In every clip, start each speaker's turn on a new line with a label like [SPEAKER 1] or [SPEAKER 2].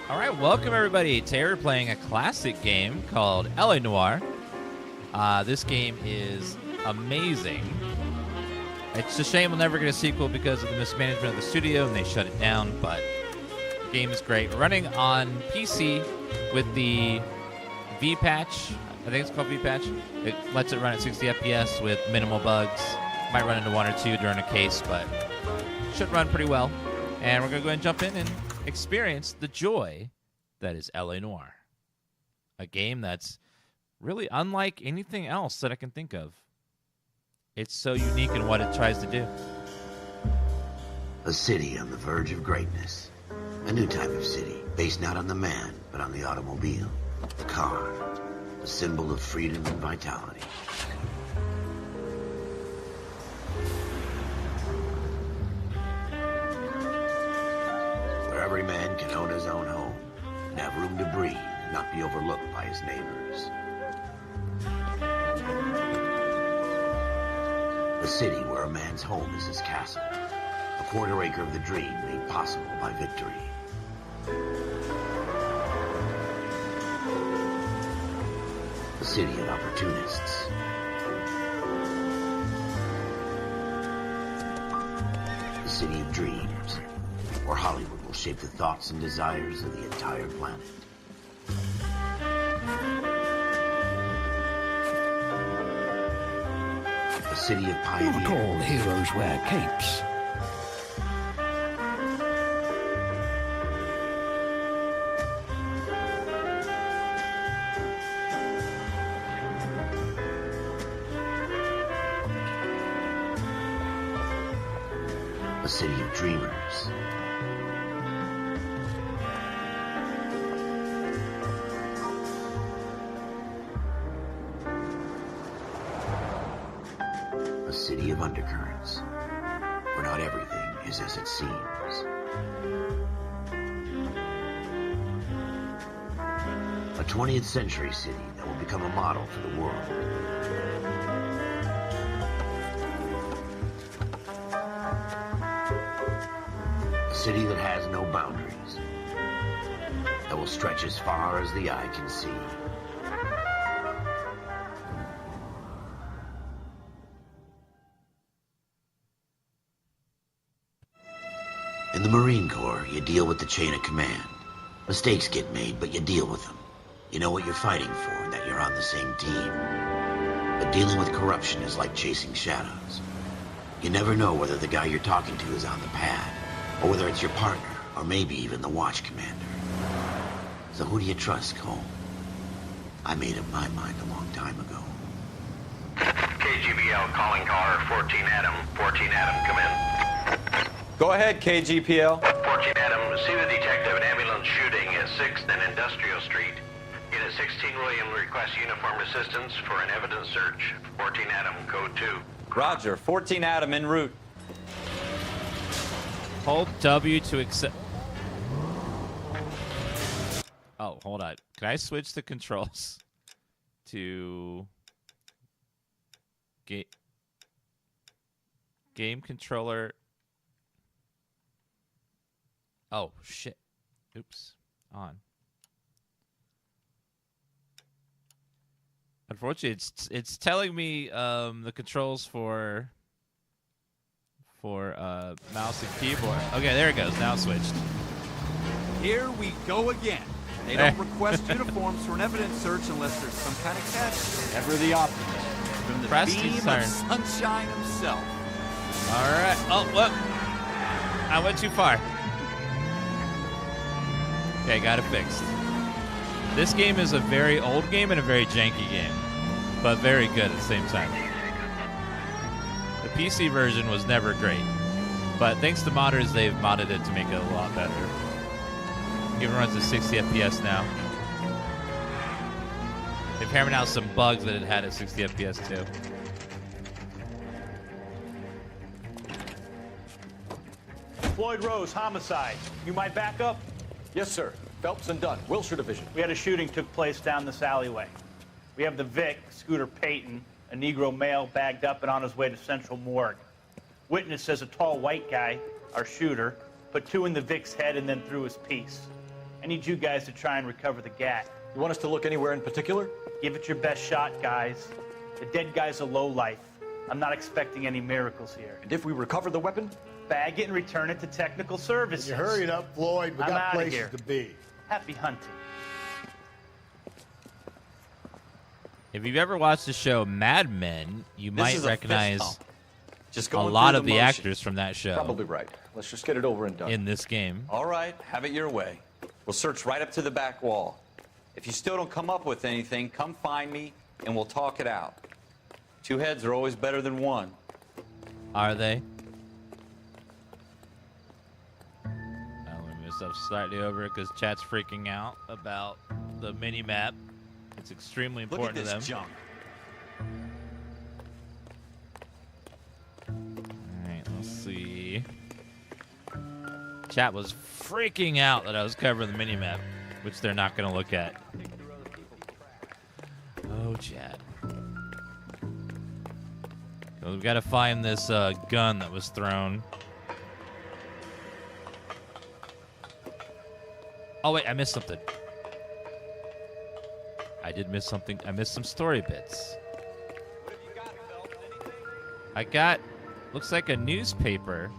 [SPEAKER 1] All right, welcome everybody. Today we're playing a classic game called Noire. This game is amazing. It's a shame we'll never get a sequel because of the mismanagement of the studio and they shut it down, but the game is great. We're running on PC with the V-patch. I think it's called V-patch. It lets it run at 60 FPS with minimal bugs. Might run into one or two during a case, but should run pretty well. And we're going to go ahead and jump in and experience the joy that is Noire. A game that's really unlike anything else that I can think of. It's so unique in what it tries to do.
[SPEAKER 2] A city on the verge of greatness. A new type of city, based not on the man, but on the automobile. The car. A symbol of freedom and vitality. Where every man can own his own home and have room to breathe and not be overlooked by his neighbors. A city where a man's home is his castle. A quarter acre of the dream made possible by victory. A city of opportunists. A city of dreams, where Hollywood will shape the thoughts and desires of the entire planet. A city of pioneers.
[SPEAKER 3] Not all heroes wear capes.
[SPEAKER 2] A city of dreamers. A city of undercurrents, where not everything is as it seems. A 20th century city that will become a model for the world. A city that has no boundaries, that will stretch as far as the eye can see. In the Marine Corps, you deal with the chain of command. Mistakes get made, but you deal with them. You know what you're fighting for and that you're on the same team. But dealing with corruption is like chasing shadows. You never know whether the guy you're talking to is on the pad, or whether it's your partner, or maybe even the watch commander. So who do you trust, Cole? I made up my mind a long time ago.
[SPEAKER 4] KGBL calling caller 14 Adam. 14 Adam, come in.
[SPEAKER 5] Go ahead, KGPL.
[SPEAKER 4] 14 Adam, see the detective an ambulance shooting at 6th and Industrial Street. Unit 16 William requests uniformed assistance for an evidence search. 14 Adam, code 2.
[SPEAKER 5] Roger, 14 Adam en route.
[SPEAKER 1] Hold W to accept. Oh, hold on. Can I switch the controls to game controller? Oh, shit. Oops. On. Unfortunately, it's telling me the controls for mouse and keyboard. Okay, there it goes. Now switched.
[SPEAKER 6] Here we go again. They don't request uniforms for an evidence search unless there's some kind of catch. Ever the optimist. From the
[SPEAKER 1] Press
[SPEAKER 6] beam
[SPEAKER 1] turn.
[SPEAKER 6] of sunshine himself.
[SPEAKER 1] All right. Oh, look. I went too far. Okay, got it fixed. This game is a very old game and a very janky game, but very good at the same time. The PC version was never great, but thanks to modders, they've modded it to make it a lot better. It even runs at 60 FPS now. They've hammered out some bugs that it had at 60 FPS too.
[SPEAKER 7] Floyd Rose, homicide. You might back up?
[SPEAKER 8] Yes, sir. Phelps and Dunn, Wilshire Division.
[SPEAKER 7] We had a shooting took place down this alleyway. We have the Vic, Scooter Payton, a Negro male bagged up and on his way to Central Morgue. Witness says a tall white guy, our shooter, put two in the Vic's head and then threw his piece. I need you guys to try and recover the gat.
[SPEAKER 8] You want us to look anywhere in particular?
[SPEAKER 7] Give it your best shot, guys. The dead guy's a lowlife. I'm not expecting any miracles here.
[SPEAKER 8] And if we recover the weapon?
[SPEAKER 7] Bag it and return it to technical services.
[SPEAKER 9] You hurry it up, Floyd. We
[SPEAKER 7] I'm
[SPEAKER 9] got
[SPEAKER 7] outta
[SPEAKER 9] places
[SPEAKER 7] here.
[SPEAKER 9] to be.
[SPEAKER 7] Happy hunting.
[SPEAKER 1] If you've ever watched the show Mad Men, you might
[SPEAKER 5] is a
[SPEAKER 1] recognize
[SPEAKER 5] fist bump. Just
[SPEAKER 1] a
[SPEAKER 5] going
[SPEAKER 1] lot
[SPEAKER 5] through
[SPEAKER 1] of the
[SPEAKER 5] motion.
[SPEAKER 1] actors from that show
[SPEAKER 8] Probably right. Let's just get it over and done.
[SPEAKER 1] in this game.
[SPEAKER 5] All right, have it your way. We'll search right up to the back wall. If you still don't come up with anything, come find me and we'll talk it out. Two heads are always better than one.
[SPEAKER 1] Are they? I'll move myself slightly over because chat's freaking out about the mini map. It's extremely
[SPEAKER 5] Look
[SPEAKER 1] important
[SPEAKER 5] at
[SPEAKER 1] to
[SPEAKER 5] this
[SPEAKER 1] them.
[SPEAKER 5] junk.
[SPEAKER 1] Alright, let's see. Chat was freaking out that I was covering the mini map, which they're not going to look at. Oh, chat. We've got to find this gun that was thrown. Oh, wait, I missed something. I did miss something. I missed some story bits. I got, looks like a newspaper.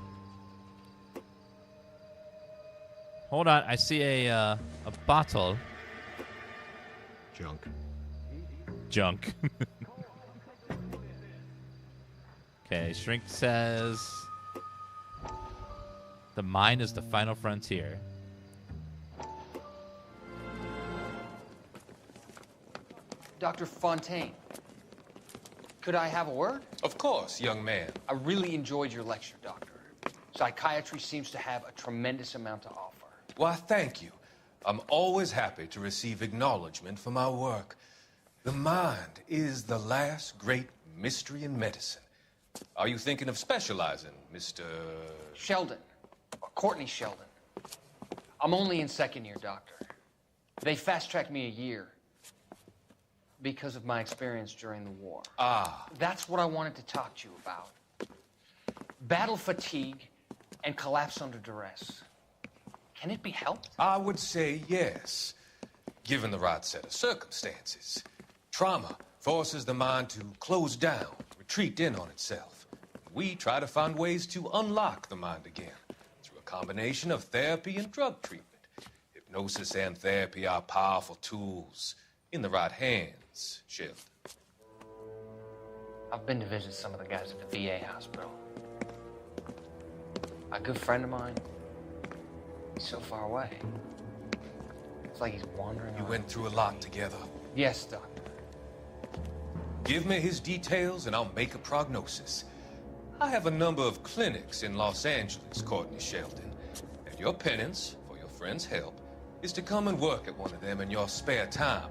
[SPEAKER 1] Hold on, I see a bottle. Junk. Okay, Shrink says the mind is the final frontier.
[SPEAKER 10] Dr. Fontaine, could I have a word?
[SPEAKER 11] Of course, young man.
[SPEAKER 10] I really enjoyed your lecture, Doctor. Psychiatry seems to have a tremendous amount to offer.
[SPEAKER 11] Why, thank you. I'm always happy to receive acknowledgement for my work. The mind is the last great mystery in medicine. Are you thinking of specializing, Mr.
[SPEAKER 10] Sheldon, or Courtney Sheldon. I'm only in second year, Doctor. They fast-tracked me a year because of my experience during the war.
[SPEAKER 11] Ah.
[SPEAKER 10] That's what I wanted to talk to you about. Battle fatigue and collapse under duress. Can it be helped?
[SPEAKER 11] I would say yes, given the right set of circumstances. Trauma forces the mind to close down, retreat in on itself. We try to find ways to unlock the mind again through a combination of therapy and drug treatment. Hypnosis and therapy are powerful tools in the right hands, Sheldon.
[SPEAKER 10] I've been to visit some of the guys at the VA hospital. A good friend of mine, he's so far away. It's like he's wandering
[SPEAKER 11] You
[SPEAKER 10] around.
[SPEAKER 11] went through a lot together.
[SPEAKER 10] Yes, Doctor.
[SPEAKER 11] Give me his details and I'll make a prognosis. I have a number of clinics in Los Angeles, Courtney Sheldon. And your penance, for your friend's help, is to come and work at one of them in your spare time,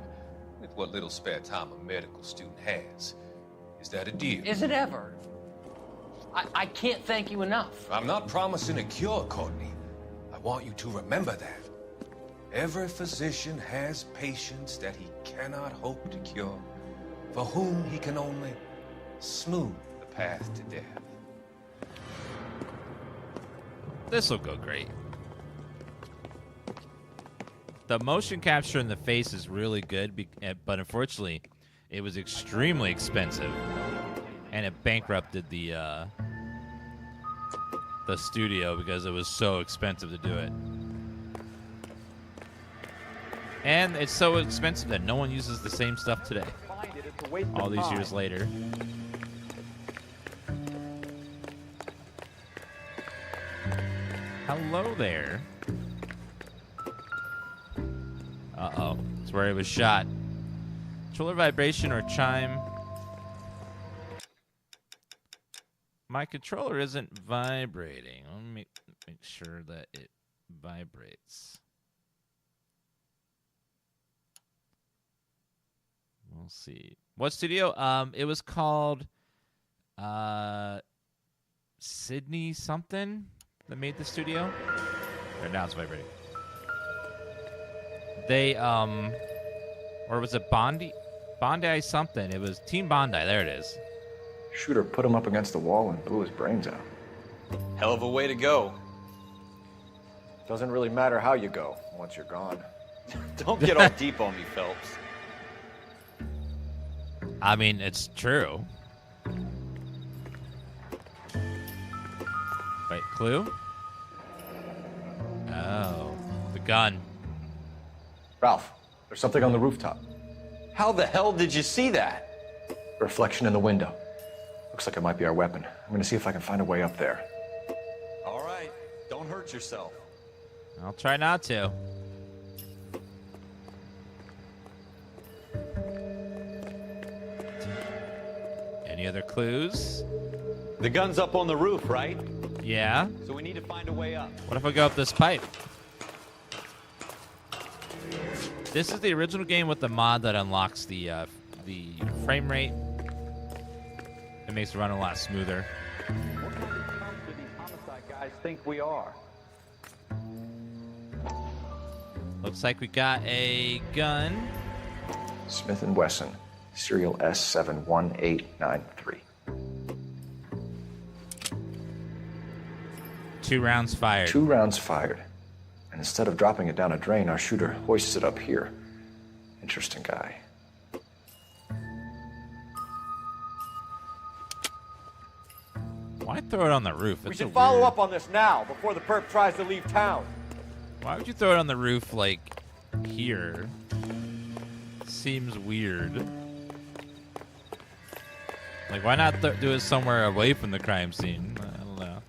[SPEAKER 11] with what little spare time a medical student has. Is that a deal?
[SPEAKER 10] Is it ever? I can't thank you enough.
[SPEAKER 11] I'm not promising a cure, Courtney. I want you to remember that. Every physician has patients that he cannot hope to cure, for whom he can only smooth the path to death.
[SPEAKER 1] This will go great. The motion capture in the face is really good, but unfortunately, it was extremely expensive, and it bankrupted the studio because it was so expensive to do it. And it's so expensive that no one uses the same stuff today. All these years later. Hello there. Uh-oh. It's where he was shot. Controller vibration or chime. My controller isn't vibrating. Let me make sure that it vibrates. We'll see. What studio? It was called Sydney something that made the studio. There, now it's vibrating. They or was it Bondi something? It was Team Bondi. There it is.
[SPEAKER 8] Schroeder put him up against the wall and blew his brains out.
[SPEAKER 5] Hell of a way to go.
[SPEAKER 8] Doesn't really matter how you go once you're gone.
[SPEAKER 5] Don't get all deep on me, Phelps.
[SPEAKER 1] I mean, it's true. Wait, clue? Oh, the gun.
[SPEAKER 8] Ralph, there's something on the rooftop.
[SPEAKER 5] How the hell did you see that?
[SPEAKER 8] A reflection in the window. Looks like it might be our weapon. I'm gonna see if I can find a way up there.
[SPEAKER 5] All right, don't hurt yourself.
[SPEAKER 1] I'll try not to. Any other clues?
[SPEAKER 5] The gun's up on the roof, right?
[SPEAKER 1] Yeah.
[SPEAKER 5] So we need to find a way up.
[SPEAKER 1] What if I go up this pipe? This is the original game with the mod that unlocks the frame rate. It makes it run a lot smoother.
[SPEAKER 5] What kind of clowns do these homicide guys think we are?
[SPEAKER 1] Looks like we got a gun.
[SPEAKER 8] Smith & Wesson, serial S71893.
[SPEAKER 1] 2 rounds fired.
[SPEAKER 8] 2 rounds fired. And instead of dropping it down a drain, our shooter hoists it up here. Interesting guy.
[SPEAKER 1] Why throw it on the roof?
[SPEAKER 8] We
[SPEAKER 1] It's
[SPEAKER 8] should
[SPEAKER 1] a
[SPEAKER 8] follow
[SPEAKER 1] weird-
[SPEAKER 8] up on this now, before the perp tries to leave town.
[SPEAKER 1] Why would you throw it on the roof, like, here? Seems weird. Like, why not do it somewhere away from the crime scene? I don't know.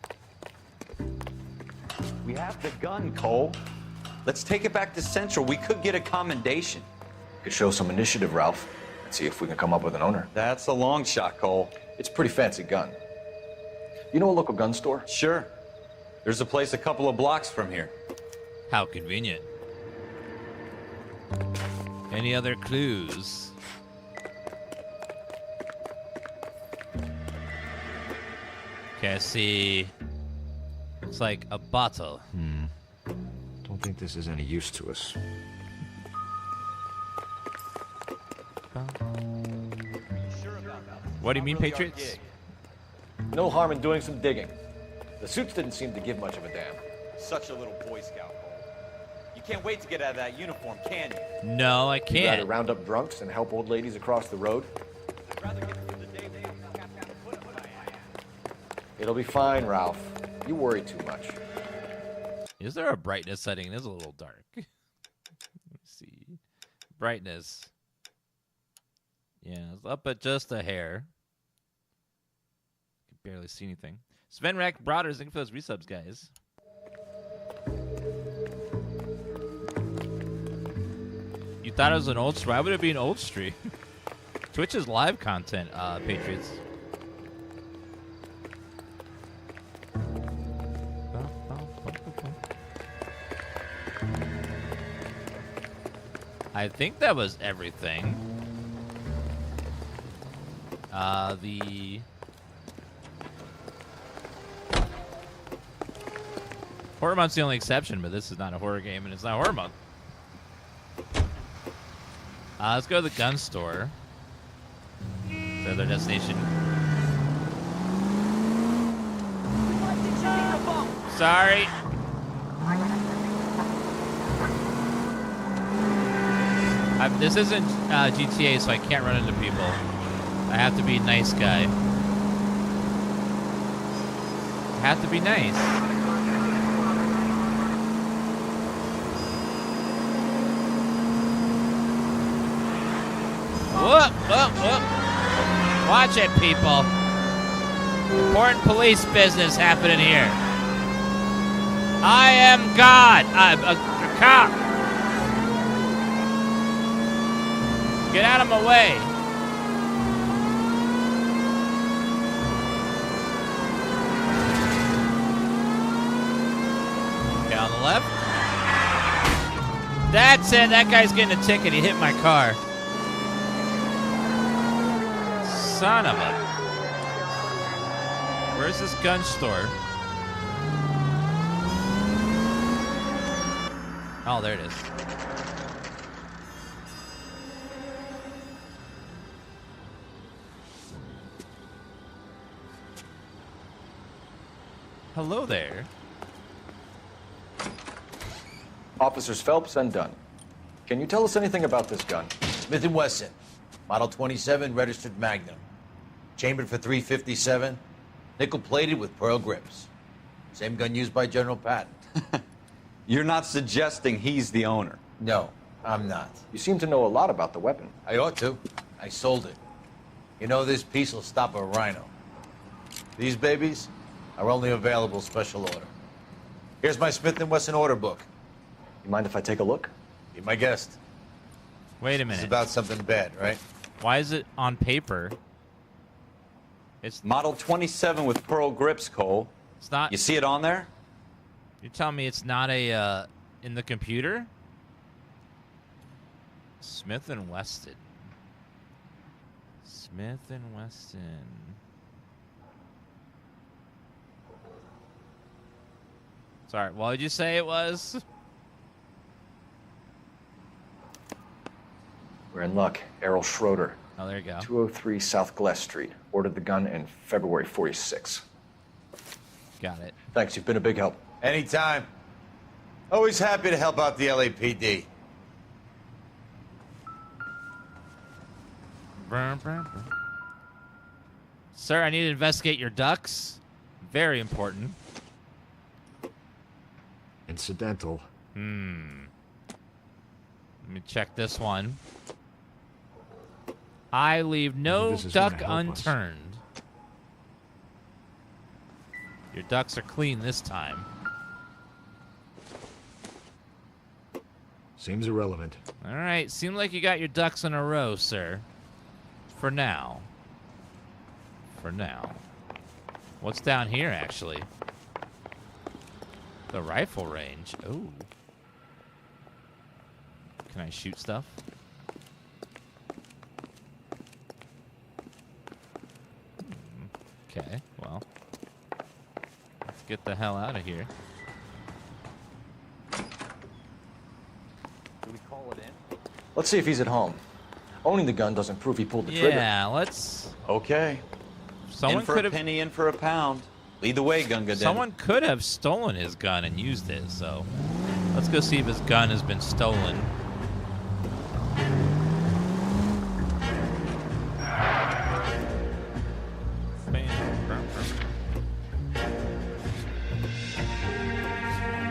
[SPEAKER 5] We have the gun, Cole. Let's take it back to Central. We could get a commendation.
[SPEAKER 8] Could show some initiative, Ralph, and see if we can come up with an owner.
[SPEAKER 5] That's a long shot, Cole.
[SPEAKER 8] It's a pretty fancy gun. You know a local gun store?
[SPEAKER 5] Sure. There's a place a couple of blocks from here.
[SPEAKER 1] How convenient. Any other clues? Okay, I see. Looks like a bottle.
[SPEAKER 8] Don't think this is any use to us.
[SPEAKER 1] What do you mean, Patriots?
[SPEAKER 8] No harm in doing some digging. The suits didn't seem to give much of a damn.
[SPEAKER 5] Such a little Boy Scout, Cole. You can't wait to get out of that uniform, can you?
[SPEAKER 1] No, I
[SPEAKER 8] You'd
[SPEAKER 1] can't.
[SPEAKER 8] rather round up drunks and help old ladies across the road?
[SPEAKER 5] I'd rather get through the day with what I am.
[SPEAKER 8] It'll be fine, Ralph. You worry too much.
[SPEAKER 1] Is there a brightness setting? It is a little dark. Let me see. Brightness. Yeah, it's up at just a hair. Can barely see anything. Sven Rack Broaders, thank you for those resubs, guys. You thought it was an old stream? Why would it be an old stream? Twitch is live content, Patriots. I think that was everything. The Horror Month's the only exception, but this is not a horror game, and it's not Horror Month. Let's go to the gun store. The other destination. Sorry. This isn't GTA, so I can't run into people. I have to be a nice guy. I have to be nice. Whoop, whoop, whoop. Watch it, people. Important police business happening here. I am God. I'm a cop. Get out of my way. Okay, on the left. That's it. That guy's getting a ticket. He hit my car. Son of a... Where's this gun store? Oh, there it is. Hello there.
[SPEAKER 8] Officers Phelps and Dunn. Can you tell us anything about this gun?
[SPEAKER 9] Smith & Wesson, Model 27, registered Magnum. Chambered for .357, nickel-plated with pearl grips. Same gun used by General Patton.
[SPEAKER 5] You're not suggesting he's the owner?
[SPEAKER 9] No, I'm not.
[SPEAKER 8] You seem to know a lot about the weapon.
[SPEAKER 9] I ought to. I sold it. You know, this piece will stop a rhino. These babies are only available special order. Here's my Smith & Wesson order book.
[SPEAKER 8] You mind if I take a look?
[SPEAKER 9] Be my guest.
[SPEAKER 1] Wait a minute.
[SPEAKER 9] It's about something bad, right?
[SPEAKER 1] Why is it on paper? It's
[SPEAKER 5] Model 27 with pearl grips, Cole.
[SPEAKER 1] It's not.
[SPEAKER 5] You see it on there?
[SPEAKER 1] You're telling me it's not a in the computer? Smith & Wesson. Smith & Wesson. Sorry, what did you say it was?
[SPEAKER 8] We're in luck. Errol Schroeder.
[SPEAKER 1] Oh, there you go.
[SPEAKER 8] 203 South Glass Street. Ordered the gun in February '46.
[SPEAKER 1] Got it.
[SPEAKER 8] Thanks, you've been a big help.
[SPEAKER 9] Anytime. Always happy to help out the LAPD.
[SPEAKER 1] Sir, I need to investigate your ducks. Very important.
[SPEAKER 3] Incidental.
[SPEAKER 1] Let me check this one. I leave no
[SPEAKER 3] This is
[SPEAKER 1] duck
[SPEAKER 3] gonna help us.
[SPEAKER 1] unturned. Your ducks are clean this time.
[SPEAKER 3] Seems irrelevant.
[SPEAKER 1] All right, seems like you got your ducks in a row, sir. For now. For now. What's down here, actually? The rifle range. Oh. Can I shoot stuff? Okay, well. Let's get the hell out of here.
[SPEAKER 5] Do we call it in?
[SPEAKER 8] Let's see if he's at home. Owning the gun doesn't prove he pulled the trigger.
[SPEAKER 1] Yeah, let's...
[SPEAKER 5] Okay.
[SPEAKER 1] Someone
[SPEAKER 5] in for
[SPEAKER 1] could
[SPEAKER 5] a
[SPEAKER 1] have...
[SPEAKER 5] penny, in for a pound. Lead the way, Gunga.
[SPEAKER 1] Someone could have stolen his gun and used it, so... Let's go see if his gun has been stolen.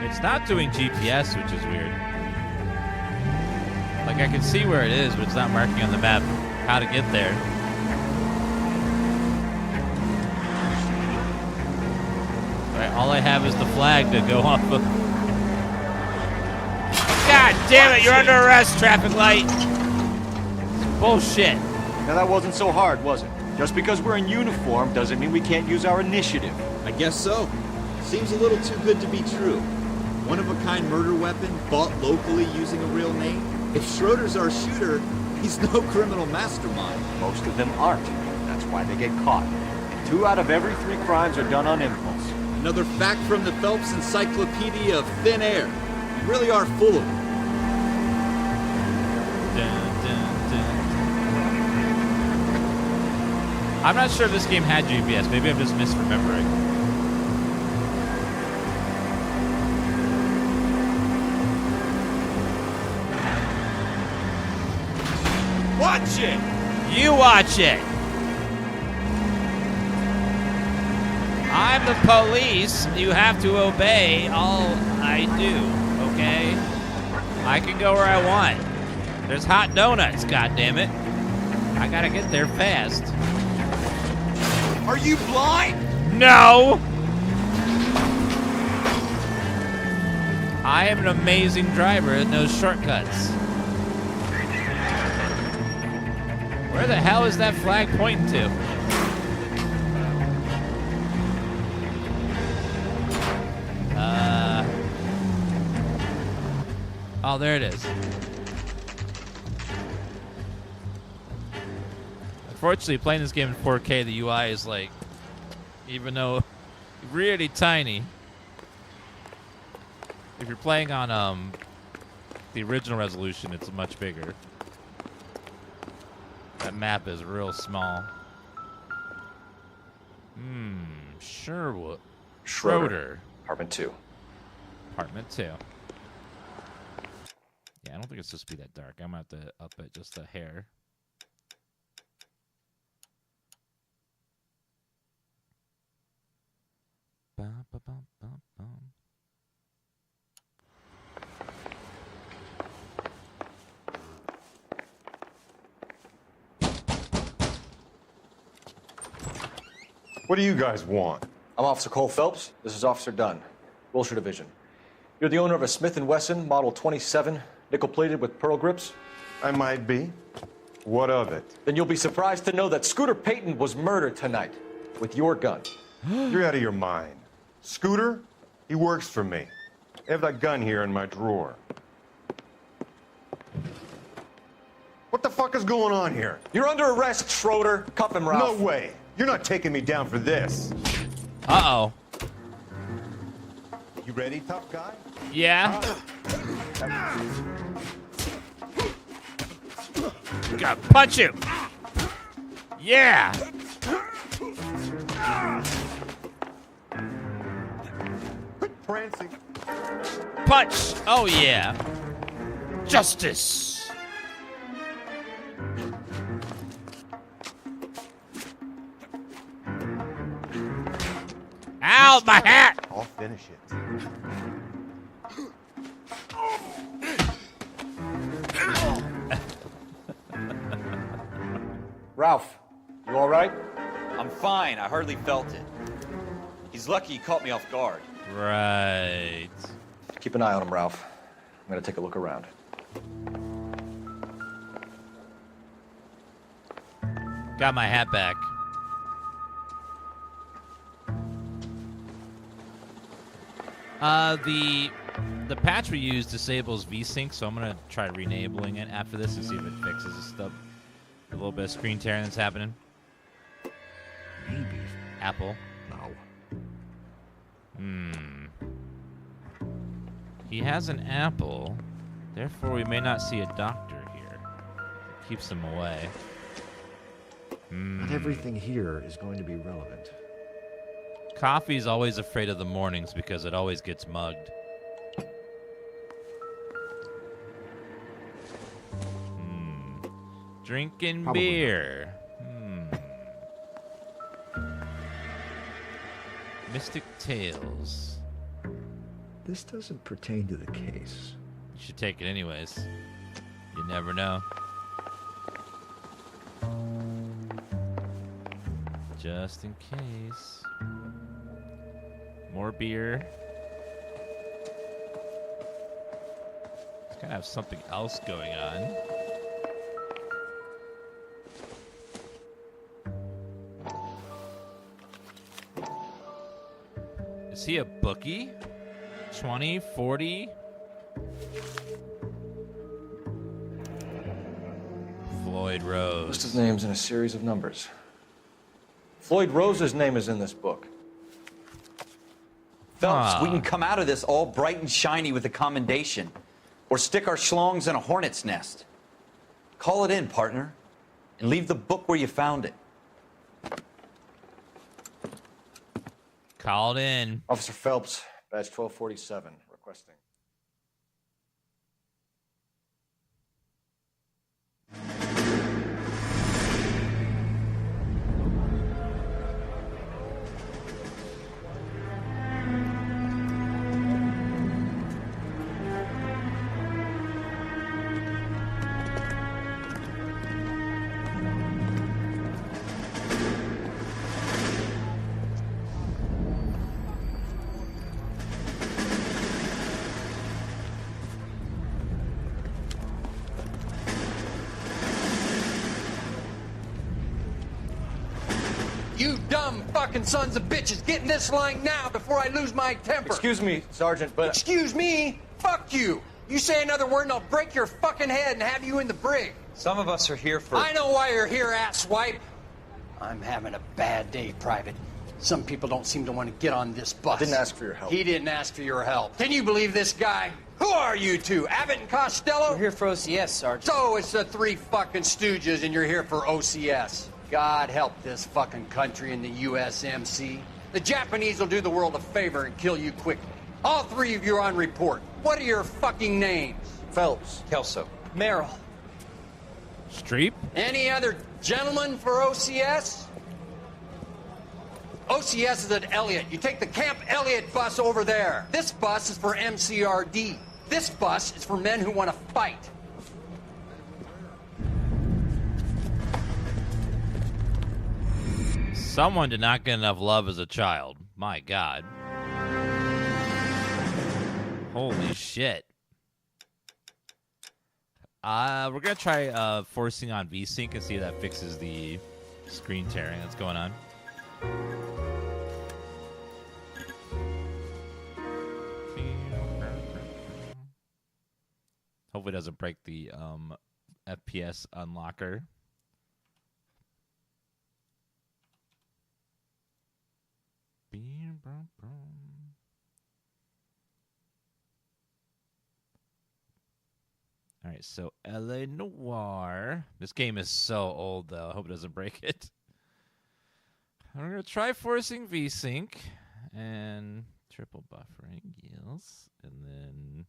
[SPEAKER 1] It's not doing GPS, which is weird. Like, I can see where it is, but it's not marking on the map how to get there. Alright, all I have is the flag to go off of. God damn it, you're under arrest, traffic light! Bullshit.
[SPEAKER 12] Now that wasn't so hard, was it? Just because we're in uniform doesn't mean we can't use our initiative.
[SPEAKER 6] I guess so. Seems a little too good to be true. One-of-a-kind murder weapon bought locally using a real name? If Schroeder's our shooter, he's no criminal mastermind.
[SPEAKER 12] Most of them aren't. That's why they get caught. 2 out of every 3 crimes are done on impulse.
[SPEAKER 6] Another fact from the Phelps Encyclopedia of Thin Air. You really are full of it.
[SPEAKER 1] I'm not sure if this game had GPS. Maybe I'm just misremembering.
[SPEAKER 6] Watch it!
[SPEAKER 1] You watch it! I'm the police. You have to obey all I do, okay? I can go where I want. There's hot donuts, goddammit. I gotta get there fast.
[SPEAKER 6] Are you blind?
[SPEAKER 1] No! I am an amazing driver that knows shortcuts. Where the hell is that flag pointing to? Oh, there it is. Unfortunately, playing this game in 4K, the UI is like, even though really tiny. If you're playing on the original resolution, it's much bigger. That map is real small. Sherwood. Schroeder.
[SPEAKER 8] Apartment 2.
[SPEAKER 1] Apartment 2. think it's supposed to be that dark. I'm going to have to up it just a hair. Bum, ba, bum, bum, bum.
[SPEAKER 12] What do you guys want? I'm Officer Cole Phelps. This is Officer Dunn, Wilshire Division. You're the owner of a Smith & Wesson Model 27, nickel-plated with pearl grips?
[SPEAKER 13] I might be. What of it?
[SPEAKER 12] Then you'll be surprised to know that Scooter Payton was murdered tonight with your gun.
[SPEAKER 13] You're out of your mind. Scooter? He works for me. I have that gun here in my drawer. What the fuck is going on here?
[SPEAKER 12] You're under arrest, Schroeder. Cuff him, Ralph.
[SPEAKER 13] No way. You're not taking me down for this.
[SPEAKER 1] Uh-oh.
[SPEAKER 13] You ready, tough guy?
[SPEAKER 1] Yeah. Gotta punch him. Yeah.
[SPEAKER 13] Quit prancing.
[SPEAKER 1] Punch. Oh, yeah. Justice. Ow, my hat.
[SPEAKER 13] I'll finish it.
[SPEAKER 12] Ralph, you all right?
[SPEAKER 5] I'm fine. I hardly felt it. He's lucky he caught me off guard.
[SPEAKER 1] Right.
[SPEAKER 12] Keep an eye on him, Ralph. I'm gonna take a look around.
[SPEAKER 1] Got my hat back. The patch we use disables VSync, so I'm gonna try re-enabling it after this and see if it fixes the stuff. A little bit of screen tearing that's happening.
[SPEAKER 3] Maybe.
[SPEAKER 1] Apple.
[SPEAKER 3] No.
[SPEAKER 1] He has an apple, therefore we may not see a doctor here. It keeps him away.
[SPEAKER 3] Not everything here is going to be relevant.
[SPEAKER 1] Coffee's always afraid of the mornings because it always gets mugged. Drinking
[SPEAKER 3] Probably
[SPEAKER 1] beer. Mystic Tales.
[SPEAKER 3] This doesn't pertain to the case.
[SPEAKER 1] You should take it anyways. You never know. Just in case. More beer. It's gotta have something else going on. Is he a bookie? 20, 40? Floyd Rose.
[SPEAKER 12] List of names in a series of numbers. Floyd Rose's name is in this book.
[SPEAKER 5] Phelps, we can come out of this all bright and shiny with a commendation. Or stick our schlongs in a hornet's nest. Call it in, partner. And leave the book where you found it.
[SPEAKER 1] Called in.
[SPEAKER 12] Officer Phelps, badge 1247, requesting.
[SPEAKER 10] You dumb fucking sons of bitches, get in this line now before I lose my temper.
[SPEAKER 12] Excuse me, Sergeant, but...
[SPEAKER 10] Excuse me? Fuck you. You say another word and I'll break your fucking head and have you in the brig.
[SPEAKER 5] Some of us are here for...
[SPEAKER 10] I know why you're here, asswipe. I'm having a bad day, Private. Some people don't seem to want to get on this bus.
[SPEAKER 12] Didn't ask for your help.
[SPEAKER 10] He didn't ask for your help. Can you believe this guy? Who are you two? Abbott and Costello?
[SPEAKER 14] We're here for OCS, Sergeant.
[SPEAKER 10] So it's the three fucking stooges and you're here for OCS. God help this fucking country and the USMC. The Japanese will do the world a favor and kill you quickly. All three of you are on report. What are your fucking names?
[SPEAKER 14] Phelps.
[SPEAKER 11] Kelso.
[SPEAKER 10] Merrill.
[SPEAKER 1] Streep?
[SPEAKER 10] Any other gentlemen for OCS? OCS is at Elliott. You take the Camp Elliott bus over there. This bus is for MCRD. This bus is for men who want to fight.
[SPEAKER 1] Someone did not get enough love as a child. My God. Holy shit. We're gonna try forcing on VSync and see if that fixes the screen tearing that's going on. Hopefully it doesn't break the FPS unlocker. All right, so LA Noire. This game is so old, though. I hope it doesn't break it. We're going to try forcing VSync and triple buffering, yes. And then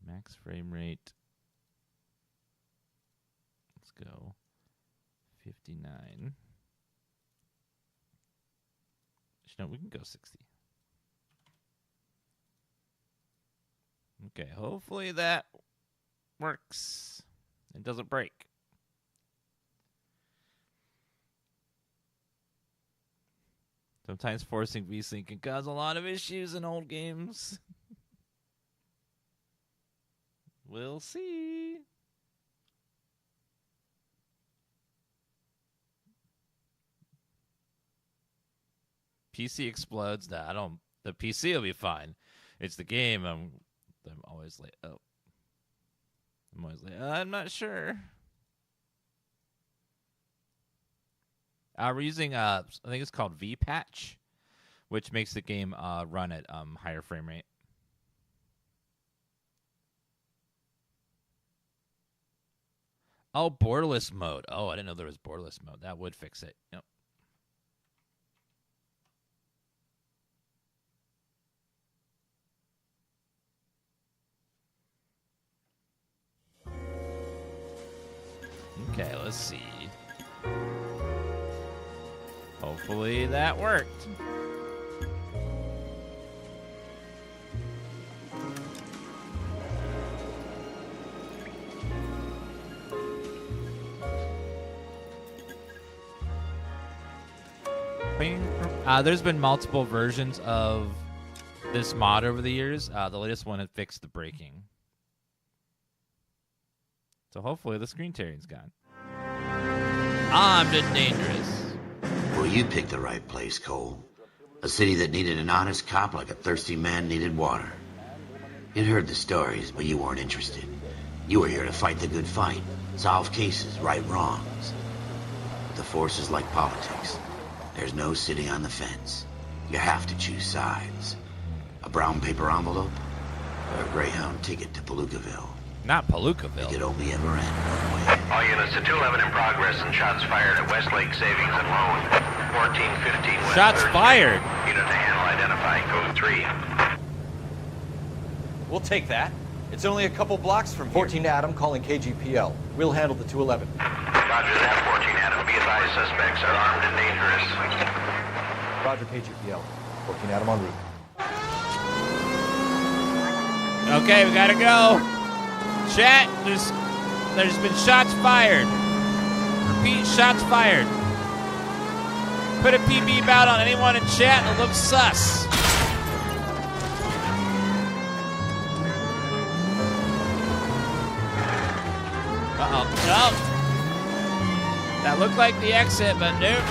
[SPEAKER 1] max frame rate. Let's go 59. No, we can go 60. Okay, hopefully that works. It doesn't break. Sometimes forcing VSync can cause a lot of issues in old games. We'll see. PC explodes. Nah, I don't. The PC will be fine. It's the game. I'm always like, oh. I'm always like, I'm not sure. We're using I think it's called V-Patch, which makes the game run at higher frame rate. Oh, borderless mode. Oh, I didn't know there was borderless mode. That would fix it. Yep. Okay, let's see. Hopefully that worked. There's been multiple versions of this mod over the years. The latest one had fixed the braking. So hopefully the screen tearing's gone. Armed and dangerous.
[SPEAKER 2] Well, you picked the right place, Cole. A city that needed an honest cop like a thirsty man needed water. You'd heard the stories, but you weren't interested. You were here to fight the good fight, solve cases, right wrongs. But the force is like politics. There's no sitting on the fence. You have to choose sides. A brown paper envelope or a Greyhound ticket to Palookaville.
[SPEAKER 1] Not Palookaville.
[SPEAKER 2] It could only ever end one way.
[SPEAKER 4] All units to 211 in progress and shots fired at Westlake Savings and Loan. 1415 West
[SPEAKER 1] Shots
[SPEAKER 4] 3rd
[SPEAKER 1] fired.
[SPEAKER 4] Street. Unit to handle identifying code 3.
[SPEAKER 5] We'll take that. It's only a couple blocks from here.
[SPEAKER 12] 14 Adam calling KGPL. We'll handle the 211.
[SPEAKER 4] Roger that, 14 Adam. Be advised, suspects are armed and dangerous.
[SPEAKER 12] Roger, KGPL. 14 Adam en route.
[SPEAKER 1] Okay, we gotta go. Chat, there's been shots fired. Repeat, shots fired. Put a PB bout on anyone in chat that looks sus. Uh-oh. No. That looked like the exit, but nope.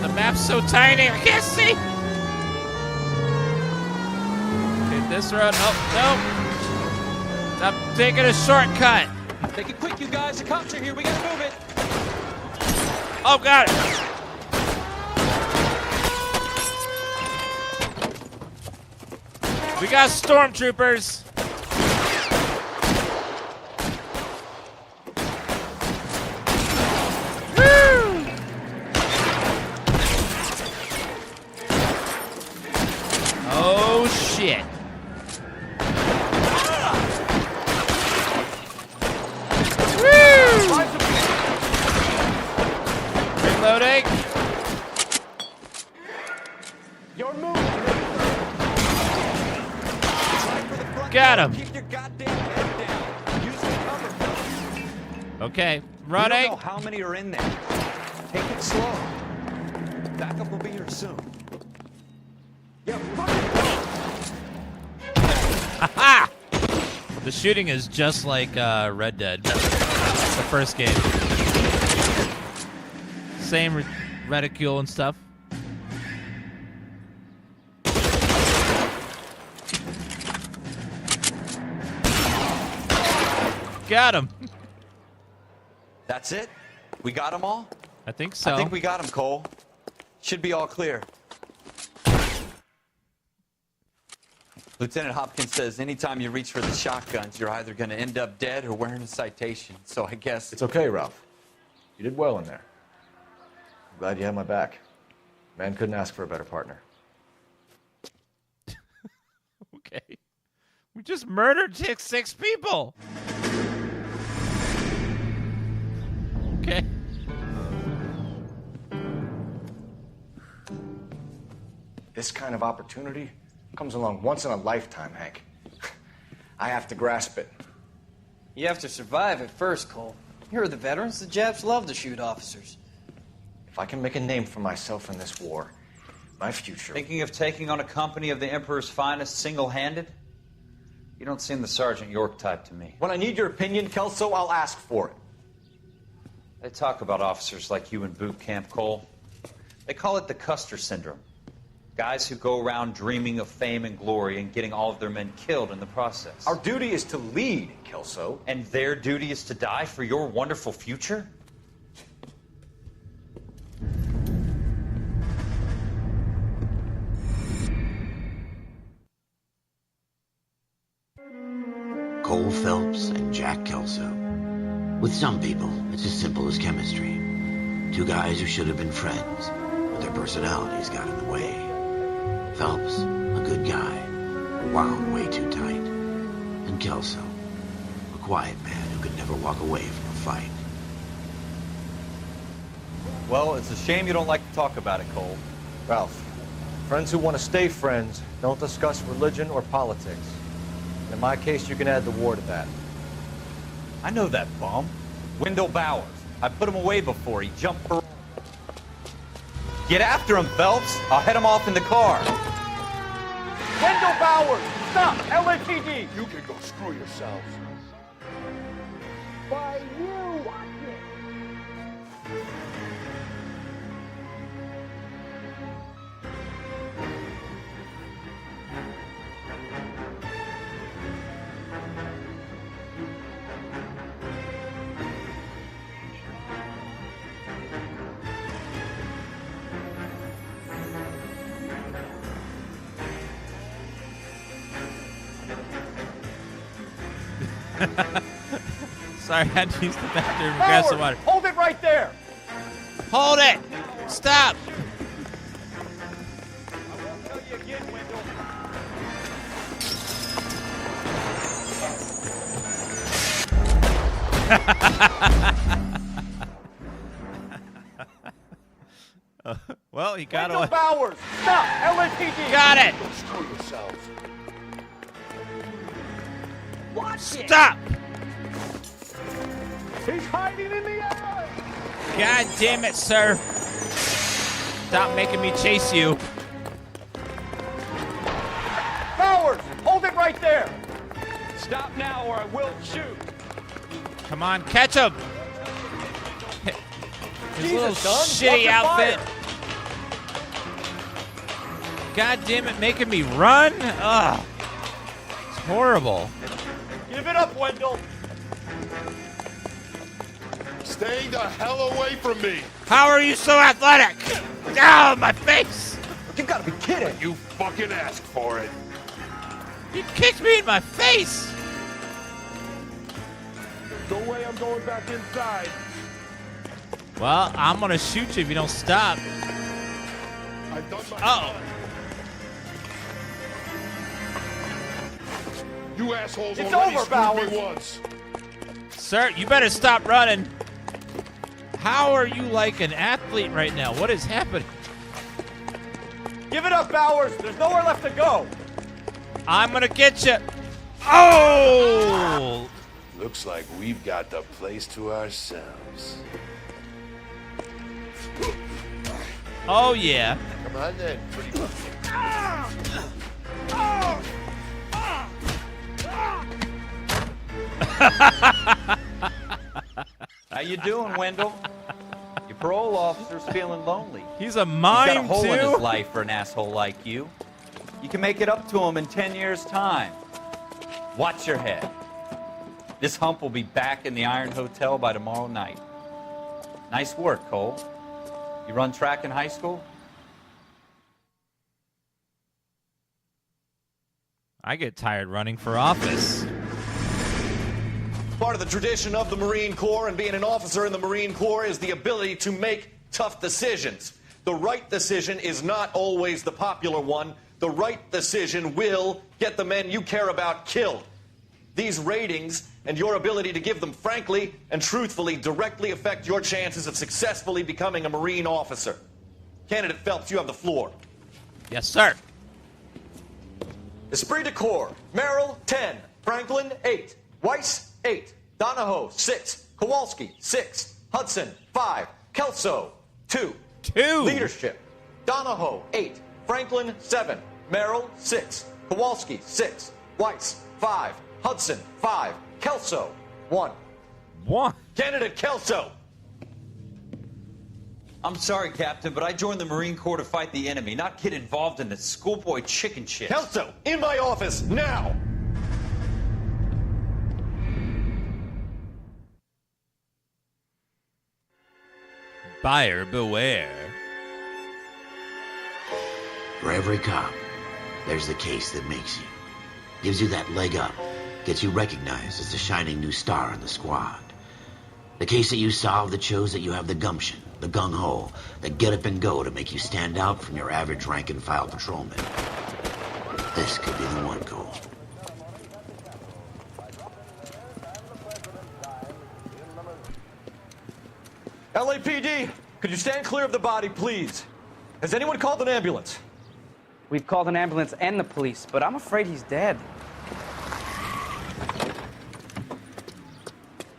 [SPEAKER 1] The map's so tiny, I can't see. Hit this road. Oh, no. I'm taking a shortcut.
[SPEAKER 10] Make it quick, you guys. The cops are here. We gotta move it.
[SPEAKER 1] Oh, got it. We got stormtroopers. Woo! Oh, shit. Reloading.
[SPEAKER 14] You're moving.
[SPEAKER 1] Got him.
[SPEAKER 5] Keep your goddamn head down. Use the cover.
[SPEAKER 1] Okay,
[SPEAKER 5] We
[SPEAKER 1] running.
[SPEAKER 5] don't know how many are in there. Take it slow. Backup will be here soon.
[SPEAKER 1] Aha! The shooting is just like Red Dead, the first game. Same reticule and stuff. Got him.
[SPEAKER 5] That's it? We got them all?
[SPEAKER 1] I think so.
[SPEAKER 5] I think we got them, Cole. Should be all clear. Lieutenant Hopkins says anytime you reach for the shotguns, you're either going to end up dead or wearing a citation. So I guess...
[SPEAKER 12] It's okay, Ralph. You did well in there. I'm glad you had my back. Man couldn't ask for a better partner.
[SPEAKER 1] Okay. We just murdered 6 people. Okay.
[SPEAKER 8] This kind of opportunity comes along once in a lifetime, Hank. I have to grasp it.
[SPEAKER 15] You have to survive it first, Cole. Here are the veterans. The Japs love to shoot officers.
[SPEAKER 8] If I can make a name for myself in this war, my future...
[SPEAKER 5] Thinking of taking on a company of the Emperor's finest single-handed? You don't seem the Sergeant York type to me.
[SPEAKER 8] When I need your opinion, Kelso, I'll ask for it.
[SPEAKER 5] They talk about officers like you in boot camp, Cole. They call it the Custer syndrome. Guys who go around dreaming of fame and glory and getting all of their men killed in the process.
[SPEAKER 8] Our duty is to lead, Kelso.
[SPEAKER 5] And their duty is to die for your wonderful future?
[SPEAKER 2] Cole Phelps and Jack Kelso. With some people, it's as simple as chemistry. Two guys who should have been friends, but their personalities got in the way. Phelps, a good guy, wound way too tight. And Kelso, a quiet man who could never walk away from a fight.
[SPEAKER 5] Well, it's a shame you don't like to talk about it, Cole.
[SPEAKER 12] Ralph, friends who want to stay friends don't discuss religion or politics. In my case, you can add the war to that.
[SPEAKER 5] I know that bum. Wendell Bowers. I put him away before. He jumped for... Get after him, Phelps. I'll head him off in the car.
[SPEAKER 14] Wendell Bowers! Stop! LAPD! You can go screw yourselves. By you! Watch it!
[SPEAKER 1] Sorry, I had to use the bathroom and grab some water.
[SPEAKER 14] Hold it right there!
[SPEAKER 1] Hold it! Stop!
[SPEAKER 14] I won't tell you again, Wendell.
[SPEAKER 1] Well, he got
[SPEAKER 14] Wendell
[SPEAKER 1] away.
[SPEAKER 14] Bowers! Stop! LAPD!
[SPEAKER 1] Got it!
[SPEAKER 14] Go screw yourselves.
[SPEAKER 15] Watch it!
[SPEAKER 1] Stop!
[SPEAKER 14] He's hiding in the alley!
[SPEAKER 1] God damn it, sir. Stop making me chase you.
[SPEAKER 14] Bowers! Hold it right there! Stop now or I will shoot!
[SPEAKER 1] Come on, catch him! His little
[SPEAKER 14] Jesus, son,
[SPEAKER 1] shitty
[SPEAKER 14] watch
[SPEAKER 1] outfit.
[SPEAKER 14] your
[SPEAKER 1] God damn it, making me run? Ugh. It's horrible.
[SPEAKER 14] Give it up, Wendell!
[SPEAKER 16] Stay the hell away from me!
[SPEAKER 1] How are you so athletic? Ow, my face!
[SPEAKER 8] You gotta be kidding!
[SPEAKER 16] You fucking asked for it!
[SPEAKER 1] You kicked me in my face!
[SPEAKER 16] No way I'm going back inside.
[SPEAKER 1] Well, I'm gonna shoot you if you don't stop.
[SPEAKER 16] I've done my
[SPEAKER 1] Uh-oh.
[SPEAKER 16] You assholes
[SPEAKER 14] It's
[SPEAKER 16] already
[SPEAKER 14] over,
[SPEAKER 16] screwed
[SPEAKER 14] Bowers.
[SPEAKER 16] me once.
[SPEAKER 1] Sir, you better stop running. How are you like an athlete right now? What is happening?
[SPEAKER 14] Give it up, Bowers. There's nowhere left to go.
[SPEAKER 1] I'm gonna get you. Oh!
[SPEAKER 16] Looks like we've got the place to ourselves.
[SPEAKER 1] Oh yeah.
[SPEAKER 16] Come on then, pretty much.
[SPEAKER 5] How you doing, Wendell? Your parole officer's feeling lonely.
[SPEAKER 1] He's a mime,
[SPEAKER 5] He's got a hole in
[SPEAKER 1] too?
[SPEAKER 5] his life for an asshole like you. You can make it up to him in 10 years' time. Watch your head. This hump will be back in the Iron Hotel by tomorrow night. Nice work, Cole. You run track in high school?
[SPEAKER 1] I get tired running for office.
[SPEAKER 17] Part of the tradition of the Marine Corps and being an officer in the Marine Corps is the ability to make tough decisions. The right decision is not always the popular one. The right decision will get the men you care about killed. These ratings and your ability to give them frankly and truthfully directly affect your chances of successfully becoming a Marine officer. Candidate Phelps, you have the floor.
[SPEAKER 1] Yes, sir.
[SPEAKER 12] Esprit de Corps, Merrill, 10. Franklin, 8. Weiss, 8. Donahoe, 6. Kowalski, 6. Hudson, 5. Kelso, 2.
[SPEAKER 1] 2.
[SPEAKER 12] Leadership, Donahoe, 8. Franklin, 7. Merrill, 6. Kowalski, 6. Weiss, 5. Hudson, 5. Kelso, 1.
[SPEAKER 1] 1.
[SPEAKER 17] Candidate Kelso.
[SPEAKER 5] I'm sorry, Captain, but I joined the Marine Corps to fight the enemy, not get involved in the schoolboy chicken shit.
[SPEAKER 17] Kelso, in my office, now!
[SPEAKER 1] Buyer beware.
[SPEAKER 2] For every cop, there's the case that makes you. Gives you that leg up. Gets you recognized as the shining new star in the squad. The case that you solve that shows that you have the gumption, the gung-ho, the get up and go to make you stand out from your average rank-and-file patrolman. This could be the one, Cole.
[SPEAKER 12] LAPD, could you stand clear of the body, please? Has anyone called an ambulance?
[SPEAKER 18] We've called an ambulance and the police, but I'm afraid he's dead.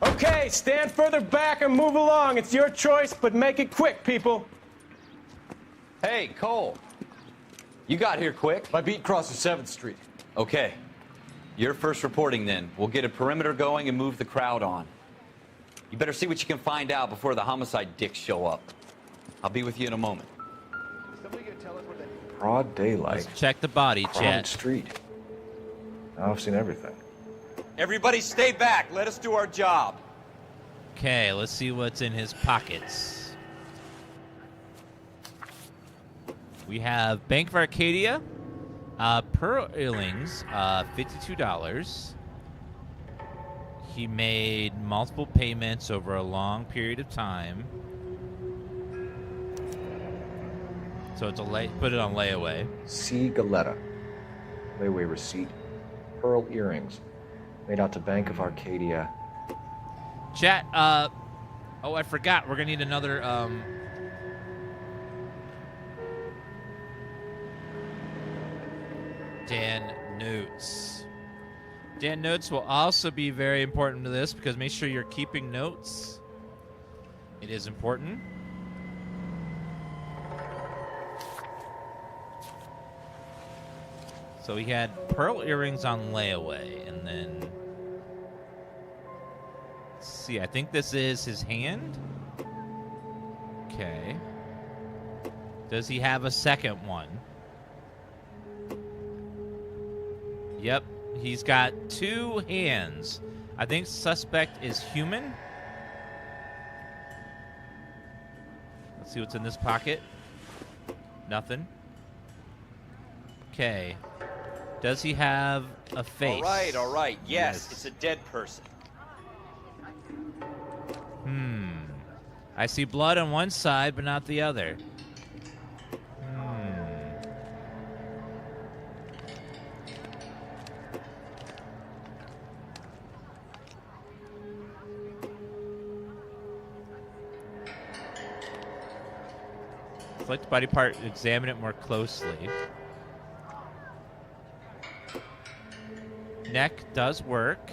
[SPEAKER 14] Okay, stand further back and move along. It's your choice, but make it quick, people.
[SPEAKER 5] Hey, Cole. You got here quick.
[SPEAKER 12] My beat crosses 7th Street.
[SPEAKER 5] Okay. You're first reporting then. We'll get a perimeter going and move the crowd on. You better see what you can find out before the homicide dicks show up. I'll be with you in a moment.
[SPEAKER 8] Broad daylight.
[SPEAKER 1] Let's check the body,
[SPEAKER 8] Crowded
[SPEAKER 1] chat.
[SPEAKER 8] street. Now I've seen everything.
[SPEAKER 5] Everybody stay back. Let us do our job.
[SPEAKER 1] Okay, let's see what's in his pockets. We have Bank of Arcadia, Pearl earrings, $52. He made multiple payments over a long period of time. So it's put it on layaway.
[SPEAKER 8] C. Galetta. Layaway receipt. Pearl earrings. Made out to Bank of Arcadia.
[SPEAKER 1] Chat, oh, I forgot. We're going to need another, Dan Notes. Dan Notes will also be very important to this because make sure you're keeping notes. It is important. So he had pearl earrings on layaway, and then... Let's see, I think this is his hand. Okay. Does he have a second one? Yep, he's got 2 hands. I think suspect is human. Let's see what's in this pocket. Nothing. Okay. Does he have a face?
[SPEAKER 5] All right. Yes, it's a dead person.
[SPEAKER 1] I see blood on one side, but not the other. Select the body part, examine it more closely. Neck does work.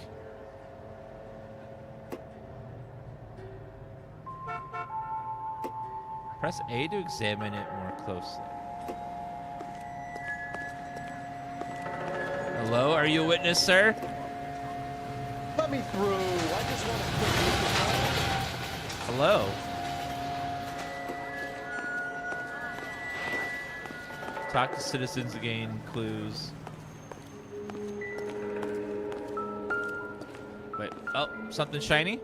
[SPEAKER 1] Press A to examine it more closely. Hello, are you a witness, sir?
[SPEAKER 6] Let me through. I just want to quick look at
[SPEAKER 1] Hello. Talk to citizens to gain clues. Wait, oh, something shiny?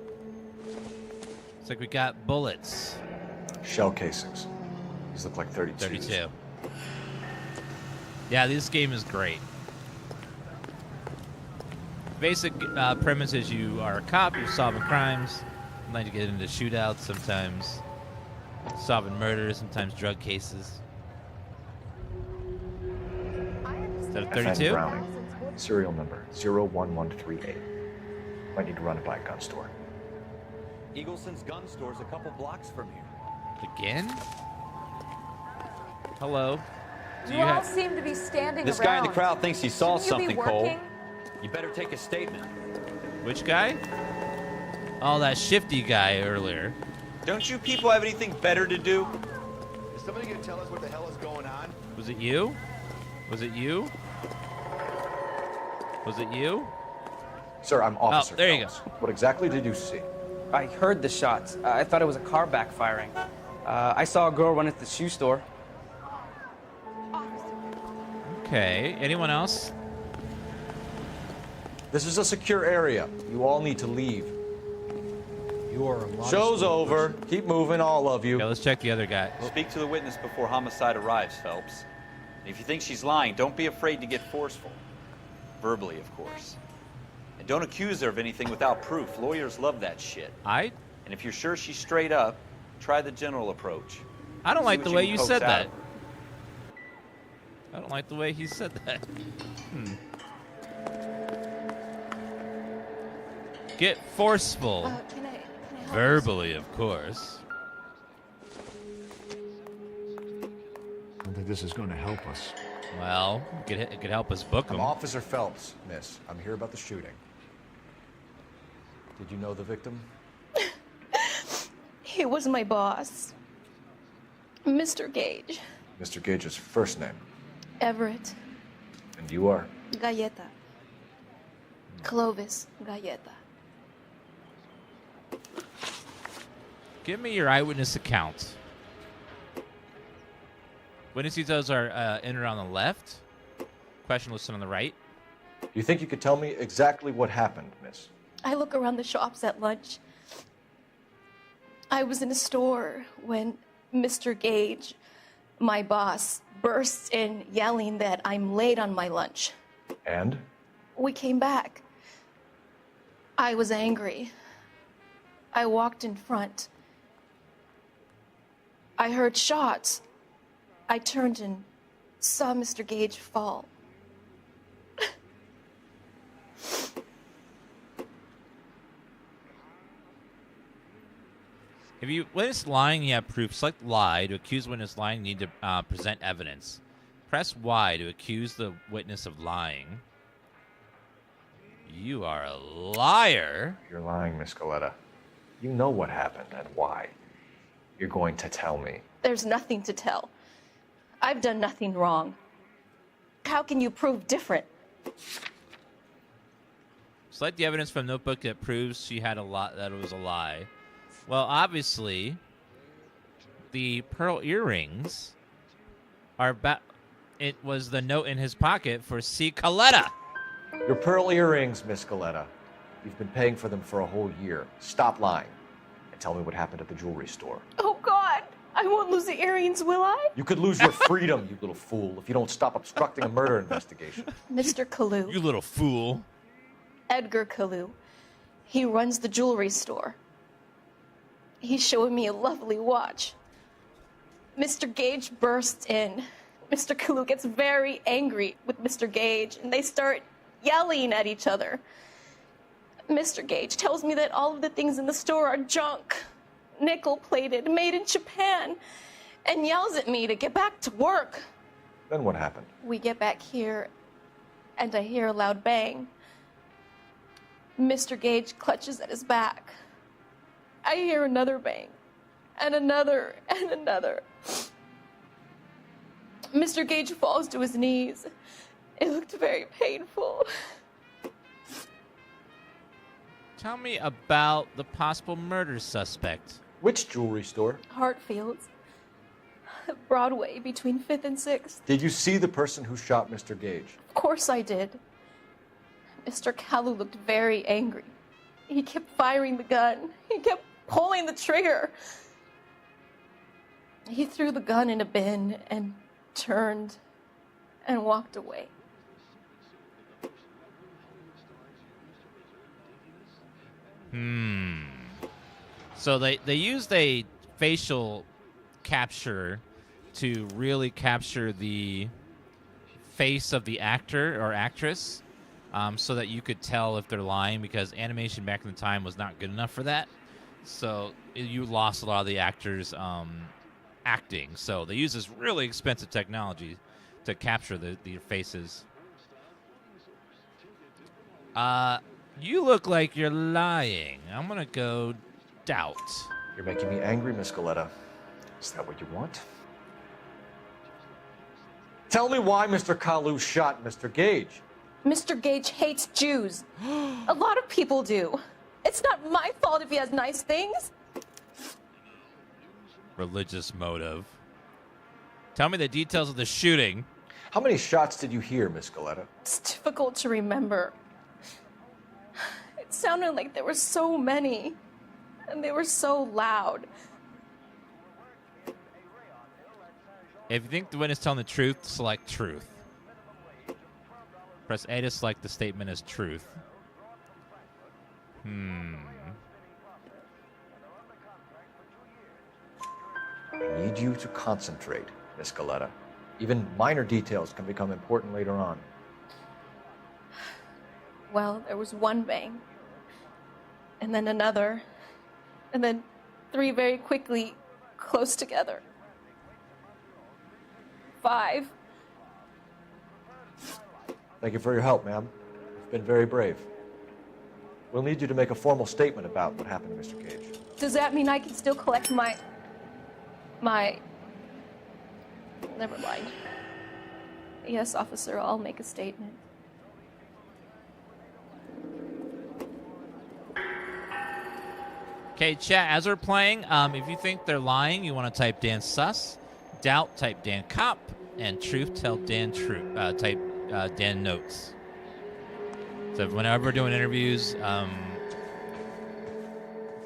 [SPEAKER 1] Looks like we got bullets.
[SPEAKER 8] Shell casings. These look like 32s.
[SPEAKER 1] 32. Yeah, this game is great. Basic premise is you are a cop, you're solving crimes. You like to get into shootouts sometimes. Solving murders, sometimes drug cases. Is that a 32?
[SPEAKER 8] Browning. Serial number 01138. Might need to run it by a gun store.
[SPEAKER 6] Eagleson's gun store's a couple blocks from here.
[SPEAKER 1] Again? Hello. Do
[SPEAKER 19] You all seem to be standing
[SPEAKER 6] This
[SPEAKER 19] around.
[SPEAKER 6] guy in the crowd thinks he saw
[SPEAKER 19] Shouldn't you be
[SPEAKER 6] something, Cole.
[SPEAKER 19] working?
[SPEAKER 6] You better take a statement.
[SPEAKER 1] Which guy? Oh, that shifty guy earlier.
[SPEAKER 17] Don't you people have anything better to do?
[SPEAKER 16] Is somebody gonna tell us what the hell is going on?
[SPEAKER 1] Was it you? Was it you? Was it you?
[SPEAKER 8] Sir, I'm Officer
[SPEAKER 1] there you
[SPEAKER 8] Phelps. What exactly did you see?
[SPEAKER 18] I heard the shots. I thought it was a car backfiring. I saw a girl run into the shoe store.
[SPEAKER 1] Okay. Anyone else?
[SPEAKER 6] This is a secure area. You all need to leave.
[SPEAKER 3] You are a
[SPEAKER 6] Show's over. Keep moving, all of you.
[SPEAKER 1] Okay, let's check the other guy.
[SPEAKER 17] Speak to the witness before homicide arrives, Phelps. If you think she's lying, don't be afraid to get forceful. Verbally, of course. And don't accuse her of anything without proof. Lawyers love that shit. And if you're sure she's straight up, try the general approach.
[SPEAKER 1] I don't
[SPEAKER 17] See
[SPEAKER 1] like
[SPEAKER 17] what
[SPEAKER 1] the way
[SPEAKER 17] can
[SPEAKER 1] you
[SPEAKER 17] coax
[SPEAKER 1] said
[SPEAKER 17] out
[SPEAKER 1] that.
[SPEAKER 17] of her.
[SPEAKER 1] I don't like the way he said that. Get forceful.
[SPEAKER 19] Can I help
[SPEAKER 1] Verbally, of course.
[SPEAKER 3] I don't think this is going to help us.
[SPEAKER 1] Well, it could help us book
[SPEAKER 8] I'm
[SPEAKER 1] him.
[SPEAKER 8] Officer Phelps, miss. I'm here about the shooting. Did you know the victim?
[SPEAKER 19] He was my boss, Mr. Gage.
[SPEAKER 8] Mr. Gage's first name.
[SPEAKER 19] Everett.
[SPEAKER 8] And you are?
[SPEAKER 19] Galleta. Clovis Galleta.
[SPEAKER 1] Give me your eyewitness account. Witness details are entered on the left. Question listed on the right.
[SPEAKER 8] Do you think you could tell me exactly what happened, miss?
[SPEAKER 19] I look around the shops at lunch. I was in a store when Mr. Gage, my boss, bursts in yelling that I'm late on my lunch.
[SPEAKER 8] And?
[SPEAKER 19] We came back. I was angry. I walked in front. I heard shots. I turned and saw Mr. Gage fall.
[SPEAKER 1] If you witness lying, you have proof. Select lie. To accuse witness lying, you need to present evidence. Press Y to accuse the witness of lying. You are a liar.
[SPEAKER 8] You're lying, Miss Galetta. You know what happened and why. You're going to tell me.
[SPEAKER 19] There's nothing to tell. I've done nothing wrong. How can you prove different?
[SPEAKER 1] Select the evidence from notebook that proves she had that it was a lie. Well, obviously, the pearl earrings are it was the note in his pocket for C. Coletta.
[SPEAKER 8] Your pearl earrings, Miss Galetta. You've been paying for them for a whole year. Stop lying and tell me what happened at the jewelry store.
[SPEAKER 19] Oh, God. I won't lose the earrings, will I?
[SPEAKER 8] You could lose your freedom, you little fool, if you don't stop obstructing a murder investigation.
[SPEAKER 19] Mr. Kalou.
[SPEAKER 1] You little fool.
[SPEAKER 19] Edgar Kalou. He runs the jewelry store. He's showing me a lovely watch. Mr. Gage bursts in. Mr. Kalou gets very angry with Mr. Gage, and they start yelling at each other. Mr. Gage tells me that all of the things in the store are junk, nickel-plated, made in Japan. and yells at me to get back to work.
[SPEAKER 8] Then what happened?
[SPEAKER 19] We get back here, and I hear a loud bang. Mr. Gage clutches at his back. I hear another bang, and another, and another. Mr. Gage falls to his knees. It looked very painful.
[SPEAKER 1] Tell me about the possible murder suspect.
[SPEAKER 8] Which jewelry store?
[SPEAKER 19] Hartfield's. Broadway, between 5th and 6th.
[SPEAKER 8] Did you see the person who shot Mr. Gage?
[SPEAKER 19] Of course I did. Mr. Kalou looked very angry. He kept firing the gun. He kept pulling the trigger. He threw the gun in a bin and turned and walked away.
[SPEAKER 1] So they used a facial capture to really capture the face of the actor or actress, so that you could tell if they're lying, because animation back in the time was not good enough for that. So you lost a lot of the actors acting. So they use this really expensive technology to capture the faces. You look like you're lying. I'm gonna go doubt.
[SPEAKER 8] You're making me angry, Miss Galetta. Is that what you want? Tell me why Mr. Kalou shot Mr. Gage.
[SPEAKER 19] Mr. Gage hates Jews. A lot of people do. It's not my fault if he has nice things.
[SPEAKER 1] Religious motive. Tell me the details of the shooting.
[SPEAKER 8] How many shots did you hear, Miss Galetta?
[SPEAKER 19] It's difficult to remember. It sounded like there were so many, and they were so loud.
[SPEAKER 1] If you think the witness is telling the truth, select truth. Press A to select the statement as truth.
[SPEAKER 8] I need you to concentrate, Miss Galetta. Even minor details can become important later on.
[SPEAKER 19] Well, there was one bang, and then another, and then 3 very quickly, close together. 5.
[SPEAKER 8] Thank you for your help, ma'am. You've been very brave. We'll need you to make a formal statement about what happened to Mr. Gage.
[SPEAKER 19] Does that mean I can still collect my... Never mind. Yes, officer, I'll make a statement.
[SPEAKER 1] Okay, chat, as we're playing, if you think they're lying, you want to type Dan sus. Doubt, type Dan cop. And truth, tell Dan type Dan notes. So whenever we're doing interviews,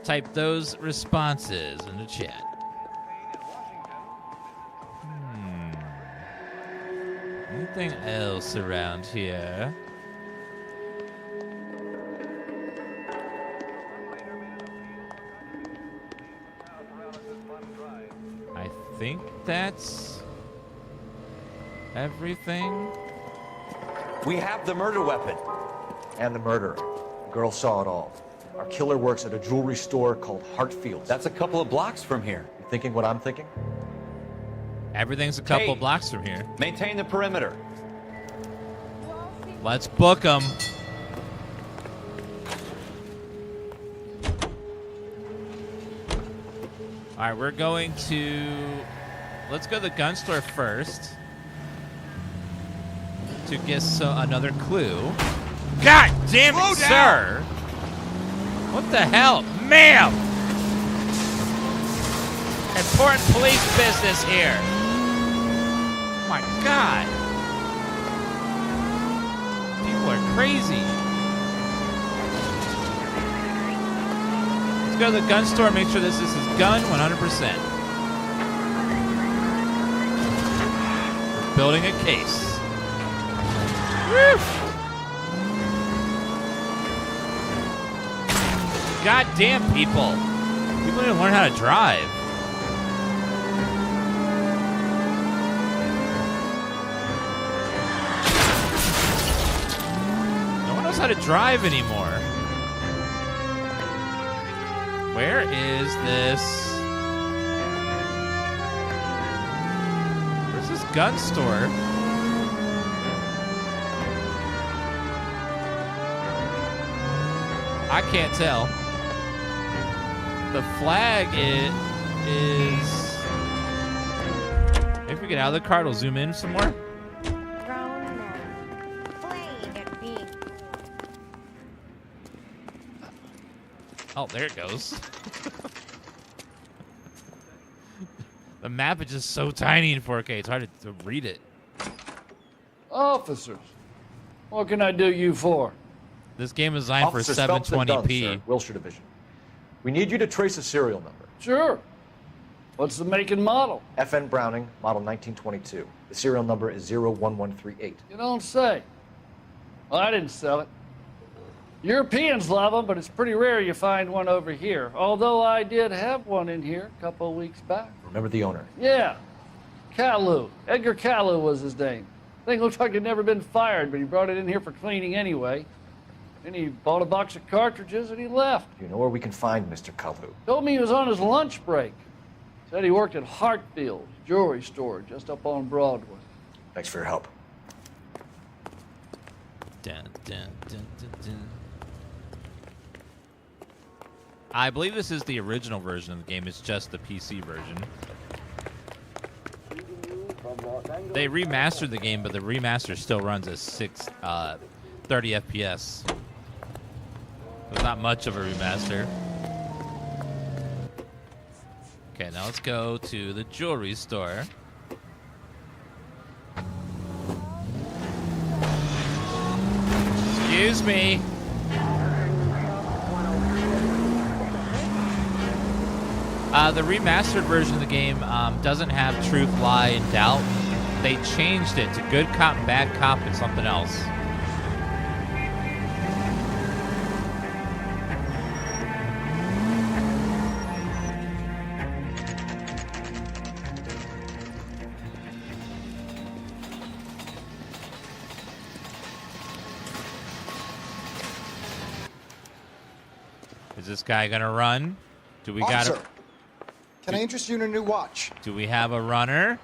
[SPEAKER 1] type those responses in the chat. Anything else around here? I think that's everything.
[SPEAKER 17] We have the murder weapon.
[SPEAKER 8] And the murderer. The girl saw it all. Our killer works at a jewelry store called Hartfield's.
[SPEAKER 5] That's a couple of blocks from here.
[SPEAKER 8] You thinking what I'm thinking?
[SPEAKER 1] Everything's a couple blocks from here.
[SPEAKER 5] Maintain the perimeter.
[SPEAKER 1] Let's book them. All right, we're going to... Let's go to the gun store first to get another clue. God damn it, sir! What the hell? Ma'am! Important police business here. Oh my God. People are crazy. Let's go to the gun store and make sure this is his gun 100%. We're building a case. Woo! Goddamn people. People need to learn how to drive. No one knows how to drive anymore. Where is this? gun store. I can't tell. The flag is. If we get out of the car, it'll zoom in some more. Oh, there it goes. The map is just so tiny in 4K. It's hard to read it.
[SPEAKER 20] Officers, what can I do you for?
[SPEAKER 1] This game is designed for 720p.
[SPEAKER 8] Wilshire Division. We need you to trace a serial number.
[SPEAKER 20] Sure. What's the make and model?
[SPEAKER 8] FN Browning, model 1922. The serial number is 01138.
[SPEAKER 20] You don't say. Well, I didn't sell it. Europeans love them, but it's pretty rare you find one over here. Although I did have one in here a couple of weeks back.
[SPEAKER 8] Remember the owner?
[SPEAKER 20] Yeah. Kalou. Edgar Kalou was his name. Thing looks like he'd never been fired, but he brought it in here for cleaning anyway. Then he bought a box of cartridges and he left.
[SPEAKER 8] You know where we can find Mr. Kalou?
[SPEAKER 20] Told me he was on his lunch break. Said he worked at Hartfield's jewelry store just up on Broadway.
[SPEAKER 8] Thanks for your help.
[SPEAKER 1] Dun, dun, dun, dun, dun. I believe this is the original version of the game. It's just the PC version. They remastered the game, but the remaster still runs at 30 FPS. It's not much of a remaster. Okay, now let's go to the jewelry store. Excuse me. The remastered version of the game doesn't have truth, lie, and doubt. They changed it to good cop, bad cop, and something else. Is this guy gonna run? Do we got
[SPEAKER 21] Officer, can I interest you in a new watch?
[SPEAKER 1] Do we have a runner?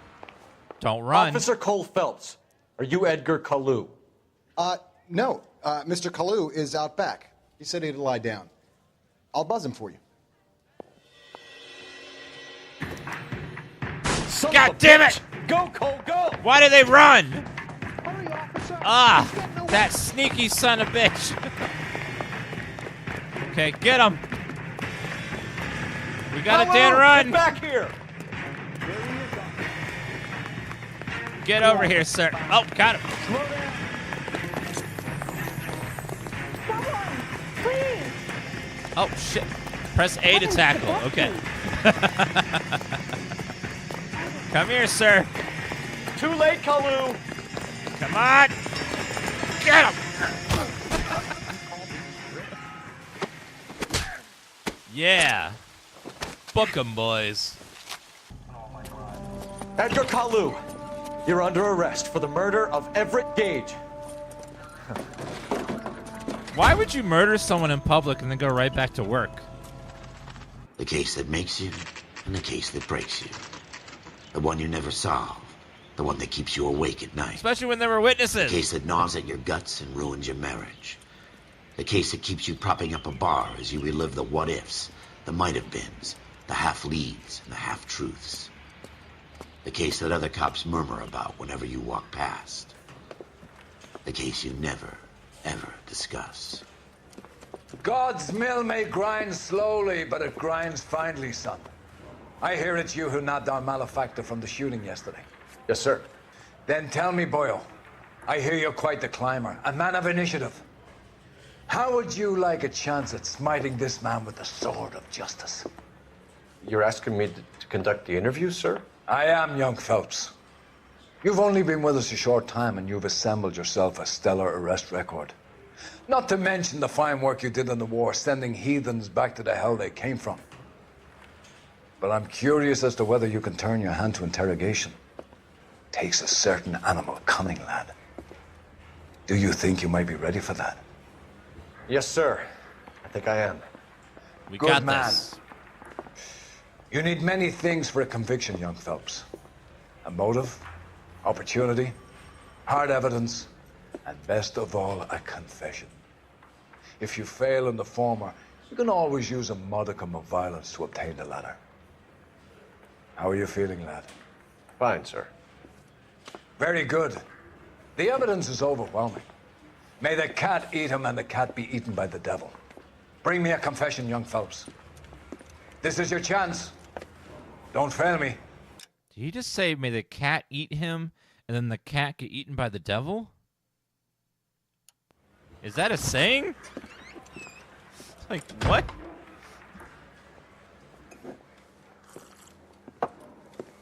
[SPEAKER 1] Don't run.
[SPEAKER 8] Officer Cole Phelps, are you Edgar Kalou?
[SPEAKER 21] No. Mr. Kalou is out back. He said he'd lie down. I'll buzz him for you.
[SPEAKER 1] God damn it!
[SPEAKER 14] Go, Cole, go!
[SPEAKER 1] Why do they run?
[SPEAKER 21] Hurry, officer.
[SPEAKER 1] Ah, that sneaky son of a bitch. Okay, get him. We got a dead run.
[SPEAKER 14] Get back here.
[SPEAKER 1] Get over here, sir. Oh, got him. Oh, shit. Press A to tackle. Okay. Come here, sir.
[SPEAKER 14] Too late, Kalou.
[SPEAKER 1] Come on. Get him. Yeah. Book 'em, boys.
[SPEAKER 8] Edgar Kalou, you're under arrest for the murder of Everett Gage.
[SPEAKER 1] Why would you murder someone in public and then go right back to work?
[SPEAKER 2] The case that makes you and the case that breaks you. The one you never solve. The one that keeps you awake at night.
[SPEAKER 1] Especially when there were witnesses.
[SPEAKER 2] The case that gnaws at your guts and ruins your marriage. The case that keeps you propping up a bar as you relive the what-ifs, the might-have-beens, the half-leads, and the half-truths. The case that other cops murmur about whenever you walk past. The case you never, ever discuss.
[SPEAKER 22] God's mill may grind slowly, but it grinds finely, son. I hear it's you who nabbed our malefactor from the shooting yesterday.
[SPEAKER 8] Yes, sir.
[SPEAKER 22] Then tell me, Boyle, I hear you're quite the climber, a man of initiative. How would you like a chance at smiting this man with the sword of justice?
[SPEAKER 8] You're asking me to conduct the interview, sir?
[SPEAKER 22] I am, young Phelps. You've only been with us a short time and you've assembled yourself a stellar arrest record. Not to mention the fine work you did in the war, sending heathens back to the hell they came from. But I'm curious as to whether you can turn your hand to interrogation. Takes a certain animal cunning, lad. Do you think you might be ready for that?
[SPEAKER 8] Yes, sir. I think I am.
[SPEAKER 1] We
[SPEAKER 22] Good
[SPEAKER 1] got
[SPEAKER 22] man.
[SPEAKER 1] this.
[SPEAKER 22] You need many things for a conviction, young Phelps. A motive, opportunity, hard evidence, and best of all, a confession. If you fail in the former, you can always use a modicum of violence to obtain the latter. How are you feeling, lad?
[SPEAKER 12] Fine, sir.
[SPEAKER 22] Very good. The evidence is overwhelming. May the cat eat him and the cat be eaten by the devil. Bring me a confession, young Phelps. This is your chance. Don't fail me.
[SPEAKER 1] Did you just say, may the cat eat him, and then the cat get eaten by the devil? Is that a saying? Like, what?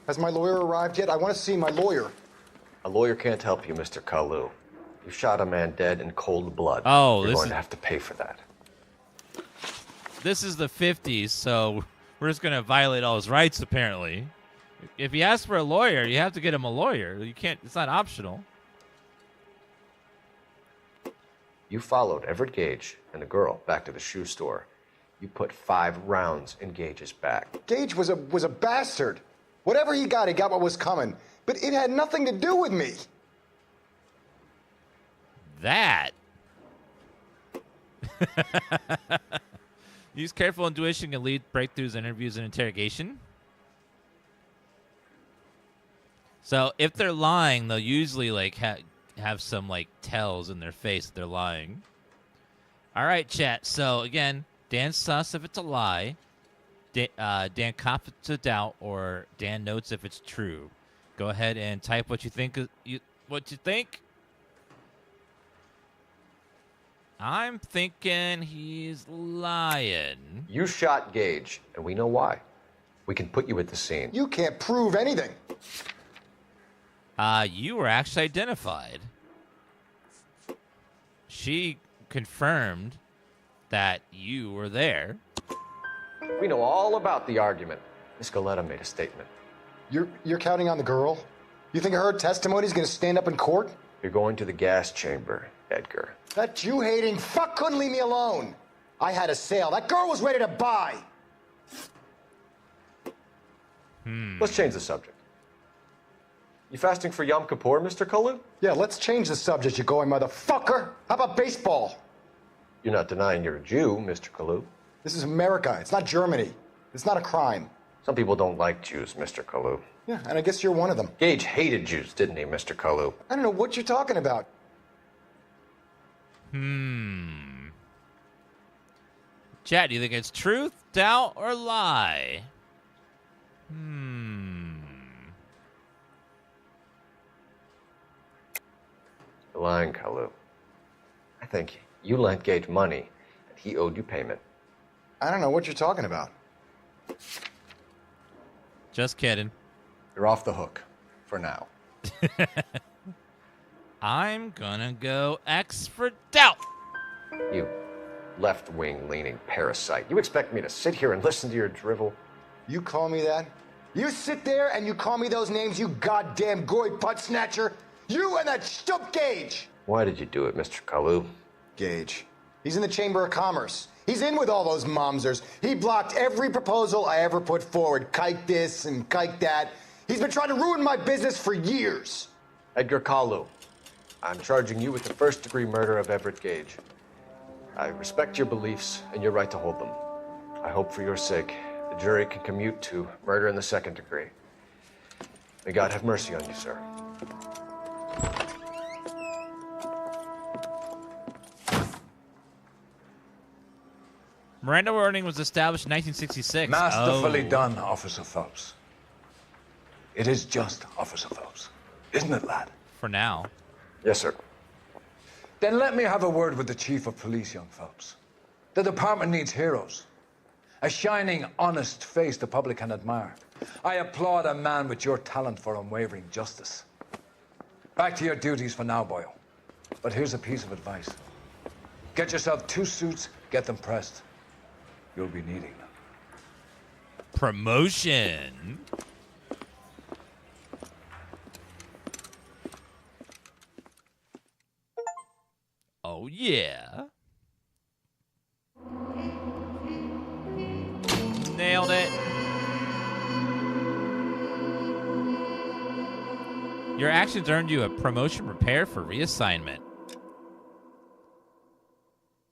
[SPEAKER 21] Has my lawyer arrived yet? I want to see my lawyer.
[SPEAKER 12] A lawyer can't help you, Mr. Kalou. You shot a man dead in cold blood.
[SPEAKER 1] Oh,
[SPEAKER 12] You're going to have to pay for that.
[SPEAKER 1] This is the 50s, so we're just going to violate all his rights, apparently. If he asks for a lawyer, you have to get him a lawyer. You can't, it's not optional.
[SPEAKER 12] You followed Everett Gage and the girl back to the shoe store. You put 5 rounds in Gage's back.
[SPEAKER 21] Gage was a bastard. Whatever he got what was coming. But it had nothing to do with me.
[SPEAKER 1] That. Use careful intuition can lead breakthroughs, interviews, and interrogation. So if they're lying, they'll usually like have some like tells in their face that they're lying. All right, chat. So again, Dan sus if it's a lie. Dan cop if it's a doubt, or Dan notes if it's true. Go ahead and type what you think. What you think? I'm thinking he's lying.
[SPEAKER 12] You shot Gage, and we know why. We can put you at the scene.
[SPEAKER 21] You can't prove anything.
[SPEAKER 1] You were actually identified. She confirmed that you were there.
[SPEAKER 12] We know all about the argument. Miss Galetta made a statement.
[SPEAKER 21] You're counting on the girl? You think her testimony is going to stand up in court?
[SPEAKER 12] You're going to the gas chamber, Edgar.
[SPEAKER 21] That Jew-hating fuck couldn't leave me alone. I had a sale. That girl was ready to buy.
[SPEAKER 12] Let's change the subject. You fasting for Yom Kippur, Mr. Kalou?
[SPEAKER 21] Yeah, let's change the subject, you going motherfucker. How about baseball?
[SPEAKER 12] You're not denying you're a Jew, Mr. Kalou.
[SPEAKER 21] This is America. It's not Germany. It's not a crime.
[SPEAKER 12] Some people don't like Jews, Mr. Kalou.
[SPEAKER 21] Yeah, and I guess you're one of them.
[SPEAKER 12] Gage hated Jews, didn't he, Mr. Kalou?
[SPEAKER 21] I don't know what you're talking about.
[SPEAKER 1] Chat, do you think it's truth, doubt, or lie?
[SPEAKER 12] You're lying, Kalou. I think you lent Gage money, and he owed you payment.
[SPEAKER 21] I don't know what you're talking about.
[SPEAKER 1] Just kidding.
[SPEAKER 21] You're off the hook. For now.
[SPEAKER 1] I'm gonna go X for doubt.
[SPEAKER 12] You left-wing leaning parasite. You expect me to sit here and listen to your drivel?
[SPEAKER 21] You call me that? You sit there and you call me those names, you goddamn goy putt snatcher? You and that stump Gage!
[SPEAKER 12] Why did you do it, Mr. Kalou?
[SPEAKER 21] Gage. He's in the Chamber of Commerce. He's in with all those momsers. He blocked every proposal I ever put forward. Kike this and kike that. He's been trying to ruin my business for years.
[SPEAKER 12] Edgar Kalou, I'm charging you with the first-degree murder of Everett Gage. I respect your beliefs and your right to hold them. I hope for your sake the jury can commute to murder in the second degree. May God have mercy on you, sir.
[SPEAKER 1] Miranda warning was established in 1966.
[SPEAKER 22] Masterfully done, Officer Phelps. It is just Officer Phelps. Isn't it, lad?
[SPEAKER 1] For now.
[SPEAKER 12] Yes, sir.
[SPEAKER 22] Then let me have a word with the Chief of Police, young Phelps. The department needs heroes. A shining, honest face the public can admire. I applaud a man with your talent for unwavering justice. Back to your duties for now, boyo. But here's a piece of advice. Get yourself 2 suits, get them pressed. You'll be needing them.
[SPEAKER 1] Promotion. Oh, yeah. Nailed it. Your actions earned you a promotion. Prepare for reassignment.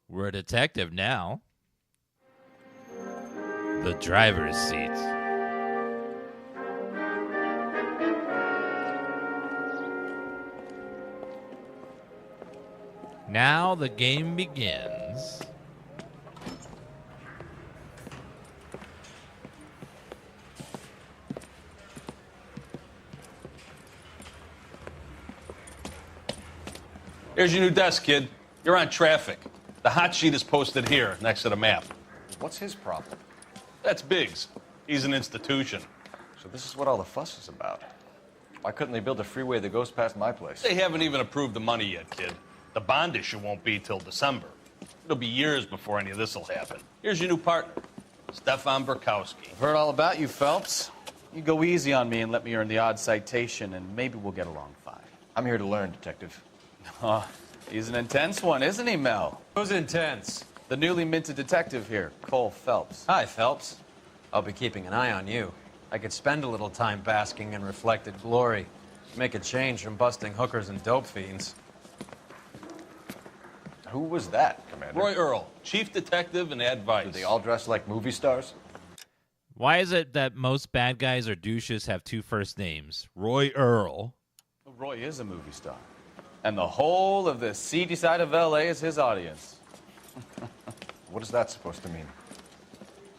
[SPEAKER 1] We're a detective now. The driver's seat. Now the game begins.
[SPEAKER 7] Here's your new desk, kid. You're on traffic. The hot sheet is posted here, next to the map.
[SPEAKER 8] What's his problem?
[SPEAKER 7] That's Biggs. He's an institution.
[SPEAKER 8] So this is what all the fuss is about. Why couldn't they build a freeway that goes past my place?
[SPEAKER 7] They haven't even approved the money yet, kid. The bond issue won't be till December. It'll be years before any of this will happen. Here's your new partner, Stefan Burkowski.
[SPEAKER 9] I've heard all about you, Phelps. You go easy on me and let me earn the odd citation, and maybe we'll get along fine.
[SPEAKER 8] I'm here to learn, Detective.
[SPEAKER 9] Oh, he's an intense one, isn't he, Mel?
[SPEAKER 23] Who's intense?
[SPEAKER 9] The newly minted detective here, Cole Phelps.
[SPEAKER 23] Hi, Phelps. I'll be keeping an eye on you. I could spend a little time basking in reflected glory. Make a change from busting hookers and dope fiends.
[SPEAKER 8] Who was that, Commander?
[SPEAKER 7] Roy Errol, chief detective and advice.
[SPEAKER 8] Do they all dress like movie stars?
[SPEAKER 1] Why is it that most bad guys or douches have two first names? Roy Errol.
[SPEAKER 9] Roy is a movie star. And the whole of the seedy side of L.A. is his audience.
[SPEAKER 8] What is that supposed to mean?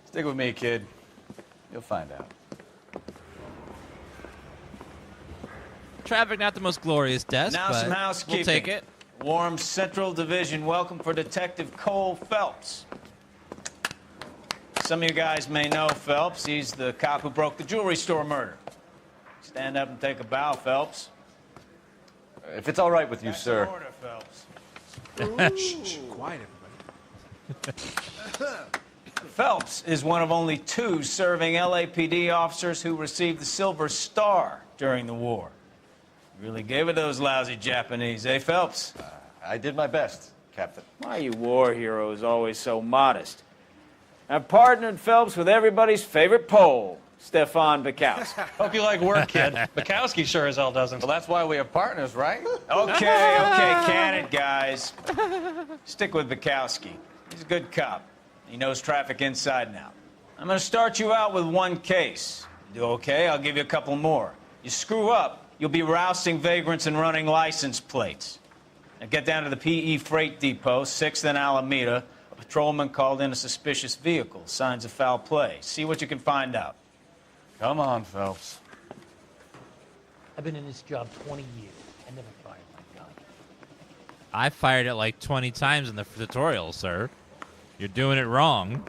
[SPEAKER 9] Stick with me, kid. You'll find out.
[SPEAKER 1] Traffic, not the most glorious desk,
[SPEAKER 9] Now
[SPEAKER 1] but
[SPEAKER 9] some housekeeping.
[SPEAKER 1] we'll take it.
[SPEAKER 9] Warm Central Division, welcome for Detective Cole Phelps. Some of you guys may know Phelps. He's the cop who broke the jewelry store murder. Stand up and take a bow, Phelps.
[SPEAKER 8] If it's all right with you,
[SPEAKER 9] That's
[SPEAKER 8] sir.
[SPEAKER 9] an order, Phelps.
[SPEAKER 23] Shh, quiet, everybody.
[SPEAKER 9] Phelps is one of only 2 serving LAPD officers who received the Silver Star during the war. Really gave it to those lousy Japanese, eh, Phelps?
[SPEAKER 8] I did my best, Captain.
[SPEAKER 9] Why are you war heroes always so modest? I've partnered Phelps with everybody's favorite Pole, Stefan Burkowski.
[SPEAKER 24] Hope you like work, kid. Bukowski sure as hell doesn't.
[SPEAKER 9] Well, that's why we have partners, right? Okay, can it, guys. Stick with Bukowski. He's a good cop. He knows traffic inside and out. I'm going to start you out with 1 case. You do okay, I'll give you a couple more. You screw up, you'll be rousting vagrants and running license plates. Now get down to the PE Freight Depot, 6th and Alameda. A patrolman called in a suspicious vehicle. Signs of foul play. See what you can find out. Come on, Phelps.
[SPEAKER 25] I've been in this job 20 years. I never fired my gun.
[SPEAKER 1] I fired it like 20 times in the tutorial, sir. You're doing it wrong.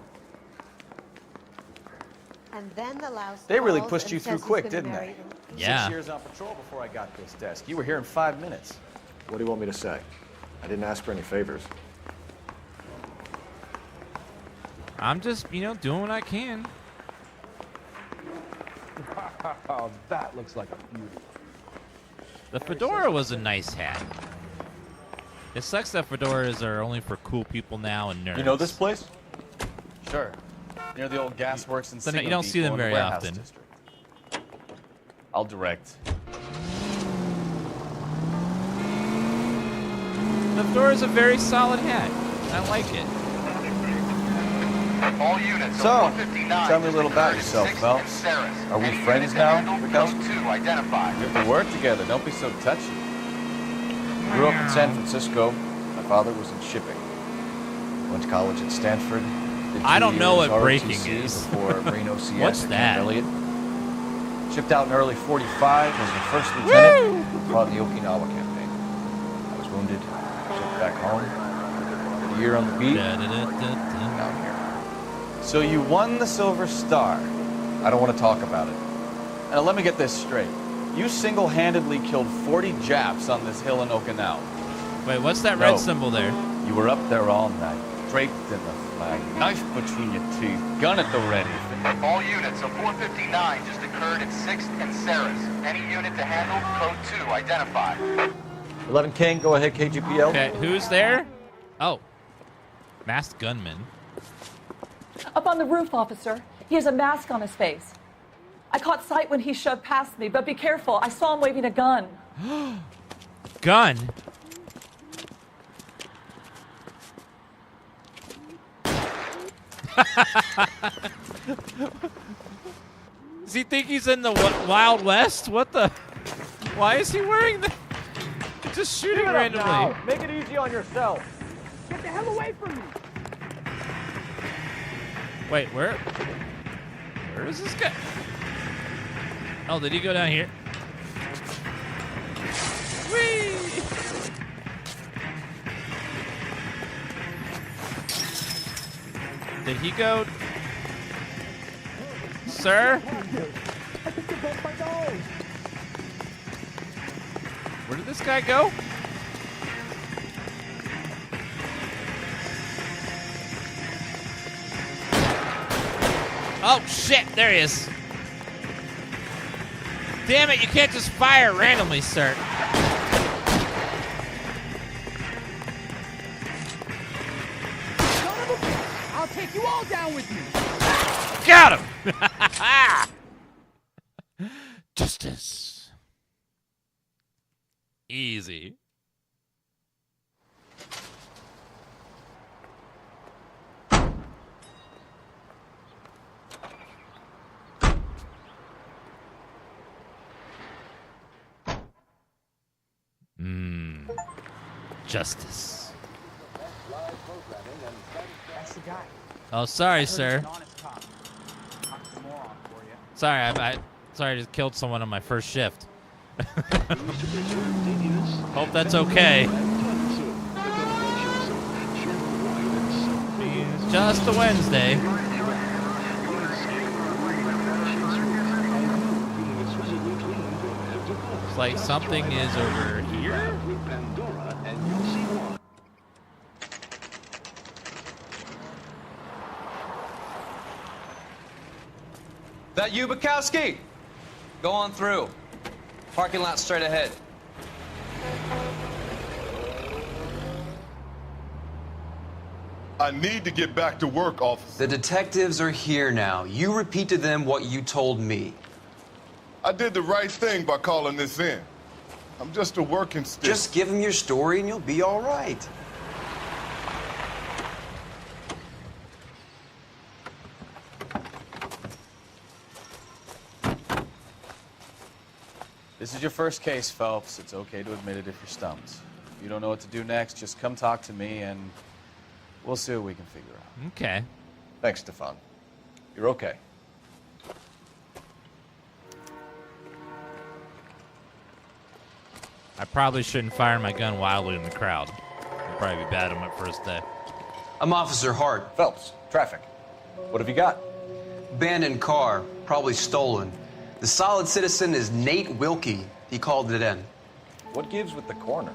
[SPEAKER 26] And then the louse
[SPEAKER 9] They really
[SPEAKER 26] calls
[SPEAKER 9] pushed
[SPEAKER 26] and
[SPEAKER 9] you
[SPEAKER 26] says
[SPEAKER 9] through
[SPEAKER 26] he's
[SPEAKER 9] quick,
[SPEAKER 26] gonna
[SPEAKER 9] didn't
[SPEAKER 26] marry
[SPEAKER 9] they?
[SPEAKER 1] Yeah.
[SPEAKER 9] 6 years on patrol before I got this desk. You were here in 5 minutes.
[SPEAKER 8] What do you want me to say? I didn't ask for any favors.
[SPEAKER 1] I'm just, doing what I can.
[SPEAKER 23] Oh, that looks like a beauty.
[SPEAKER 1] The fedora was a nice hat. It sucks that fedoras are only for cool people now and nerds.
[SPEAKER 9] You know this place? Sure. Near the old gasworks and
[SPEAKER 1] So you
[SPEAKER 9] signal
[SPEAKER 1] don't see
[SPEAKER 9] depot
[SPEAKER 1] them
[SPEAKER 9] in the
[SPEAKER 1] very
[SPEAKER 9] warehouse
[SPEAKER 1] often.
[SPEAKER 9] district. I'll direct.
[SPEAKER 1] The fedora is a very solid hat. I like it.
[SPEAKER 4] All units
[SPEAKER 9] So,
[SPEAKER 4] of 159
[SPEAKER 9] tell me a little about yourself, Phelps. Are we friends now, Burkowski?
[SPEAKER 4] Identified.
[SPEAKER 9] We have to work together. Don't be so touchy. Grew up in San Francisco. My father was in shipping. Went to college at Stanford. Did
[SPEAKER 1] I
[SPEAKER 9] 2
[SPEAKER 1] don't know
[SPEAKER 9] years
[SPEAKER 1] what
[SPEAKER 9] ROTC
[SPEAKER 1] breaking is.
[SPEAKER 9] Before Reno CS
[SPEAKER 1] What's
[SPEAKER 9] at
[SPEAKER 1] that?
[SPEAKER 9] Camp Elliott. Shipped out in early '45 as the first lieutenant. Fought in the Okinawa campaign. I was wounded. Shipped back home. Did a year on the beat. Now here. So you won the Silver Star. I don't want to talk about it. Now let me get this straight. You single-handedly killed 40 Japs on this hill in Okinawa.
[SPEAKER 1] Wait, what's that red symbol there?
[SPEAKER 9] You were up there all night, draped in the flag, knife between your teeth, gun at the ready.
[SPEAKER 4] All units of 459 just occurred at 6th and Sarah's. Any unit to handle, code 2 identified.
[SPEAKER 8] 11 King, go ahead, KGPL.
[SPEAKER 1] Okay, who's there? Oh, masked gunman.
[SPEAKER 27] Up on the roof, officer. He has a mask on his face. I caught sight when he shoved past me, but be careful. I saw him waving a gun.
[SPEAKER 1] Gun. Does he think he's in the Wild West? What the? Why is he wearing the? Just shooting
[SPEAKER 8] Give it up
[SPEAKER 1] randomly.
[SPEAKER 8] now. Make it easy on yourself.
[SPEAKER 14] Get the hell away from me!
[SPEAKER 1] Wait, where is this guy? Oh, did he go down here? Whee! Did he go? Sir? Where did this guy go? Oh, shit. There he is. Damn it. You can't just fire randomly, sir.
[SPEAKER 14] I'll take you all down with me.
[SPEAKER 1] Got him. Justice. Easy. Justice.
[SPEAKER 14] That's the guy.
[SPEAKER 1] Oh, sorry, sir. Sorry, I sorry I just killed someone on my first shift. Hope that's okay. Just a Wednesday. It's like something is over here.
[SPEAKER 5] That you, Bukowski? Go on through. Parking lot straight ahead.
[SPEAKER 6] I need to get back to work, officer.
[SPEAKER 23] The detectives are here now. You repeat to them what you told me.
[SPEAKER 6] I did the right thing by calling this in. I'm just a working stick.
[SPEAKER 23] Just give them your story and you'll be all right.
[SPEAKER 9] This is your first case, Phelps. It's okay to admit it if you're stumped. If you don't know what to do next, just come talk to me and we'll see what we can figure out.
[SPEAKER 1] Okay.
[SPEAKER 8] Thanks, Stefan. You're okay.
[SPEAKER 1] I probably shouldn't fire my gun wildly in the crowd. It'd probably be bad on my first day.
[SPEAKER 23] I'm Officer Hart.
[SPEAKER 8] Phelps, traffic. What have you got?
[SPEAKER 23] Abandoned car, probably stolen. The solid citizen is Nate Wilkie. He called it in.
[SPEAKER 8] What gives with the coroner?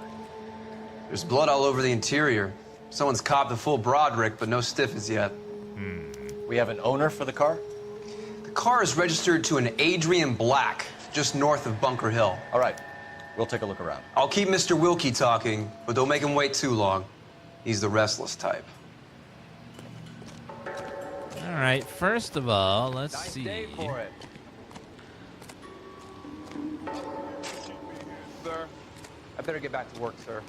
[SPEAKER 23] There's blood all over the interior. Someone's copped a full Broderick, but no stiff as yet.
[SPEAKER 8] We have an owner for the car?
[SPEAKER 23] The car is registered to an Adrian Black, just north of Bunker Hill.
[SPEAKER 8] All right. We'll take a look around.
[SPEAKER 23] I'll keep Mr. Wilkie talking, but don't make him wait too long. He's the restless type.
[SPEAKER 1] All right, first of all, let's see.
[SPEAKER 5] Day for it.
[SPEAKER 6] Sir?
[SPEAKER 5] I better get back to work, sir.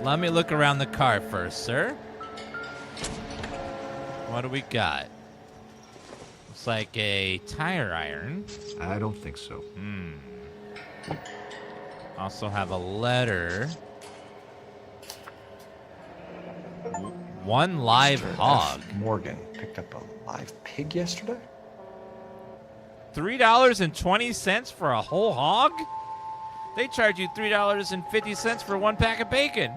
[SPEAKER 1] Let me look around the car first, sir. What do we got? Looks like a tire iron.
[SPEAKER 3] I don't think so.
[SPEAKER 1] Also have a letter. One live hog.
[SPEAKER 8] Morgan picked up a live pig yesterday?
[SPEAKER 1] $3.20 for a whole hog? They charge you $3.50 for one pack of bacon.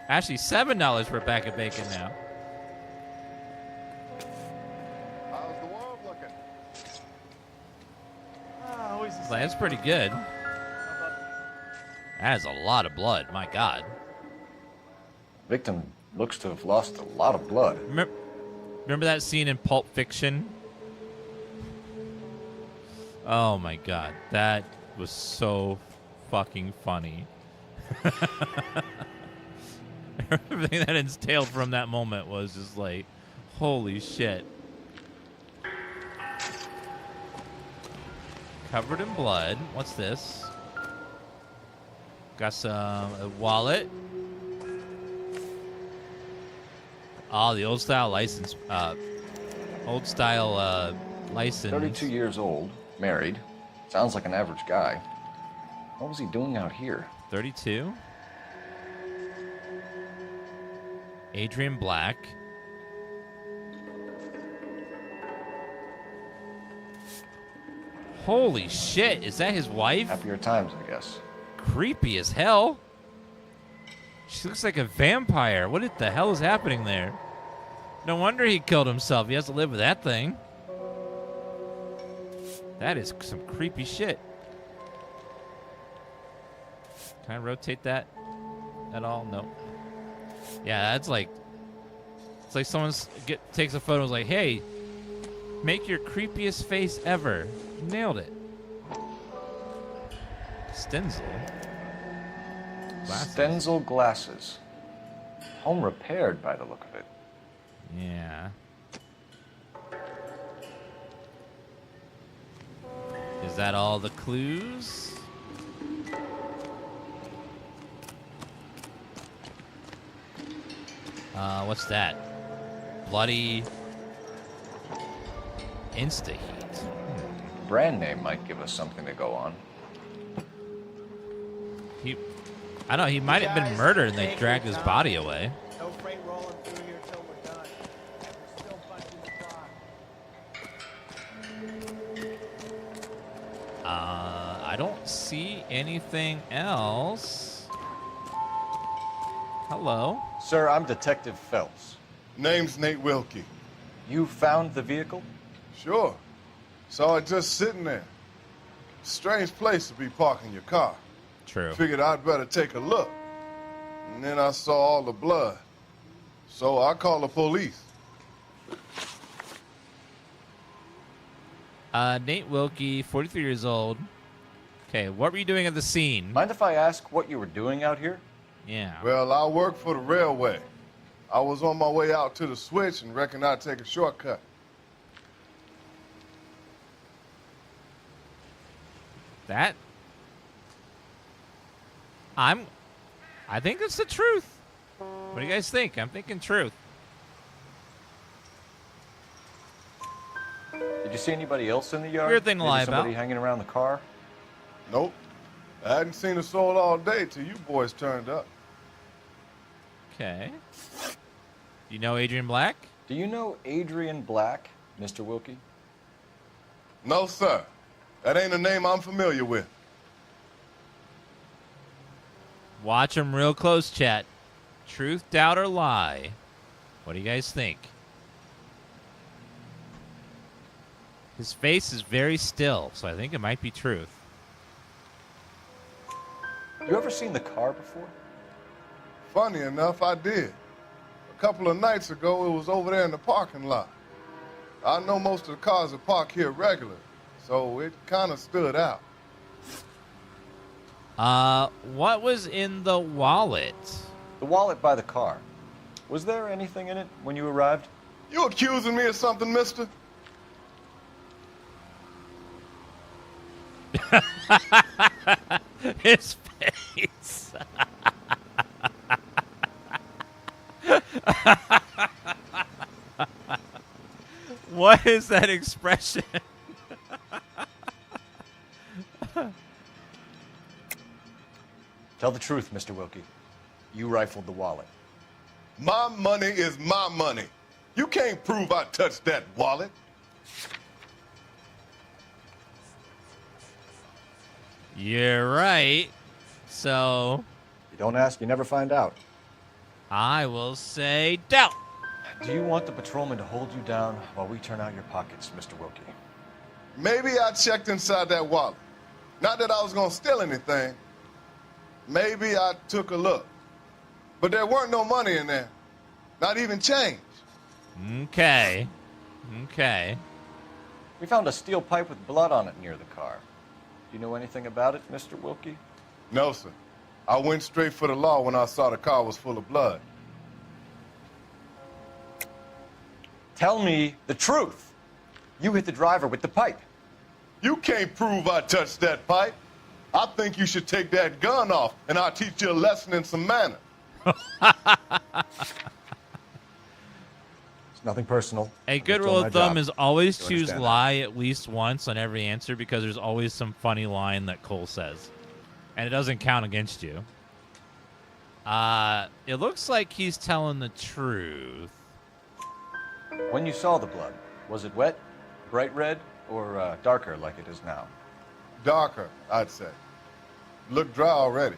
[SPEAKER 1] Actually, $7 for a pack of bacon now.
[SPEAKER 6] How's the world looking?
[SPEAKER 1] That's pretty good. That is a lot of blood. My God.
[SPEAKER 8] Victim looks to have lost a lot of blood.
[SPEAKER 1] Remember that scene in Pulp Fiction? Oh my God, that was so fucking funny. Everything that entailed from that moment was just like, holy shit. Covered in blood. What's this? Got a wallet. Oh, the old style license. Old style license.
[SPEAKER 8] 32 years old, married. Sounds like an average guy. What was he doing out here?
[SPEAKER 1] 32. Adrian Black. Holy shit, is that his wife?
[SPEAKER 8] Happier times, I guess.
[SPEAKER 1] Creepy as hell. She looks like a vampire. What the hell is happening there? No wonder he killed himself. He has to live with that thing. That is some creepy shit. Can I rotate that at all? No. Yeah, that's like... It's like someone takes a photo and is like, hey, make your creepiest face ever. Nailed it. Stenzel. Glasses.
[SPEAKER 8] Stenzel glasses. Home repaired by the look of it.
[SPEAKER 1] Yeah. Is that all the clues? What's that? Bloody Insta-Heat.
[SPEAKER 8] Brand name might give us something to go on.
[SPEAKER 1] I don't know, he might have been murdered and they dragged his body away.
[SPEAKER 14] No freight rolling through here till we're done. We're still punching the clock.
[SPEAKER 1] I don't see anything else. Hello?
[SPEAKER 8] Sir, I'm Detective Phelps.
[SPEAKER 6] Name's Nate Wilkie.
[SPEAKER 8] You found the vehicle?
[SPEAKER 6] Sure. Saw it just sitting there. Strange place to be parking your car.
[SPEAKER 1] True.
[SPEAKER 6] Figured I'd better take a look. And then I saw all the blood. So I called the police.
[SPEAKER 1] Nate Wilkie, 43 years old. Okay, what were you doing at the scene?
[SPEAKER 8] Mind if I ask what you were doing out here?
[SPEAKER 1] Yeah.
[SPEAKER 6] Well, I work for the railway. I was on my way out to the switch and reckoned I'd take a shortcut.
[SPEAKER 1] That... I think it's the truth. What do you guys think? I'm thinking truth.
[SPEAKER 8] Did you see anybody else in the yard?
[SPEAKER 1] Weird thing to lie about.
[SPEAKER 8] Somebody hanging around the car?
[SPEAKER 6] Nope. I hadn't seen a soul all day till you boys turned up.
[SPEAKER 1] Okay. Do you know Adrian Black?
[SPEAKER 8] Do you know Adrian Black, Mr. Wilkie?
[SPEAKER 6] No, sir. That ain't a name I'm familiar with.
[SPEAKER 1] Watch him real close, chat. Truth, doubt, or lie? What do you guys think? His face is very still, so I think it might be truth.
[SPEAKER 8] You ever seen the car before?
[SPEAKER 6] Funny enough, I did. A couple of nights ago, it was over there in the parking lot. I know most of the cars are parked here regular, so it kind of stood out.
[SPEAKER 1] What was in the wallet?
[SPEAKER 8] The wallet by the car. Was there anything in it when you arrived?
[SPEAKER 6] You accusing me of something, mister?
[SPEAKER 1] His face. What is that expression?
[SPEAKER 8] Tell the truth, Mr. Wilkie. You rifled the wallet.
[SPEAKER 6] My money is my money. You can't prove I touched that wallet.
[SPEAKER 1] You're right. So...
[SPEAKER 8] You don't ask, you never find out.
[SPEAKER 1] I will say doubt.
[SPEAKER 8] Do you want the patrolman to hold you down while we turn out your pockets, Mr. Wilkie?
[SPEAKER 6] Maybe I checked inside that wallet. Not that I was going to steal anything. Maybe I took a look. But there weren't no money in there. Not even change.
[SPEAKER 1] Okay. Okay.
[SPEAKER 8] We found a steel pipe with blood on it near the car. Do you know anything about it, Mr. Wilkie?
[SPEAKER 6] No, sir. I went straight for the law when I saw the car was full of blood.
[SPEAKER 8] Tell me the truth. You hit the driver with the pipe.
[SPEAKER 6] You can't prove I touched that pipe. I think you should take that gun off, and I'll teach you a lesson in some manner.
[SPEAKER 8] It's nothing personal.
[SPEAKER 1] A good
[SPEAKER 8] Just
[SPEAKER 1] rule
[SPEAKER 8] doing
[SPEAKER 1] of
[SPEAKER 8] my
[SPEAKER 1] thumb
[SPEAKER 8] job.
[SPEAKER 1] is always
[SPEAKER 8] You
[SPEAKER 1] choose
[SPEAKER 8] understand that?
[SPEAKER 1] lie at least once on every answer because there's always some funny line that Cole says. And it doesn't count against you. It looks like he's telling the truth.
[SPEAKER 8] When you saw the blood, was it wet, bright red, or darker like it is now?
[SPEAKER 6] Darker, I'd say. Look dry already.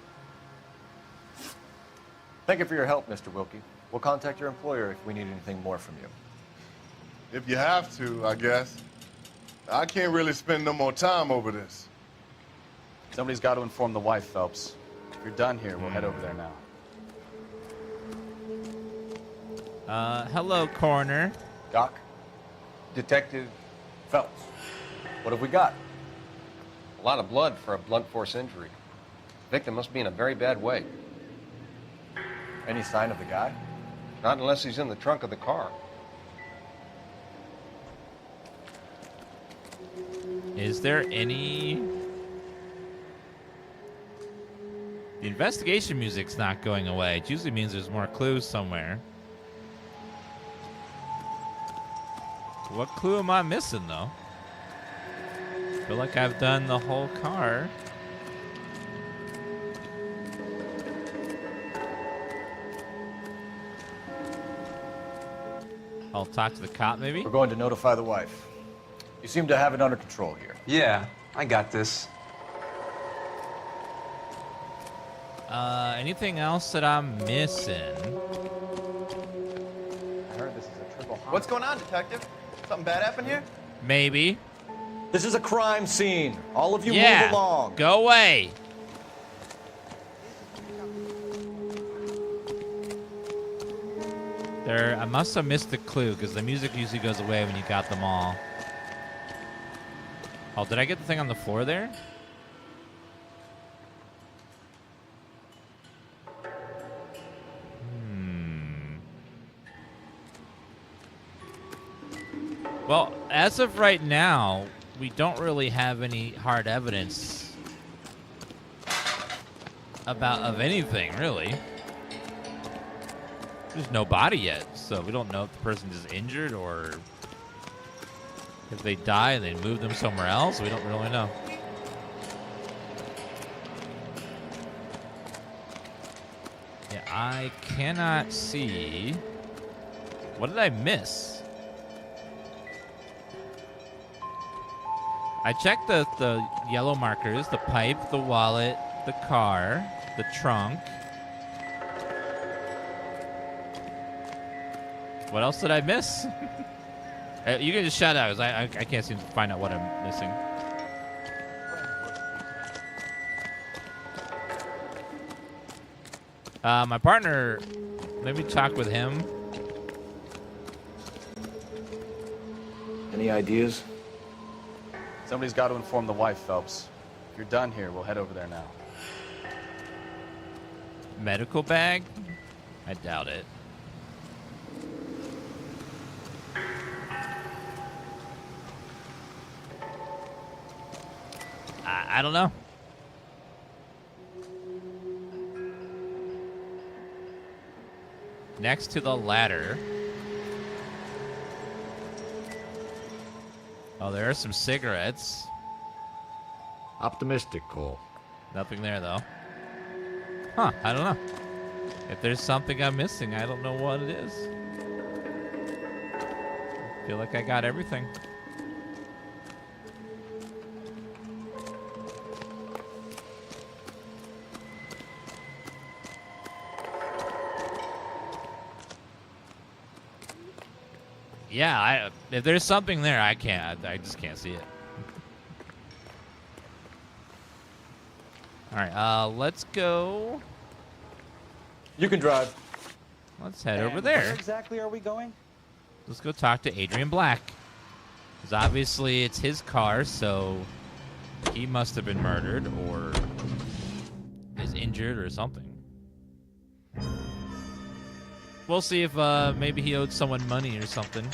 [SPEAKER 8] Thank you for your help, Mr. Wilkie. We'll contact your employer if we need anything more from you.
[SPEAKER 6] If you have to, I guess. I can't really spend no more time over this.
[SPEAKER 24] Somebody's got to inform the wife, Phelps. If you're done here, we'll head over there now.
[SPEAKER 1] Hello, coroner.
[SPEAKER 8] Doc? Detective Phelps. What have we got?
[SPEAKER 10] A lot of blood for a blunt force injury. The victim must be in a very bad way.
[SPEAKER 8] Any sign of the guy?
[SPEAKER 10] Not unless he's in the trunk of the car.
[SPEAKER 1] Is there any... The investigation music's not going away. It usually means there's more clues somewhere. What clue am I missing, though? I feel like I've done the whole car. I'll talk to the cop, maybe?
[SPEAKER 8] We're going to notify the wife. You seem to have it under control here.
[SPEAKER 23] Yeah, I got this.
[SPEAKER 1] Anything else that I'm missing?
[SPEAKER 8] I heard this is a triple homicide.
[SPEAKER 11] What's going on, Detective? Something bad happened here?
[SPEAKER 1] Maybe.
[SPEAKER 8] This is a crime scene. All of you
[SPEAKER 1] Yeah,
[SPEAKER 8] move along.
[SPEAKER 1] go away. I must have missed the clue because the music usually goes away when you got them all. Oh, did I get the thing on the floor there? Well, as of right now, we don't really have any hard evidence of anything, really. There's no body yet, so we don't know if the person is injured or if they die and they move them somewhere else. We don't really know. Yeah, I cannot see. What did I miss? I checked the yellow markers, the pipe, the wallet, the car, the trunk. What else did I miss? You can just shout out, because I can't seem to find out what I'm missing. My partner, let me talk with him.
[SPEAKER 8] Any ideas?
[SPEAKER 24] Somebody's got to inform the wife, Phelps. If you're done here, we'll head over there now.
[SPEAKER 1] Medical bag? I doubt it. I don't know. Next to the ladder. Oh, there are some cigarettes.
[SPEAKER 3] Optimistic, Cole.
[SPEAKER 1] Nothing there, though. Huh, I don't know. If there's something I'm missing, I don't know what it is. I feel like I got everything. Yeah, if there's something there, I just can't see it. All right, let's go.
[SPEAKER 8] You can drive.
[SPEAKER 1] Let's head over there.
[SPEAKER 13] Where exactly are we going?
[SPEAKER 1] Let's go talk to Adrian Black. Because obviously it's his car, so he must have been murdered or is injured or something. We'll see if maybe he owed someone money or something.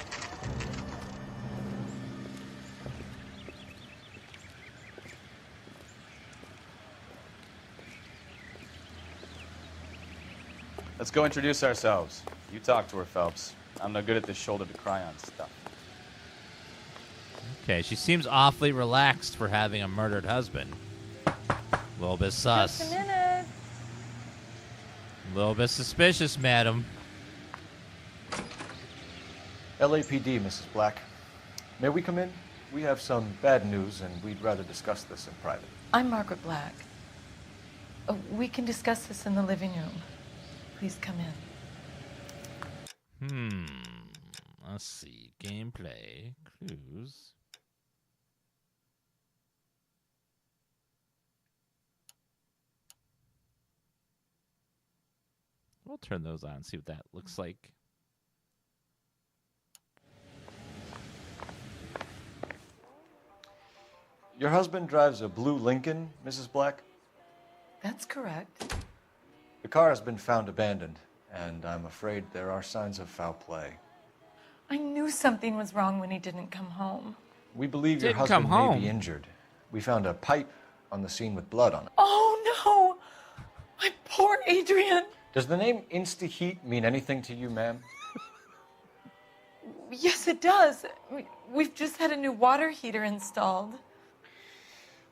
[SPEAKER 24] Let's go introduce ourselves. You talk to her, Phelps. I'm no good at this shoulder to cry on stuff.
[SPEAKER 1] Okay, she seems awfully relaxed for having a murdered husband. A little bit sus.
[SPEAKER 13] Just a minute.
[SPEAKER 1] A little bit suspicious, madam.
[SPEAKER 8] LAPD, Mrs. Black. May we come in? We have some bad news, and we'd rather discuss this in private.
[SPEAKER 13] I'm Margaret Black. We can discuss this in the living room. Please come in.
[SPEAKER 1] Let's see. Gameplay. Clues. We'll turn those on and see what that looks like.
[SPEAKER 8] Your husband drives a blue Lincoln, Mrs. Black?
[SPEAKER 13] That's correct.
[SPEAKER 8] The car has been found abandoned, and I'm afraid there are signs of foul play.
[SPEAKER 13] I knew something was wrong when he didn't come home.
[SPEAKER 8] We believe your husband may be injured. We found a pipe on the scene with blood on it.
[SPEAKER 13] Oh, no! My poor Adrian!
[SPEAKER 8] Does the name Insta-Heat mean anything to you, ma'am?
[SPEAKER 13] Yes, it does. We've just had a new water heater installed.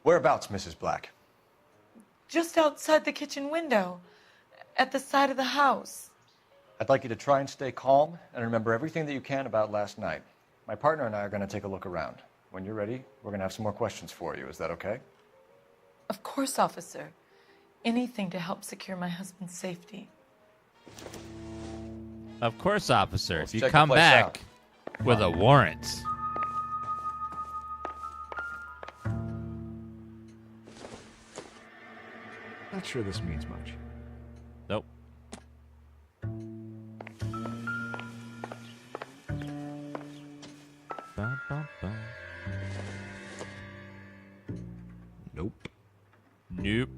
[SPEAKER 8] Whereabouts, Mrs. Black?
[SPEAKER 13] Just outside the kitchen window, at the side of the house.
[SPEAKER 8] I'd like you to try and stay calm and remember everything that you can about last night. My partner and I are going to take a look around. When you're ready, we're going to have some more questions for you. Is that okay?
[SPEAKER 13] Of course, officer. Anything to help secure my husband's safety.
[SPEAKER 1] Of course, officer. If you
[SPEAKER 8] check the
[SPEAKER 1] come
[SPEAKER 8] place
[SPEAKER 1] back with a warrant.
[SPEAKER 3] Not sure this means much.
[SPEAKER 1] Nope.
[SPEAKER 3] Nope.
[SPEAKER 1] Nope.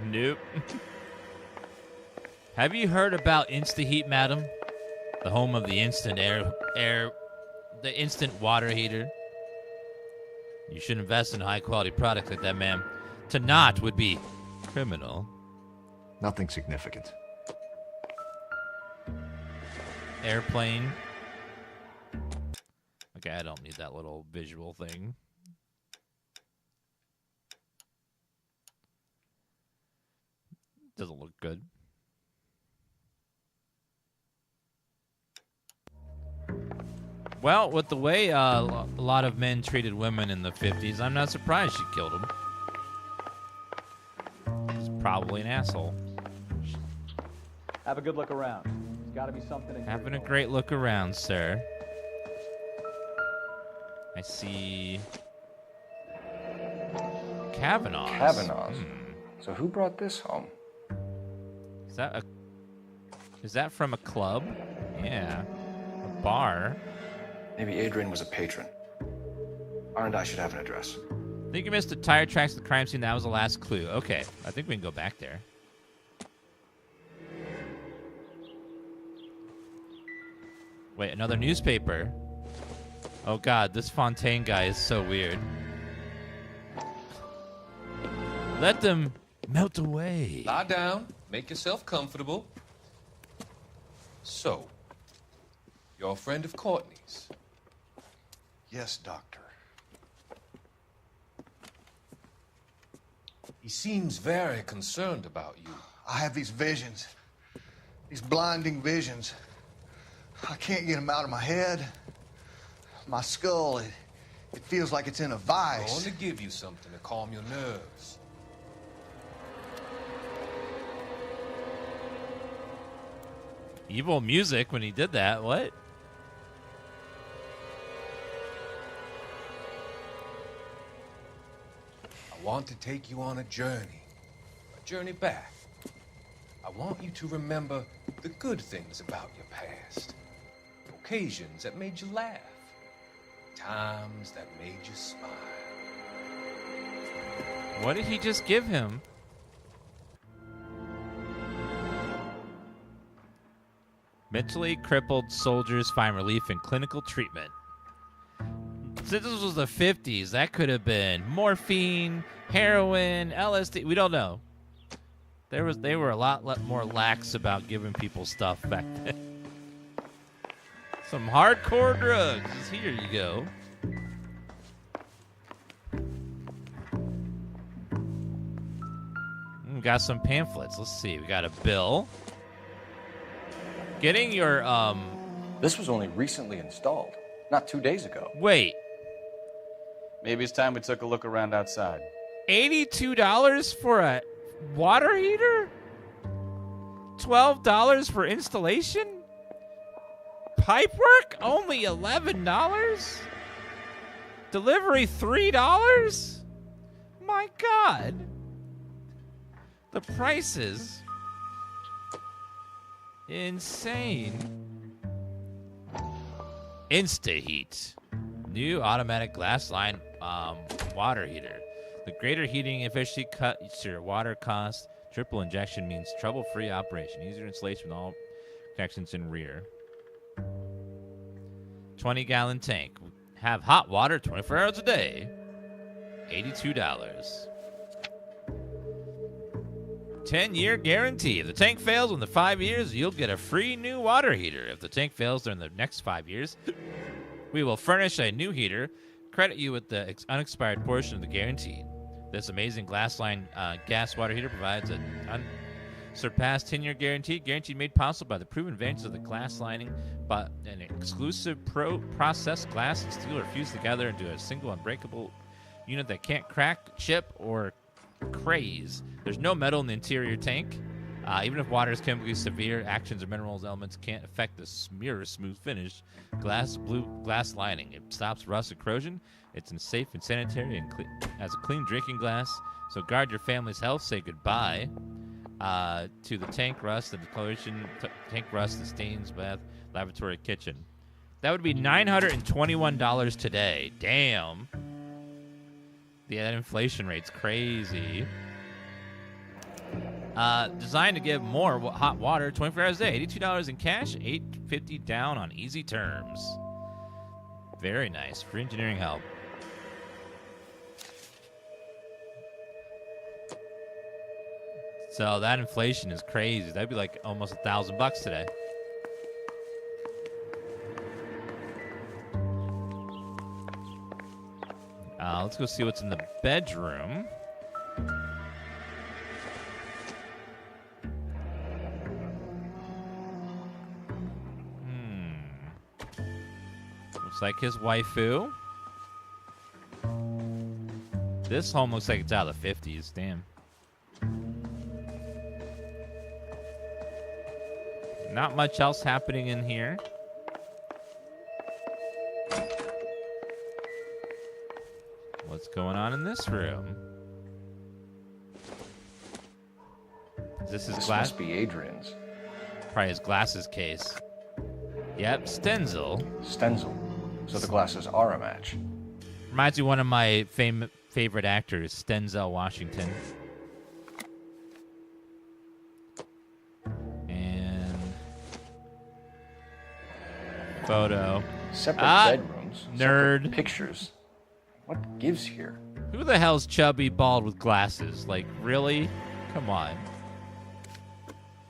[SPEAKER 1] Nope. Have you heard about Insta-Heat, madam? The home of the instant the instant water heater. You should invest in high-quality products like that, ma'am. To not would be criminal.
[SPEAKER 3] Nothing significant.
[SPEAKER 1] Airplane. Okay, I don't need that little visual thing. Doesn't look good. Well, with the way a lot of men treated women in the 50s, I'm not surprised she killed him. He's probably an asshole.
[SPEAKER 9] Have a good look around. There's got to be something in here.
[SPEAKER 1] Having a great look around, sir. I see Kavanaugh's.
[SPEAKER 8] Kavanaugh's. So who brought this home?
[SPEAKER 1] Is that from a club? Yeah. A bar.
[SPEAKER 12] Maybe Adrian was a patron. R&I should have an address.
[SPEAKER 1] I think you missed the tire tracks at the crime scene. That was the last clue. Okay. I think we can go back there. Wait, another newspaper. Oh god, this Fontaine guy is so weird. Let them melt away.
[SPEAKER 15] Lie down. Make yourself comfortable. So, you're a friend of Courtney's?
[SPEAKER 16] Yes, Doctor.
[SPEAKER 15] He seems very concerned about you.
[SPEAKER 16] I have these visions. These blinding visions. I can't get them out of my head. My skull, it feels like it's in a
[SPEAKER 15] I'm
[SPEAKER 16] vice.
[SPEAKER 15] going to give you something to calm your nerves.
[SPEAKER 1] Evil music when he did that. What?
[SPEAKER 15] I want to take you on a journey back. I want you to remember the good things about your past. Occasions that made you laugh. Times that made you smile.
[SPEAKER 1] What did he just give him? Mentally crippled soldiers find relief in clinical treatment. Since this was the 50s, that could have been morphine, heroin, LSD. We don't know. They were a lot more lax about giving people stuff back then. Some hardcore drugs. Here you go. We got some pamphlets. Let's see. We got a bill. Getting your
[SPEAKER 8] This was only recently installed, not 2 days ago.
[SPEAKER 1] Wait.
[SPEAKER 24] Maybe it's time we took a look around outside.
[SPEAKER 1] $82 for a water heater? $12 for installation? Pipework? Only $11? Delivery $3? My God. The prices. Insane. InstaHeat. New automatic glass line water heater. The greater heating efficiency cuts your water cost. Triple injection means trouble-free operation. Easier installation with all connections in rear. 20-gallon tank. Have hot water 24 hours a day. $82. 10-year guarantee. If the tank fails within the 5 years, you'll get a free new water heater. If the tank fails during the next 5 years, we will furnish a new heater, credit you with the unexpired portion of the guarantee. This amazing glass line gas water heater provides an unsurpassed 10-year guarantee. Guarantee made possible by the proven advantages of the glass lining, but an exclusive processed glass and steel are fused together into a single unbreakable unit that can't crack, chip, or craze. There's no metal in the interior tank. Even if water is chemically severe, actions or minerals elements can't affect the smooth finish. Blue glass lining. It stops rust and corrosion. It's safe and sanitary and has a clean drinking glass. So guard your family's health. Say goodbye to the tank rust and discoloration. Tank rust, the stains, bath, lavatory, kitchen. That would be $921 today. Damn. Yeah, that inflation rate's crazy. Designed to give more hot water 24 hours a day. $82 in cash, $850 down on easy terms. Very nice. Free engineering help. So that inflation is crazy. That'd be like almost $1,000 today. Let's go see what's in the bedroom. Looks like his waifu. This home looks like it's out of the 50s. Damn. Not much else happening in here. What's going on in this room? This is glass.
[SPEAKER 8] Must be Adrian's.
[SPEAKER 1] Probably his glasses case. Yep, Stenzel.
[SPEAKER 8] Stenzel. So the glasses are a match.
[SPEAKER 1] Reminds me of one of my favorite actors, Stenzel Washington. And photo.
[SPEAKER 8] Separate bedrooms.
[SPEAKER 1] Nerd.
[SPEAKER 8] Separate pictures. What gives here?
[SPEAKER 1] Who the hell's chubby, bald with glasses? Like, really? Come on.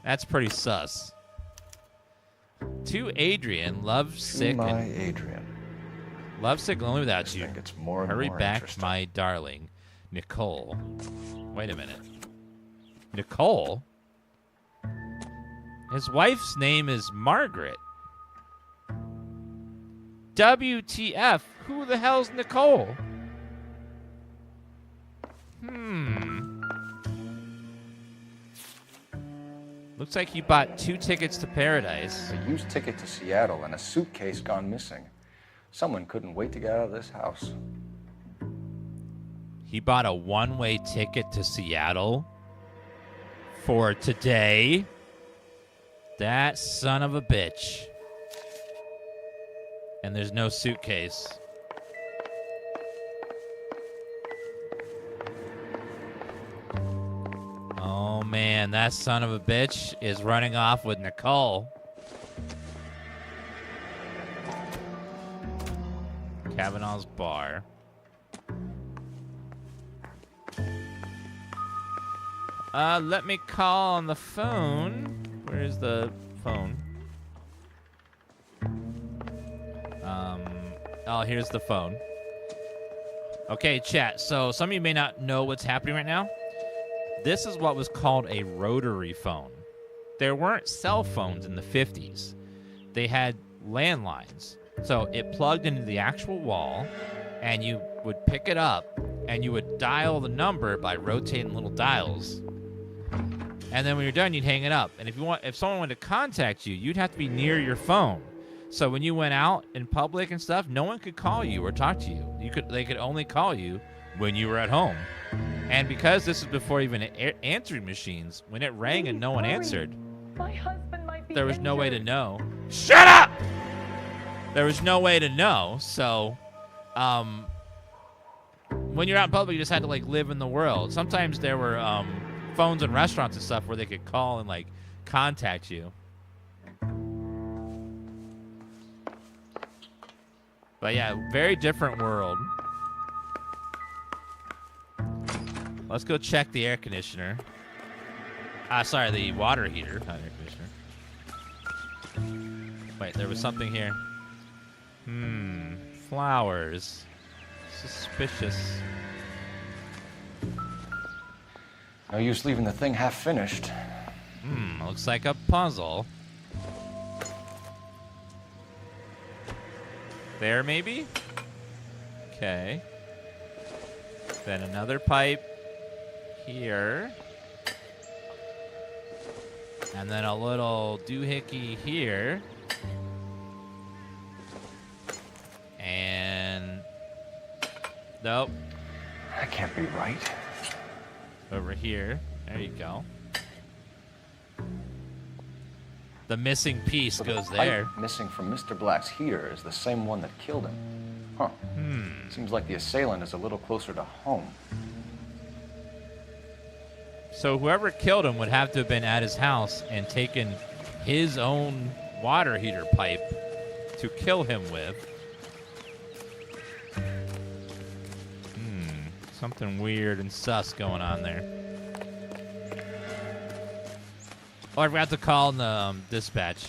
[SPEAKER 1] That's pretty sus. To Adrian, lovesick.
[SPEAKER 8] To my Adrian.
[SPEAKER 1] Lovesick, lonely without you.
[SPEAKER 8] It's more and
[SPEAKER 1] Hurry
[SPEAKER 8] more
[SPEAKER 1] back,
[SPEAKER 8] interesting.
[SPEAKER 1] my darling. Nicole. Wait a minute. Nicole? His wife's name is Margaret. WTF? Who the hell's Nicole? Looks like he bought 2 tickets to paradise.
[SPEAKER 8] A used ticket to Seattle and a suitcase gone missing. Someone couldn't wait to get out of this house.
[SPEAKER 1] He bought a one-way ticket to Seattle for today. That son of a bitch. And there's no suitcase. Oh man, that son of a bitch is running off with Nicole. Kavanaugh's bar. Let me call on the phone. Where is the phone? Oh, here's the phone. Okay, chat. So some of you may not know what's happening right now. This is what was called a rotary phone. There weren't cell phones in the 50s. They had landlines. So it plugged into the actual wall, and you would pick it up, and you would dial the number by rotating little dials. And then when you're done, you'd hang it up. And if someone wanted to contact you, you'd have to be near your phone. So when you went out in public and stuff, no one could call you or talk to you. They could only call you when you were at home. And because this is before even answering machines, when it rang and no one answered,
[SPEAKER 27] My husband might be
[SPEAKER 1] there was no way to
[SPEAKER 27] injured.
[SPEAKER 1] know. Shut up! There was no way to know. So, when you're out in public, you just had to like live in the world. Sometimes there were phones in restaurants and stuff where they could call and like contact you. But yeah, very different world. Let's go check the air conditioner. Sorry, the water heater, not air conditioner. Wait, there was something here. Flowers. Suspicious.
[SPEAKER 8] No use leaving the thing half finished.
[SPEAKER 1] Looks like a puzzle. There, maybe? Okay. Then another pipe here. And then a little doohickey here. And... nope.
[SPEAKER 8] That can't be right.
[SPEAKER 1] Over here. There you go. The missing piece
[SPEAKER 8] So
[SPEAKER 1] goes
[SPEAKER 8] the
[SPEAKER 1] there.
[SPEAKER 8] pipe missing from Mr. Black's heater is the same one that killed him. Huh. Seems like the assailant is a little closer to home.
[SPEAKER 1] So whoever killed him would have to have been at his house and taken his own water heater pipe to kill him with. Something weird and sus going on there. Oh, I forgot to call in the dispatch.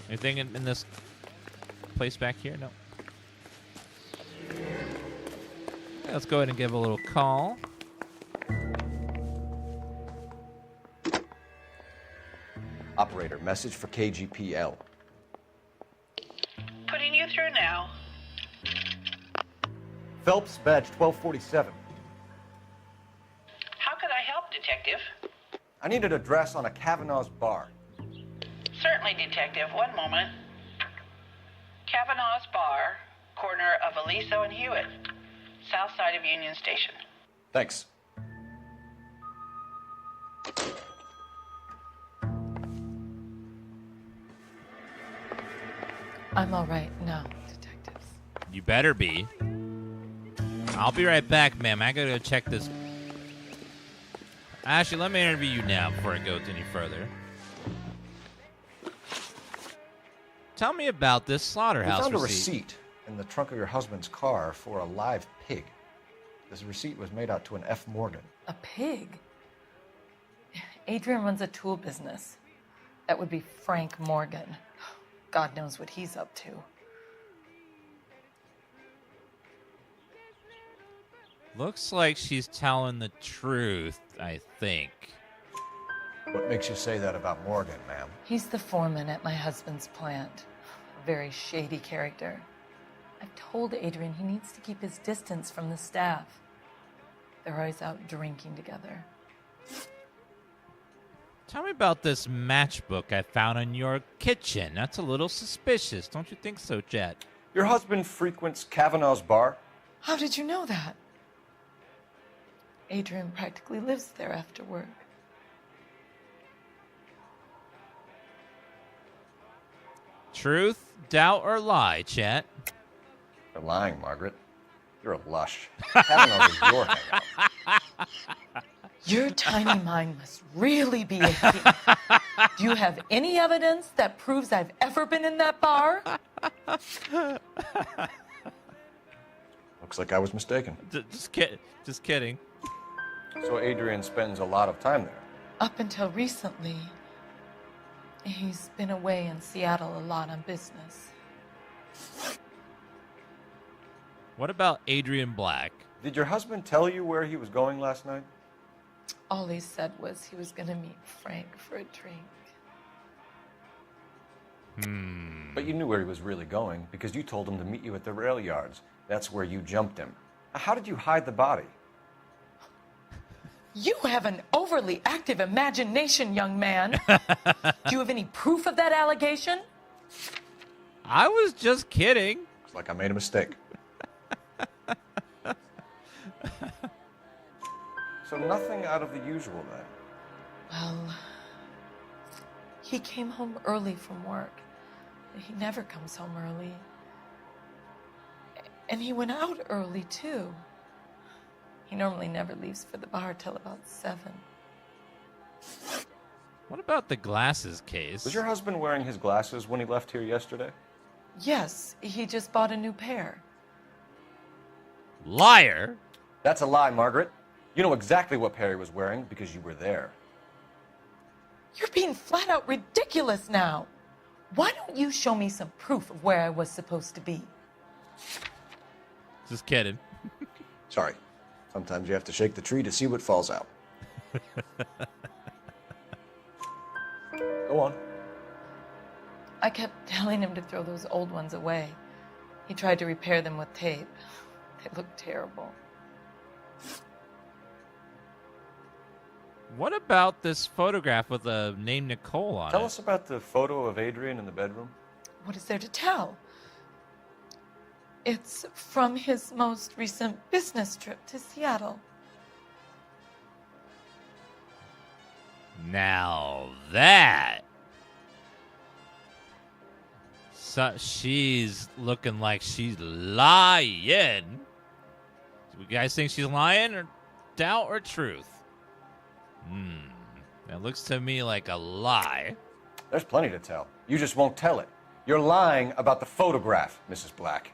[SPEAKER 1] Anything in this place back here? No. Yeah, let's go ahead and give a little call.
[SPEAKER 12] Operator, message for KGPL.
[SPEAKER 2] Putting you through now.
[SPEAKER 12] Phelps, badge 1247.
[SPEAKER 2] How could I help, Detective?
[SPEAKER 12] I need an address on a Kavanaugh's bar.
[SPEAKER 2] Certainly, Detective. One moment. Kavanaugh's Bar, corner of Aliso and Hewitt, south side of Union Station.
[SPEAKER 12] Thanks.
[SPEAKER 13] I'm all right now, detectives.
[SPEAKER 1] You better be. I'll be right back, ma'am. I gotta go check this. Actually, let me interview you now before I go any further. Tell me about this slaughterhouse
[SPEAKER 8] We found a
[SPEAKER 1] receipt.
[SPEAKER 8] receipt in the trunk of your husband's car for a live pig. This receipt was made out to an F. Morgan.
[SPEAKER 13] A pig? Adrian runs a tool business. That would be Frank Morgan. God knows what he's up to.
[SPEAKER 1] Looks like she's telling the truth, I think.
[SPEAKER 8] What makes you say that about Morgan, ma'am?
[SPEAKER 13] He's the foreman at my husband's plant. A very shady character. I've told Adrian he needs to keep his distance from the staff. They're always out drinking together.
[SPEAKER 1] Tell me about this matchbook I found in your kitchen. That's a little suspicious. Don't you think so, Jet?
[SPEAKER 8] Your husband frequents Kavanaugh's bar?
[SPEAKER 13] How did you know that? Adrian practically lives there after work.
[SPEAKER 1] Truth, doubt, or lie, Chet?
[SPEAKER 8] You're lying, Margaret. You're a lush. Kavanaugh's is your hangout.
[SPEAKER 13] Your tiny mind must really be aching. Do you have any evidence that proves I've ever been in that bar?
[SPEAKER 8] Looks like I was mistaken.
[SPEAKER 1] Just kidding.
[SPEAKER 8] So Adrian spends a lot of time there.
[SPEAKER 13] Up until recently, he's been away in Seattle a lot on business.
[SPEAKER 1] What about Adrian Black?
[SPEAKER 8] Did your husband tell you where he was going last night?
[SPEAKER 13] All he said was he was going to meet Frank for a drink.
[SPEAKER 8] But you knew where he was really going because you told him to meet you at the rail yards. That's where you jumped him. How did you hide the body?
[SPEAKER 13] You have an overly active imagination, young man. Do you have any proof of that allegation?
[SPEAKER 1] I was just kidding.
[SPEAKER 8] Looks like I made a mistake. So nothing out of the usual then?
[SPEAKER 13] Well, he came home early from work. He never comes home early. And he went out early, too. He normally never leaves for the bar till about 7.
[SPEAKER 1] What about the glasses case?
[SPEAKER 8] Was your husband wearing his glasses when he left here yesterday?
[SPEAKER 13] Yes, he just bought a new pair.
[SPEAKER 1] Liar!
[SPEAKER 8] That's a lie, Margaret. You know exactly what pair he was wearing because you were there.
[SPEAKER 13] You're being flat out ridiculous now. Why don't you show me some proof of where I was supposed to be?
[SPEAKER 1] Just kidding.
[SPEAKER 8] Sorry. Sometimes you have to shake the tree to see what falls out. Go on.
[SPEAKER 13] I kept telling him to throw those old ones away. He tried to repair them with tape. They looked terrible.
[SPEAKER 1] What about this photograph with the name Nicole on it?
[SPEAKER 8] Tell us about the photo of Adrian in the bedroom.
[SPEAKER 13] What is there to tell? It's from his most recent business trip to Seattle.
[SPEAKER 1] Now that... So she's looking like she's lying. Do you guys think she's lying or doubt or truth? That looks to me like a lie.
[SPEAKER 8] There's plenty to tell. You just won't tell it. You're lying about the photograph, Mrs. Black.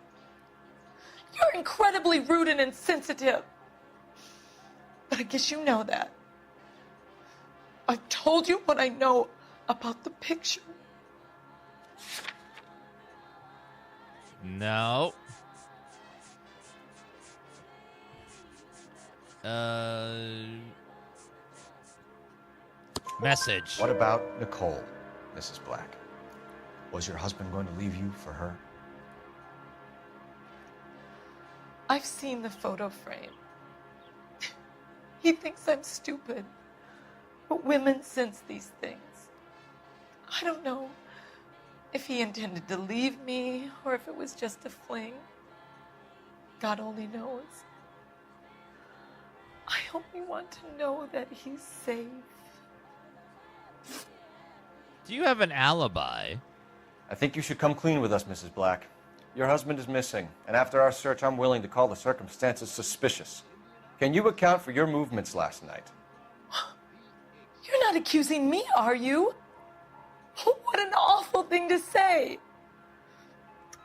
[SPEAKER 13] You're incredibly rude and insensitive. But I guess you know that. I've told you what I know about the picture.
[SPEAKER 1] No. Message.
[SPEAKER 8] What about Nicole, Mrs. Black? Was your husband going to leave you for her?
[SPEAKER 13] I've seen the photo frame. He thinks I'm stupid. But women sense these things. I don't know if he intended to leave me or if it was just a fling. God only knows. I only want to know that he's safe.
[SPEAKER 1] Do you have an alibi?
[SPEAKER 8] I think you should come clean with us, Mrs. Black. Your husband is missing, and after our search, I'm willing to call the circumstances suspicious. Can you account for your movements last night?
[SPEAKER 13] You're not accusing me, are you? What an awful thing to say.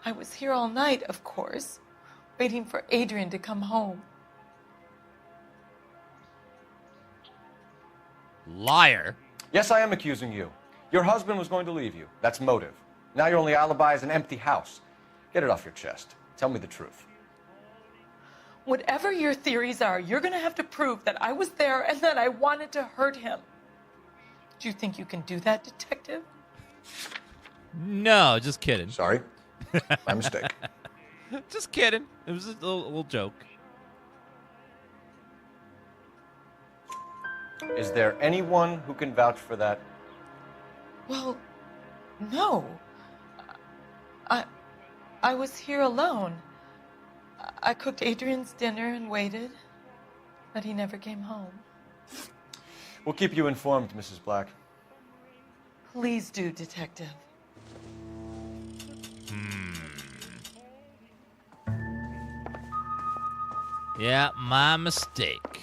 [SPEAKER 13] I was here all night, of course, waiting for Adrian to come home.
[SPEAKER 1] Liar.
[SPEAKER 8] Yes, I am accusing you. Your husband was going to leave you. That's motive. Now your only alibi is an empty house. Get it off your chest. Tell me the truth.
[SPEAKER 13] Whatever your theories are, you're going to have to prove that I was there and that I wanted to hurt him. Do you think you can do that, detective?
[SPEAKER 1] No, just kidding.
[SPEAKER 8] Sorry. My mistake.
[SPEAKER 1] Just kidding. It was a little joke.
[SPEAKER 8] Is there anyone who can vouch for that?
[SPEAKER 13] Well, no. I was here alone. I cooked Adrian's dinner and waited, but he never came home.
[SPEAKER 8] We'll keep you informed, Mrs. Black.
[SPEAKER 13] Please do, detective.
[SPEAKER 1] Yeah, my mistake.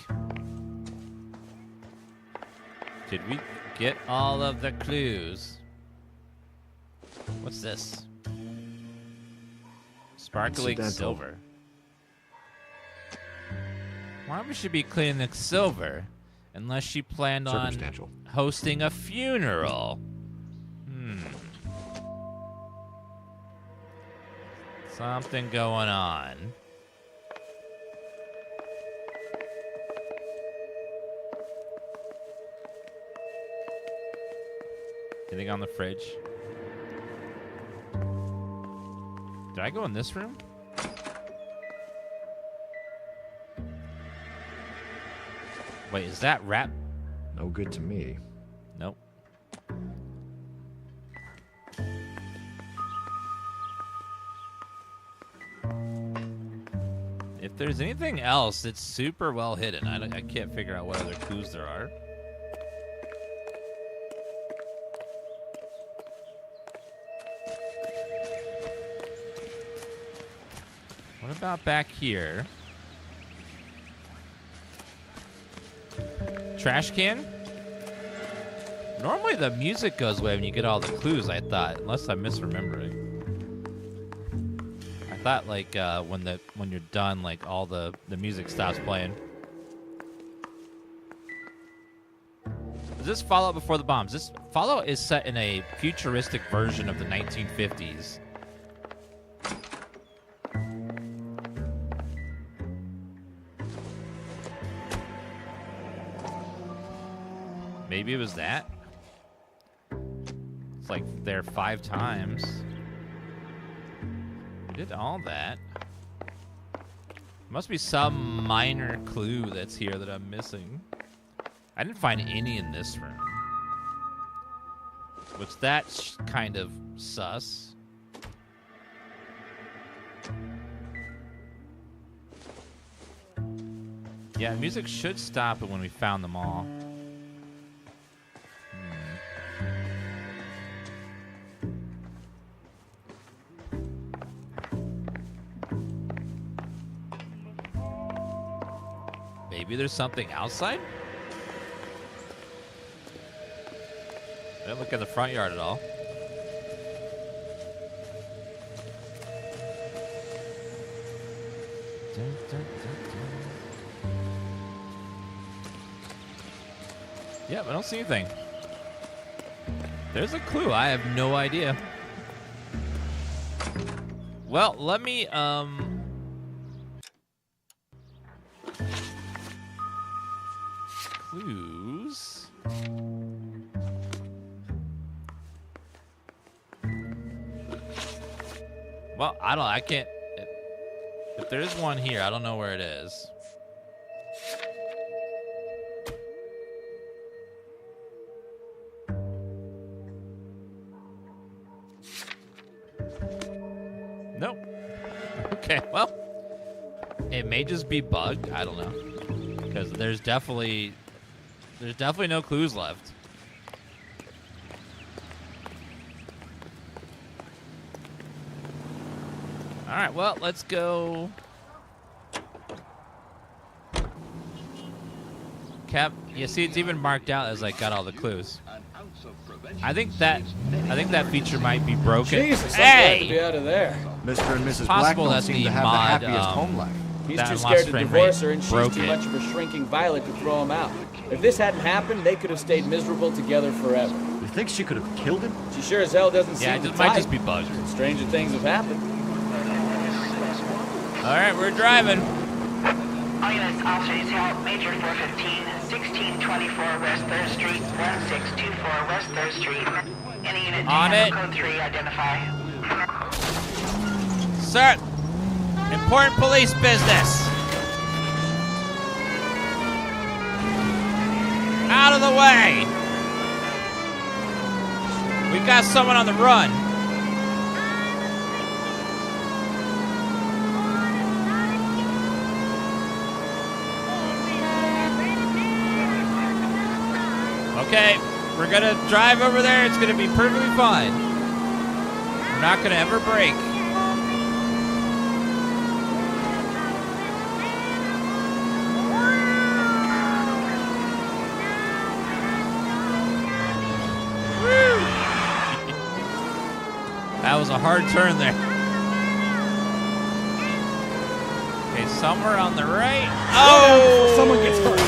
[SPEAKER 1] Did we get all of the clues? What's this? Sparkling
[SPEAKER 3] Incidental.
[SPEAKER 1] silver. Why would she be cleaning the silver unless she planned on
[SPEAKER 3] Circumstantial.
[SPEAKER 1] hosting a funeral? Something going on. Anything on the fridge? Did I go in this room? Wait, is that rat?
[SPEAKER 3] No good to me.
[SPEAKER 1] Nope. If there's anything else, it's super well hidden. I can't figure out what other clues there are. What about back here? Trash can? Normally the music goes away when you get all the clues, I thought, unless I'm misremembering. I thought like when you're done, like all the music stops playing. Is this Fallout Before the Bombs? This Fallout is set in a futuristic version of the 1950s. Maybe it was that. It's like there 5 times. We did all that. Must be some minor clue that's here that I'm missing. I didn't find any in this room. Which that's kind of sus. Yeah, music should stop it when we found them all. Maybe there's something outside? I didn't look at the front yard at all. Dun, dun, dun, dun. Yep, I don't see anything. There's a clue. I have no idea. Well, let me, clues. Well, I can't. If there is one here, I don't know where it is. Nope. Okay, well, it may just be bugged. I don't know, because there's definitely no clues left. All right, well, let's go. Cap, you see, it's even marked out as I got all the clues. I think that feature might be broken.
[SPEAKER 7] Jesus,
[SPEAKER 1] hey!
[SPEAKER 7] I'm glad to be out of there.
[SPEAKER 3] Mr. and Mrs.
[SPEAKER 1] Possible
[SPEAKER 3] Black don't
[SPEAKER 1] that
[SPEAKER 3] seem
[SPEAKER 1] the
[SPEAKER 3] to have the
[SPEAKER 1] mod,
[SPEAKER 3] happiest home life.
[SPEAKER 7] He's
[SPEAKER 1] that
[SPEAKER 7] too
[SPEAKER 1] lost
[SPEAKER 7] scared to
[SPEAKER 1] frame
[SPEAKER 7] divorce
[SPEAKER 1] rate
[SPEAKER 7] her, and she's
[SPEAKER 1] broke
[SPEAKER 7] too
[SPEAKER 1] it.
[SPEAKER 7] much of a shrinking violet to throw him out. If this hadn't happened, they could have stayed miserable together forever.
[SPEAKER 3] You think she could have killed him?
[SPEAKER 7] She sure as hell doesn't
[SPEAKER 1] Yeah,
[SPEAKER 7] seem the
[SPEAKER 1] it might
[SPEAKER 7] type.
[SPEAKER 1] just be bugged.
[SPEAKER 7] Stranger things have happened.
[SPEAKER 1] All right, we're driving.
[SPEAKER 2] All units, officers help Major 415, 1624 West 3rd Street, 1624 West 3rd Street. Any unit
[SPEAKER 1] On
[SPEAKER 2] to
[SPEAKER 1] it.
[SPEAKER 2] code 3, identify.
[SPEAKER 1] Sir, important police business. Out of the way. We got someone on the run. Okay, we're gonna drive over there. It's gonna be perfectly fine. We're not gonna ever brake. That was a hard turn there. Okay, somewhere on the right. Oh!
[SPEAKER 7] Someone gets hurt.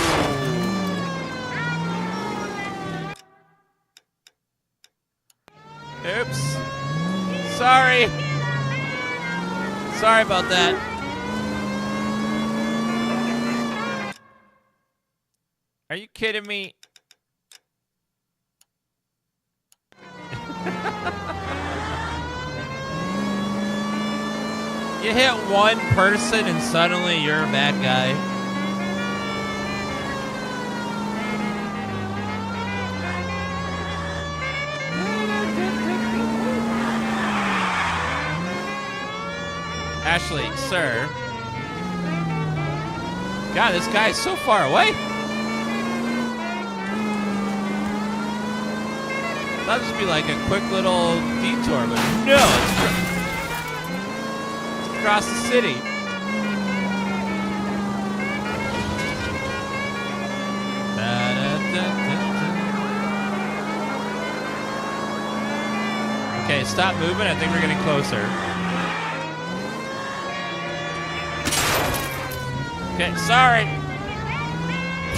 [SPEAKER 1] Oops. Sorry. Sorry about that. Are you kidding me? You hit one person and suddenly you're a bad guy. Ashley, sir. God, this guy is so far away. That'd just be like a quick little detour, but no, it's across the city. Okay, stop moving. I think we're getting closer. Okay, sorry.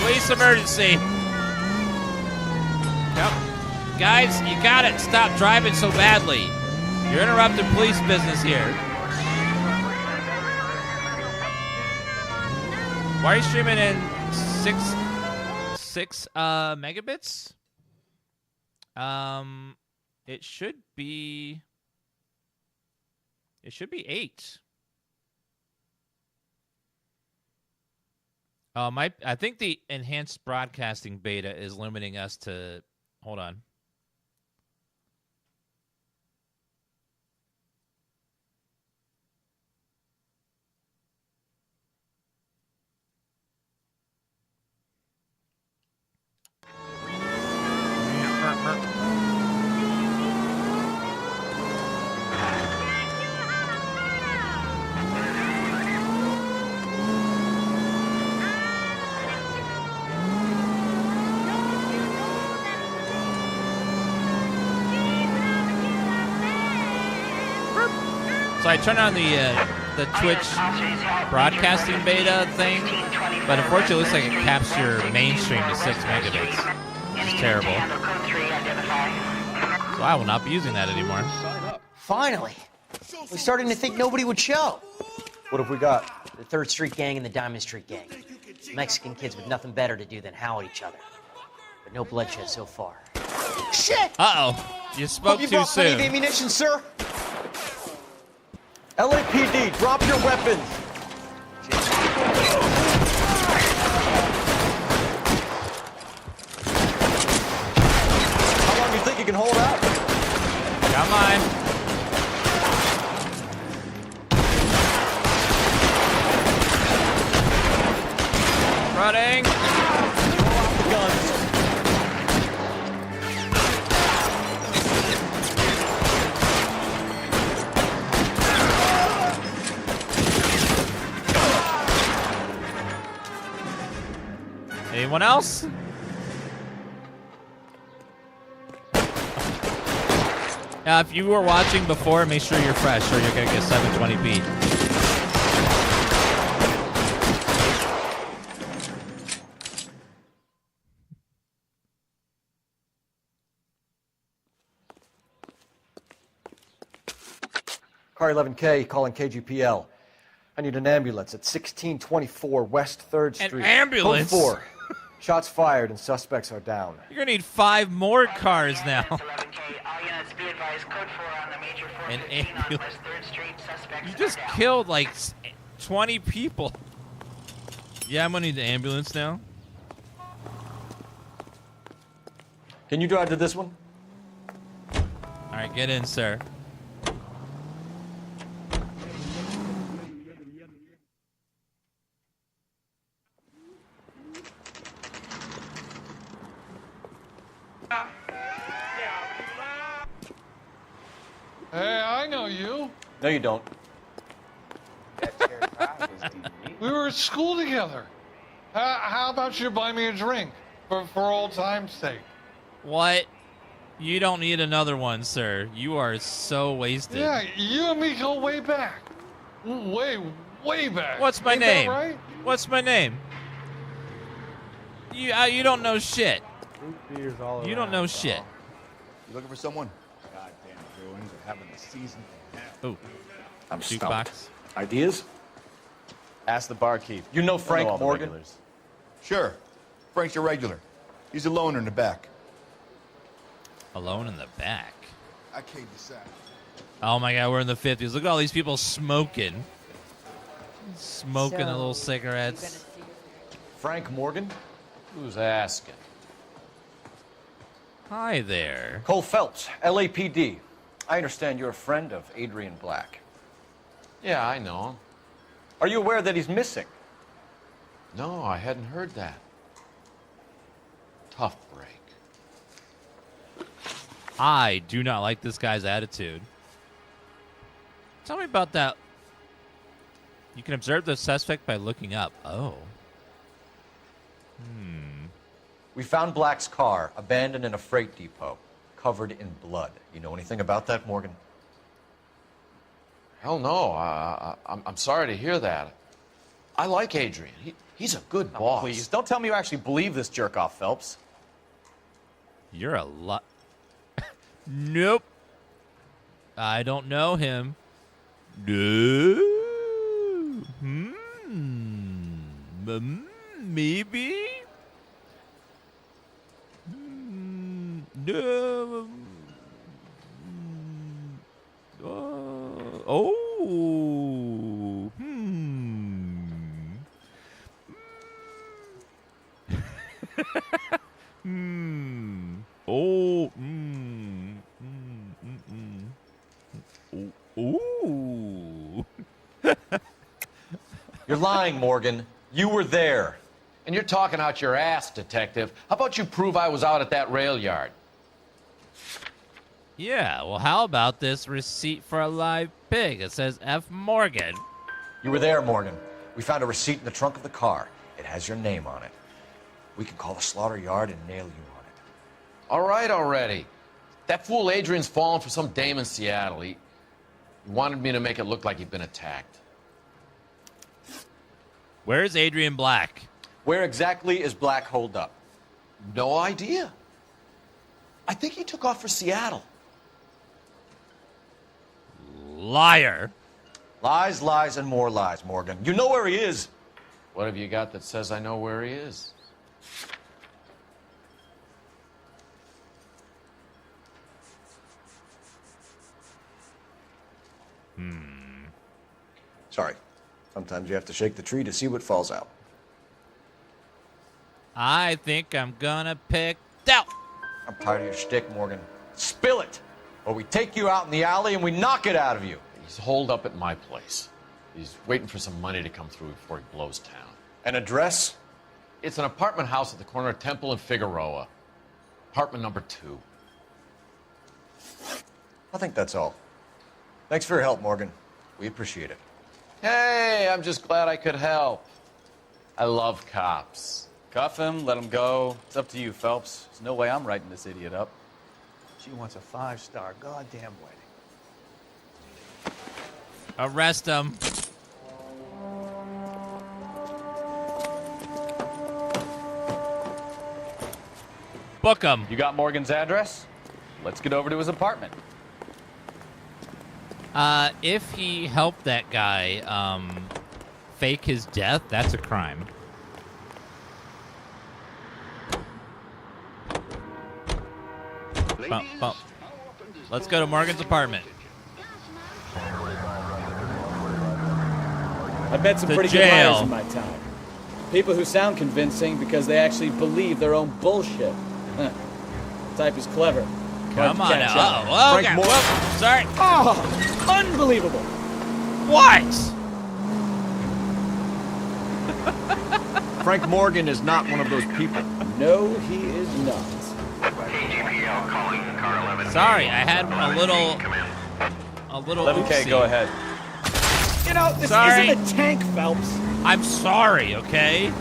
[SPEAKER 1] Police emergency. Yep. Guys, you gotta stop driving so badly. You're interrupting police business here. Why are you streaming in 6 megabits? It should be 8. I think the enhanced broadcasting beta is limiting us to. Hold on. So I turned on the Twitch broadcasting beta thing, but unfortunately it looks like it caps your mainstream to 6 megabits. Which is terrible. So I will not be using that anymore.
[SPEAKER 17] Finally! We're starting to think nobody would show.
[SPEAKER 8] What have we got?
[SPEAKER 17] The 3rd Street Gang and the Diamond Street Gang. Mexican kids with nothing better to do than howl at each other. But no bloodshed so far. Shit!
[SPEAKER 1] Uh-oh. You spoke
[SPEAKER 17] Hope you
[SPEAKER 1] too
[SPEAKER 17] brought plenty of
[SPEAKER 1] soon.
[SPEAKER 17] ammunition, sir?
[SPEAKER 8] LAPD, drop your weapons! How long do you think you can hold out?
[SPEAKER 1] Come on. Running.
[SPEAKER 17] Guns.
[SPEAKER 1] Anyone else? If you were watching before, make sure you're fresh or you're going to get 720p.
[SPEAKER 8] Car 11K calling KGPL. I need an ambulance at 1624 West 3rd Street.
[SPEAKER 1] An ambulance?
[SPEAKER 8] Code 4. Shots fired and suspects are down.
[SPEAKER 1] You're going to need 5 more cars now. An ambulance. You just killed like 20 people. Yeah, I'm going to need the ambulance now.
[SPEAKER 8] Can you drive to this one?
[SPEAKER 1] All right, get in, sir.
[SPEAKER 18] Hey, I know you.
[SPEAKER 8] No, you don't.
[SPEAKER 18] We were at school together. How about you buy me a drink for old time's sake?
[SPEAKER 1] What? You don't need another one, sir. You are so wasted.
[SPEAKER 18] Yeah, you and me go way back. Way back.
[SPEAKER 1] What's my
[SPEAKER 18] Ain't that
[SPEAKER 1] name?
[SPEAKER 18] right?
[SPEAKER 1] What's my name? You don't know shit. You don't know shit.
[SPEAKER 4] You looking for someone? Goddamn Bruins are having a season.
[SPEAKER 1] Ooh.
[SPEAKER 4] I'm
[SPEAKER 1] Jukebox.
[SPEAKER 4] stumped. Ideas?
[SPEAKER 24] Ask the barkeep.
[SPEAKER 4] You know
[SPEAKER 24] He'll
[SPEAKER 4] Frank
[SPEAKER 24] all the
[SPEAKER 4] Morgan?
[SPEAKER 24] regulars.
[SPEAKER 4] Sure. Frank's a regular. He's a loner in the back.
[SPEAKER 1] Alone in the back.
[SPEAKER 4] I can't decide.
[SPEAKER 1] Oh my God, we're in the 50s. Look at all these people smoking. Smoking the little cigarettes.
[SPEAKER 8] Frank Morgan?
[SPEAKER 23] Who's asking?
[SPEAKER 1] Hi there.
[SPEAKER 8] Cole Phelps, LAPD. I understand you're a friend of Adrian Black.
[SPEAKER 23] Yeah, I know him.
[SPEAKER 8] Are you aware that he's missing?
[SPEAKER 23] No, I hadn't heard that. Tough break.
[SPEAKER 1] I do not like this guy's attitude. Tell me about that. You can observe the suspect by looking up. Oh.
[SPEAKER 8] We found Black's car abandoned in a freight depot, covered in blood. You know anything about that, Morgan?
[SPEAKER 23] Hell no. I'm sorry to hear that. I like Adrian. He's a good boss.
[SPEAKER 24] Please, don't tell me you actually believe this jerk-off, Phelps.
[SPEAKER 1] You're a lot. Nope. I don't know him. No. Maybe. No. Oh. Oh. Ooh.
[SPEAKER 8] You're lying, Morgan. You were there.
[SPEAKER 23] And you're talking out your ass, detective. How about you prove I was out at that rail yard?
[SPEAKER 1] Yeah, well, how about this receipt for a live pig? It says F. Morgan.
[SPEAKER 8] You were there, Morgan. We found a receipt in the trunk of the car. It has your name on it. We can call the slaughter yard and nail you on it.
[SPEAKER 23] All right already. That fool Adrian's fallen for some dame in Seattle. He wanted me to make it look like he'd been attacked.
[SPEAKER 1] Where's Adrian Black?
[SPEAKER 8] Where exactly is Black holed up?
[SPEAKER 23] No idea. I think he took off for Seattle.
[SPEAKER 1] Liar.
[SPEAKER 8] Lies, lies, and more lies, Morgan. You know where he is.
[SPEAKER 23] What have you got that says I know where he is?
[SPEAKER 12] Sorry. Sometimes you have to shake the tree to see what falls out.
[SPEAKER 1] I think I'm gonna pick out.
[SPEAKER 8] I'm tired of your shtick, Morgan. Spill it, or we take you out in the alley and we knock it out of you.
[SPEAKER 23] He's holed up at my place. He's waiting for some money to come through before he blows town.
[SPEAKER 8] An address?
[SPEAKER 23] It's an apartment house at the corner of Temple and Figueroa. Apartment number 2.
[SPEAKER 12] I think that's all. Thanks for your help, Morgan. We appreciate it.
[SPEAKER 23] Hey, I'm just glad I could help. I love cops.
[SPEAKER 24] Cuff him, let him go. It's up to you, Phelps. There's no way I'm writing this idiot up.
[SPEAKER 16] She wants a 5-star goddamn wedding.
[SPEAKER 1] Arrest him. Book him.
[SPEAKER 24] You got Morgan's address? Let's get over to his apartment.
[SPEAKER 1] If he helped that guy fake his death, that's a crime. Bump, bump. Let's go to Morgan's apartment.
[SPEAKER 7] I've met some
[SPEAKER 1] To
[SPEAKER 7] pretty
[SPEAKER 1] jail.
[SPEAKER 7] good liars in my time. People who sound convincing because they actually believe their own bullshit. The type is clever.
[SPEAKER 1] Come on
[SPEAKER 7] Catch
[SPEAKER 1] now.
[SPEAKER 7] up.
[SPEAKER 1] Oh, okay.
[SPEAKER 7] Frank Morgan.
[SPEAKER 1] Whoop, sorry.
[SPEAKER 7] Oh, unbelievable.
[SPEAKER 1] What?
[SPEAKER 12] Frank Morgan is not one of those people.
[SPEAKER 7] No, he is not.
[SPEAKER 1] Sorry, I had a little
[SPEAKER 24] 11K,
[SPEAKER 1] oopsie.
[SPEAKER 24] go ahead.
[SPEAKER 7] You know, this
[SPEAKER 1] Sorry.
[SPEAKER 7] isn't a tank, Phelps.
[SPEAKER 1] I'm sorry, okay?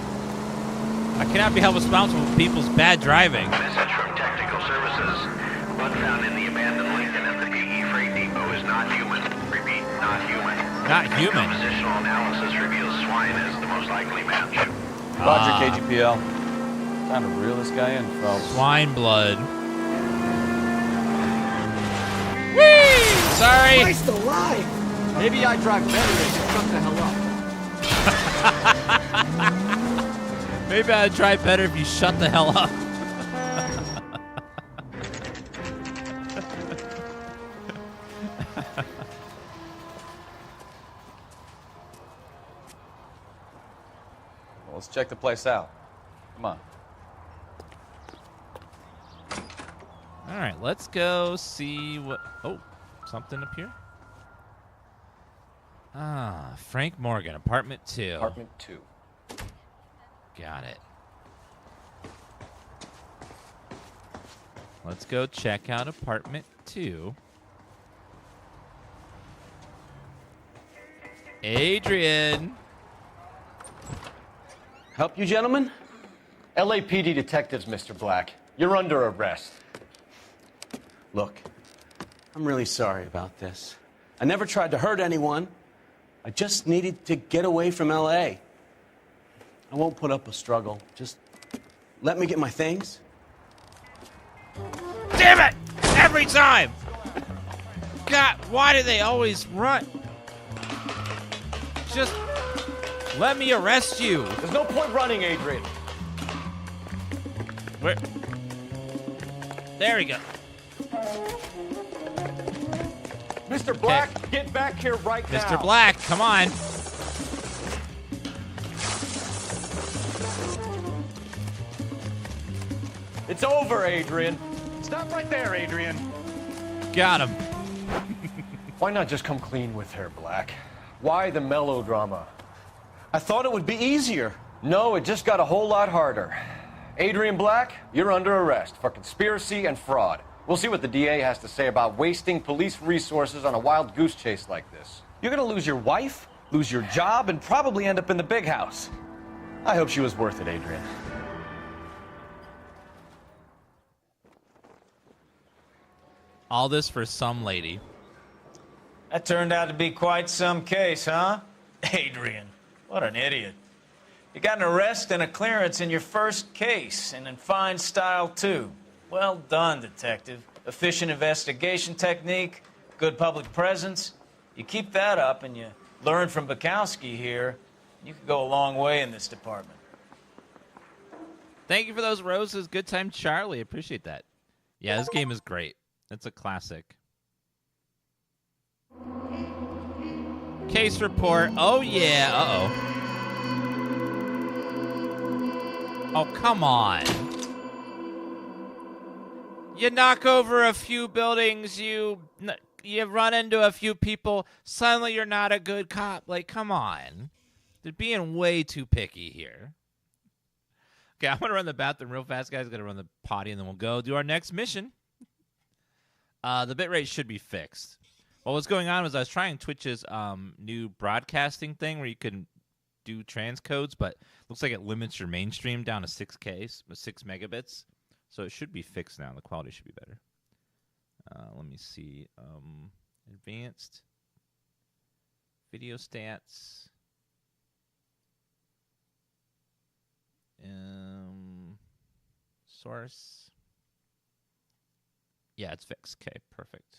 [SPEAKER 1] I cannot be held responsible for people's bad driving.
[SPEAKER 19] Message from Technical Services.
[SPEAKER 5] blood found in the abandoned Lincoln at the PE freight depot is not human. Repeat, not human.
[SPEAKER 1] Not human.
[SPEAKER 5] Compositional analysis reveals swine as the most likely match.
[SPEAKER 24] Roger, KGPL. Time to reel this guy in, Phelps.
[SPEAKER 1] Swine blood. Whee! Sorry.
[SPEAKER 16] Christ alive! Maybe I drive better if you shut the hell up.
[SPEAKER 1] Maybe I'd try better if you shut the hell up.
[SPEAKER 24] Well, let's check the place out. Come on.
[SPEAKER 1] All right, let's go see what... Oh, something up here? Ah, Frank Morgan, apartment 2.
[SPEAKER 8] Apartment 2.
[SPEAKER 1] Got it. Let's go check out apartment 2. Adrian.
[SPEAKER 8] Help you, gentlemen? LAPD detectives, Mr. Black. You're under arrest.
[SPEAKER 19] Look, I'm really sorry about this. I never tried to hurt anyone. I just needed to get away from LA. I won't put up a struggle. Just let me get my things.
[SPEAKER 1] Damn it! Every time! God, why do they always run? Just let me arrest you.
[SPEAKER 8] There's no point running, Adrian.
[SPEAKER 1] Where? There we go.
[SPEAKER 8] Mr. Black, get back here right now.
[SPEAKER 1] Mr. Black, come on.
[SPEAKER 8] It's over, Adrian. Stop right there, Adrian.
[SPEAKER 1] Got him.
[SPEAKER 8] Why not just come clean with her, Black? Why the melodrama?
[SPEAKER 19] I thought it would be easier.
[SPEAKER 8] No, it just got a whole lot harder. Adrian Black, you're under arrest for conspiracy and fraud. We'll see what the DA has to say about wasting police resources on a wild goose chase like this.
[SPEAKER 24] You're gonna lose your wife, lose your job, and probably end up in the big house.
[SPEAKER 8] I hope she was worth it, Adrian.
[SPEAKER 1] All this for some lady.
[SPEAKER 9] That turned out to be quite some case, huh? Adrian, what an idiot. You got an arrest and a clearance in your first case, and in fine style, too. Well done, detective. Efficient investigation technique, good public presence. You keep that up and you learn from Bukowski here, you could go a long way in this department.
[SPEAKER 1] Thank you for those roses. Good time, Charlie. Appreciate that. Yeah, this game is great. It's a classic. Case report. Oh, yeah. Uh-oh. Oh, come on. You knock over a few buildings, you run into a few people, suddenly you're not a good cop. Like, come on. They're being way too picky here. Okay, I'm going to run the bathroom real fast, guys. Going to run the potty, and then we'll go do our next mission. The bitrate should be fixed. Well, what's going on was I was trying Twitch's new broadcasting thing where you can do transcodes, but looks like it limits your mainstream down to 6K, 6 megabits. So it should be fixed now. The quality should be better. Let me see. Advanced video stats. Source. Yeah, it's fixed. Okay, perfect.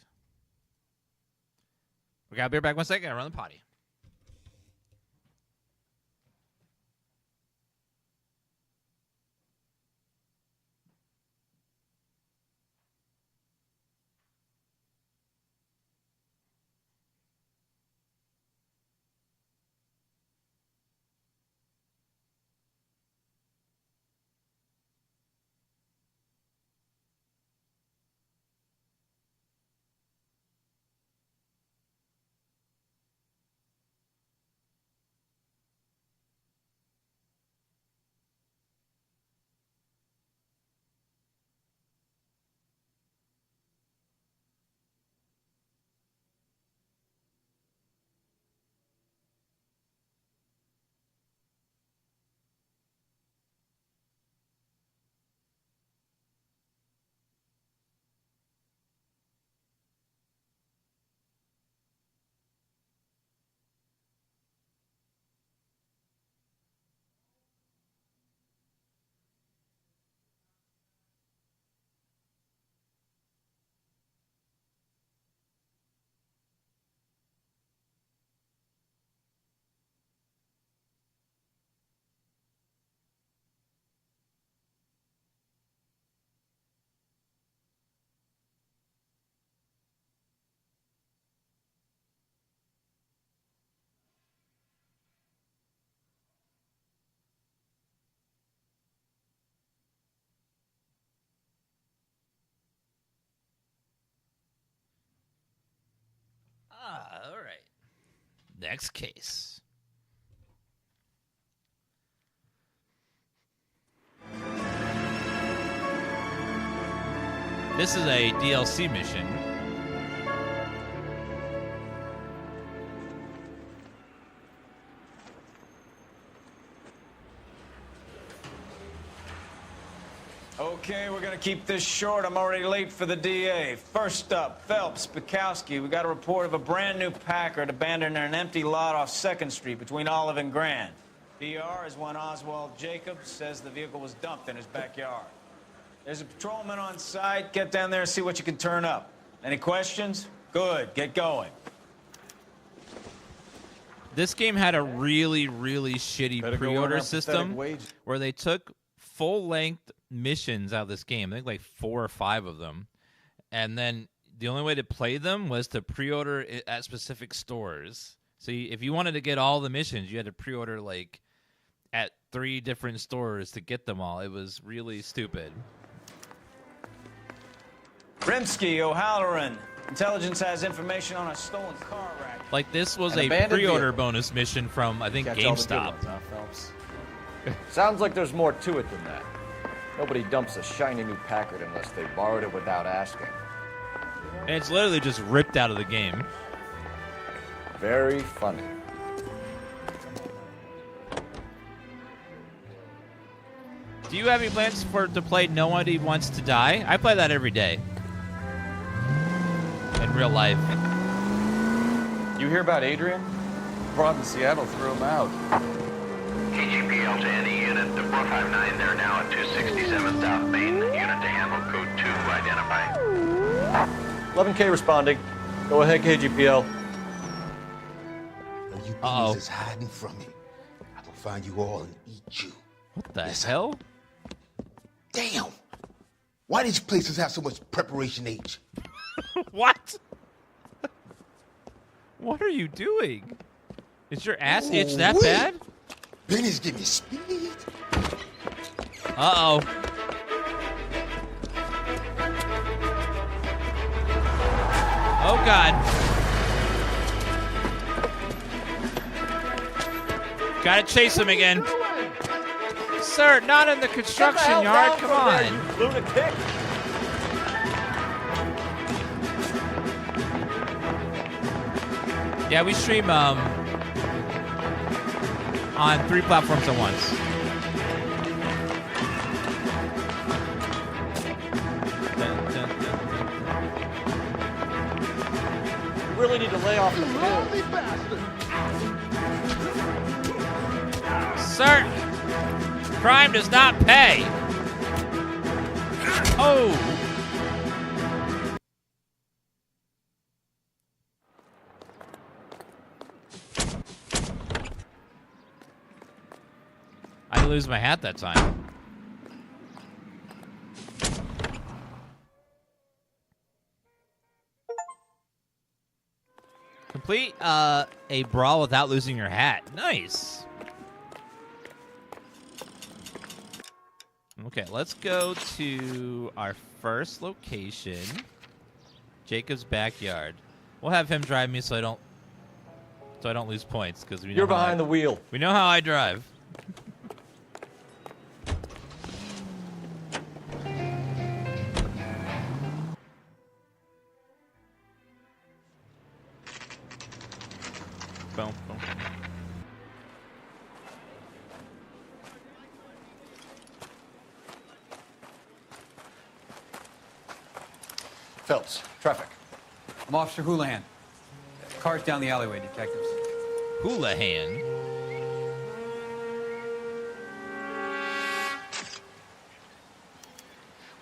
[SPEAKER 1] We got beer back 1 second. I run the potty. Next case. This is a DLC mission.
[SPEAKER 9] Okay, we're gonna keep this short. I'm already late for the DA. First up, Phelps, Bukowski. We got a report of a brand new Packard abandoned in an empty lot off 2nd Street between Olive and Grand. PR is one Oswald Jacobs says the vehicle was dumped in his backyard. There's a patrolman on site. Get down there and see what you can turn up. Any questions? Good, get going.
[SPEAKER 1] This game had a really, really shitty pre-order system where they took full-length missions out of this game. I think like 4 or 5 of them. And then the only way to play them was to pre-order it at specific stores. So if you wanted to get all the missions, you had to pre-order like at 3 different stores to get them all. It was really stupid.
[SPEAKER 9] Rimsky, O'Halloran. Intelligence has information on a stolen car rack.
[SPEAKER 1] Like this was a pre-order bonus mission from, I think, GameStop.
[SPEAKER 8] Sounds like there's more to it than that. Nobody dumps a shiny new Packard unless they borrowed it without asking.
[SPEAKER 1] And it's literally just ripped out of the game.
[SPEAKER 8] Very funny.
[SPEAKER 1] Do you have any plans to play Nobody Wants to Die? I play that every day. In real life.
[SPEAKER 24] You hear about Adrian? Broad in Seattle threw him out.
[SPEAKER 5] KGPL to any unit to 459. They're now at 267 South Main. Unit to handle code 2 identified.
[SPEAKER 8] 11K responding. Go ahead, KGPL.
[SPEAKER 6] You thieves is hiding from me. I'm gonna find you all and eat you.
[SPEAKER 1] What the hell?
[SPEAKER 6] Damn! Why these places have so much preparation H?
[SPEAKER 1] What? What are you doing? Is your ass itch that bad?
[SPEAKER 6] Benny's giving me speed.
[SPEAKER 1] Uh-oh. Oh, God. Gotta chase him again. Sir, not in the construction yard. Come on.
[SPEAKER 8] Lunatic.
[SPEAKER 1] Yeah, we stream on 3 platforms at once.
[SPEAKER 8] You really need to lay off the pills.
[SPEAKER 1] Sir, crime does not pay. Oh. I didn't lose my hat that time. Complete a brawl without losing your hat. Nice. Okay, let's go to our first location. Jacob's backyard. We'll have him drive me so I don't lose points because we know
[SPEAKER 8] You're behind the wheel.
[SPEAKER 1] We know how I drive. Boom, boom.
[SPEAKER 8] Phelps, traffic.
[SPEAKER 14] I'm Officer Houlihan. Car's down the alleyway, detectives.
[SPEAKER 1] Houlihan?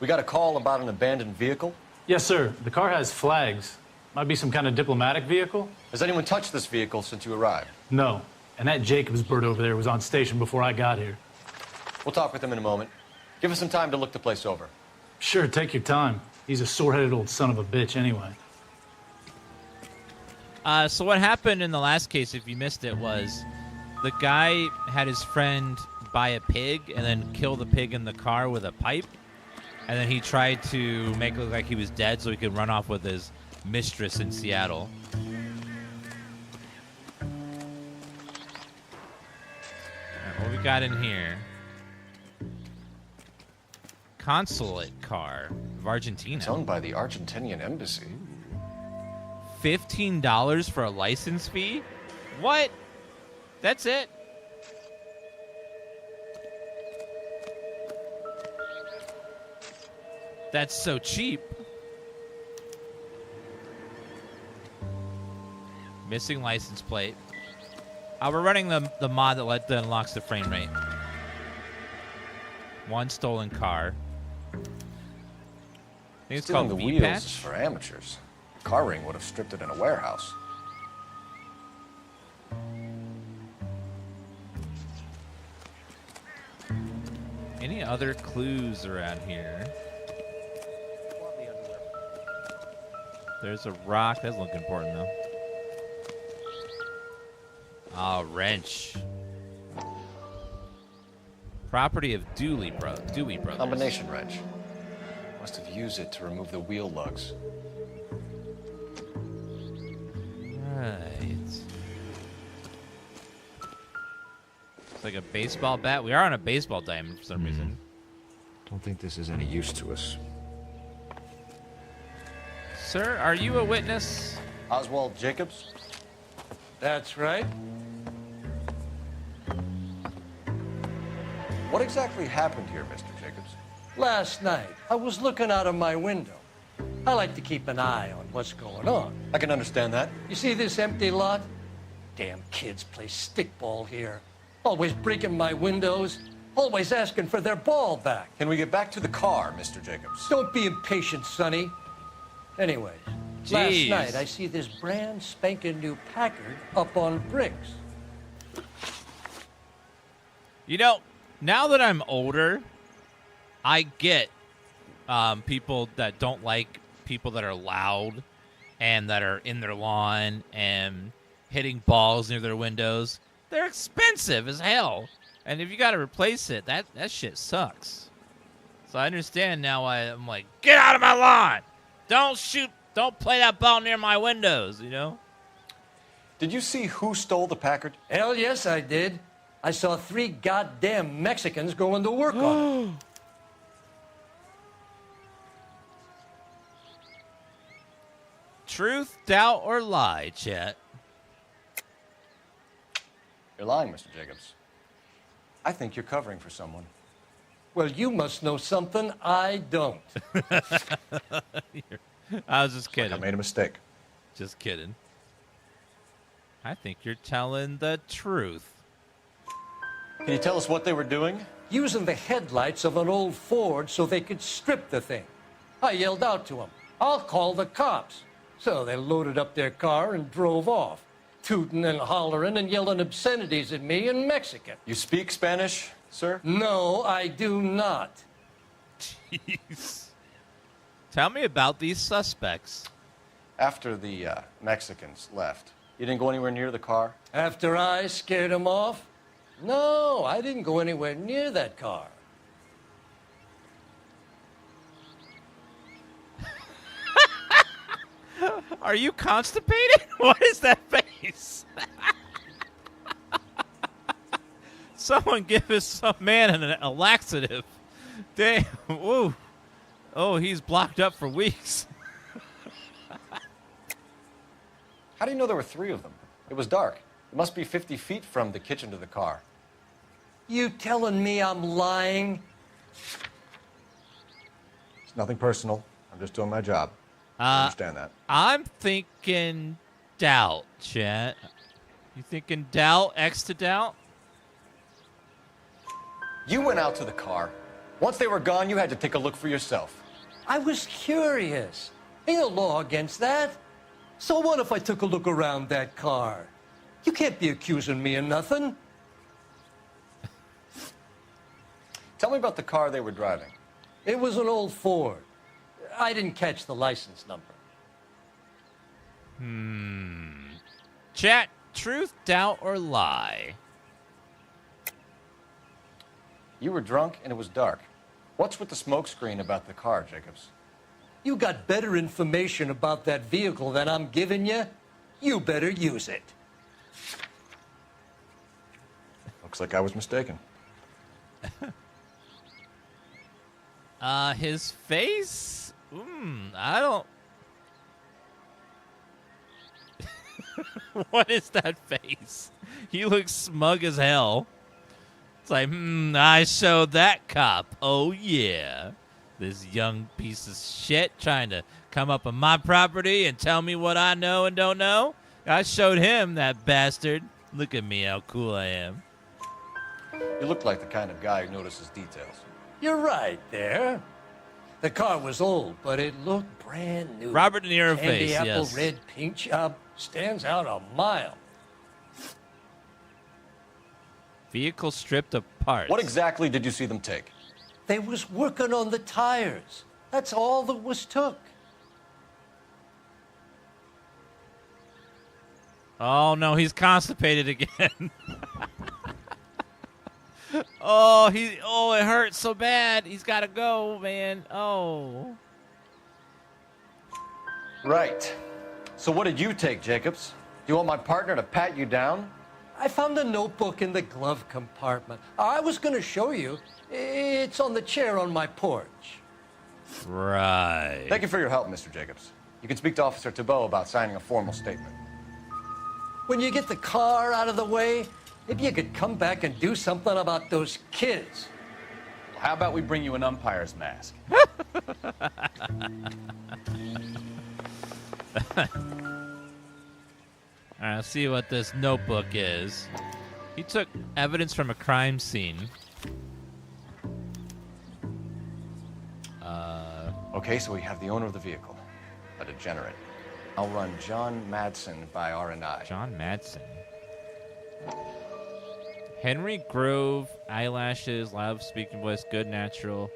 [SPEAKER 8] We got a call about an abandoned vehicle.
[SPEAKER 20] Yes, sir. The car has flags. Might be some kind of diplomatic vehicle.
[SPEAKER 8] Has anyone touched this vehicle since you arrived?
[SPEAKER 20] No. And that Jacobs bird over there was on station before I got here.
[SPEAKER 8] We'll talk with him in a moment. Give us some time to look the place over.
[SPEAKER 20] Sure, take your time. He's a sore-headed old son of a bitch anyway.
[SPEAKER 1] So what happened in the last case, if you missed it, was the guy had his friend buy a pig and then kill the pig in the car with a pipe. And then he tried to make it look like he was dead so he could run off with his mistress in Seattle. got in here? Consulate car of Argentina.
[SPEAKER 12] It's owned by the Argentinian embassy.
[SPEAKER 1] $15 for a license fee? What? That's it? That's so cheap. Missing license plate. We're running the mod that unlocks the frame rate. One stolen car. I think it's
[SPEAKER 12] Stealing
[SPEAKER 1] called
[SPEAKER 12] the
[SPEAKER 1] V
[SPEAKER 12] wheels
[SPEAKER 1] patch.
[SPEAKER 12] is for amateurs. Car ring would have stripped it in a warehouse.
[SPEAKER 1] Any other clues around here? There's a rock. That doesn't look important, though. Ah, wrench. Property of Dewey Brothers.
[SPEAKER 12] Combination wrench. Must have used it to remove the wheel lugs.
[SPEAKER 1] Right. It's like a baseball bat. We are on a baseball diamond for some reason.
[SPEAKER 3] Don't think this is any use to us.
[SPEAKER 1] Sir, are you a witness?
[SPEAKER 12] Oswald Jacobs?
[SPEAKER 10] That's right.
[SPEAKER 12] What exactly happened here, Mr. Jacobs?
[SPEAKER 10] Last night, I was looking out of my window. I like to keep an eye on what's going on.
[SPEAKER 12] I can understand that.
[SPEAKER 10] You see this empty lot? Damn kids play stickball here. Always breaking my windows. Always asking for their ball back.
[SPEAKER 12] Can we get back to the car, Mr. Jacobs?
[SPEAKER 10] Don't be impatient, Sonny. Anyways, last night I see this brand spanking new Packard up on bricks.
[SPEAKER 1] You know, now that I'm older, I get people that don't like people that are loud and that are in their lawn and hitting balls near their windows. They're expensive as hell. And if you got to replace it, that shit sucks. So I understand now why I'm like, get out of my lawn! Don't shoot, don't play that ball near my windows, you know?
[SPEAKER 12] Did you see who stole the Packard?
[SPEAKER 10] Hell yes, I did. I saw 3 goddamn Mexicans going to work on it.
[SPEAKER 1] Truth, doubt, or lie, chat?
[SPEAKER 12] You're lying, Mr. Jacobs. I think you're covering for someone.
[SPEAKER 10] Well, you must know something I don't.
[SPEAKER 1] I was just kidding.
[SPEAKER 12] I made a mistake.
[SPEAKER 1] Just kidding. I think you're telling the truth.
[SPEAKER 12] Can you tell us what they were doing?
[SPEAKER 10] Using the headlights of an old Ford so they could strip the thing. I yelled out to them, I'll call the cops. So they loaded up their car and drove off, tooting and hollering and yelling obscenities at me in Mexican.
[SPEAKER 12] You speak Spanish, sir?
[SPEAKER 10] No, I do not.
[SPEAKER 1] Jeez. Tell me about these suspects.
[SPEAKER 12] After the Mexicans left, you didn't go anywhere near the car?
[SPEAKER 10] After I scared them off? No, I didn't go anywhere near that car.
[SPEAKER 1] Are you constipated? What is that face? Someone give some man a laxative. Damn. Woo. Oh, he's blocked up for weeks.
[SPEAKER 12] How do you know there were 3 of them? It was dark. It must be 50 feet from the kitchen to the car.
[SPEAKER 10] You telling me I'm lying?
[SPEAKER 12] It's nothing personal. I'm just doing my job. I understand that.
[SPEAKER 1] I'm thinking doubt, chat. You thinking doubt? X to doubt?
[SPEAKER 12] You went out to the car. Once they were gone, you had to take a look for yourself.
[SPEAKER 10] I was curious. Ain't no law against that. So what if I took a look around that car? You can't be accusing me of nothing.
[SPEAKER 12] Tell me about the car they were driving.
[SPEAKER 10] It was an old Ford. I didn't catch the license number.
[SPEAKER 1] Chat, truth, doubt, or lie?
[SPEAKER 12] You were drunk and it was dark. What's with the smoke screen about the car, Jacobs?
[SPEAKER 10] You got better information about that vehicle than I'm giving you? You better use it.
[SPEAKER 12] Looks like I was mistaken.
[SPEAKER 1] His face? I don't... What is that face? He looks smug as hell. It's like, I showed that cop. Oh, yeah. This young piece of shit trying to come up on my property and tell me what I know and don't know. I showed him, that bastard. Look at me, how cool I am.
[SPEAKER 8] You look like the kind of guy who notices details.
[SPEAKER 10] You're right there. The car was old, but it looked brand new.
[SPEAKER 1] Robert De Niro
[SPEAKER 10] Candy
[SPEAKER 1] face,
[SPEAKER 10] apple
[SPEAKER 1] yes.
[SPEAKER 10] red paint job stands out a mile.
[SPEAKER 1] Vehicle stripped apart.
[SPEAKER 8] What exactly did you see them take?
[SPEAKER 10] They was working on the tires. That's all that was took.
[SPEAKER 1] Oh, no, he's constipated again. It hurts so bad. He's got to go, man. Oh.
[SPEAKER 8] Right. So what did you take, Jacobs? Do you want my partner to pat you down?
[SPEAKER 10] I found a notebook in the glove compartment. I was going to show you. It's on the chair on my porch.
[SPEAKER 1] Right.
[SPEAKER 8] Thank you for your help, Mr. Jacobs. You can speak to Officer Thibault about signing a formal statement.
[SPEAKER 10] When you get the car out of the way, maybe you could come back and do something about those kids.
[SPEAKER 24] Well, how about we bring you an umpire's mask?
[SPEAKER 1] All right, let's see what this notebook is. He took evidence from a crime scene.
[SPEAKER 8] Okay, so we have the owner of the vehicle, a degenerate. I'll run John Madsen by R&I.
[SPEAKER 1] John Madsen. Henry Grove, eyelashes, loud speaking voice, good natural.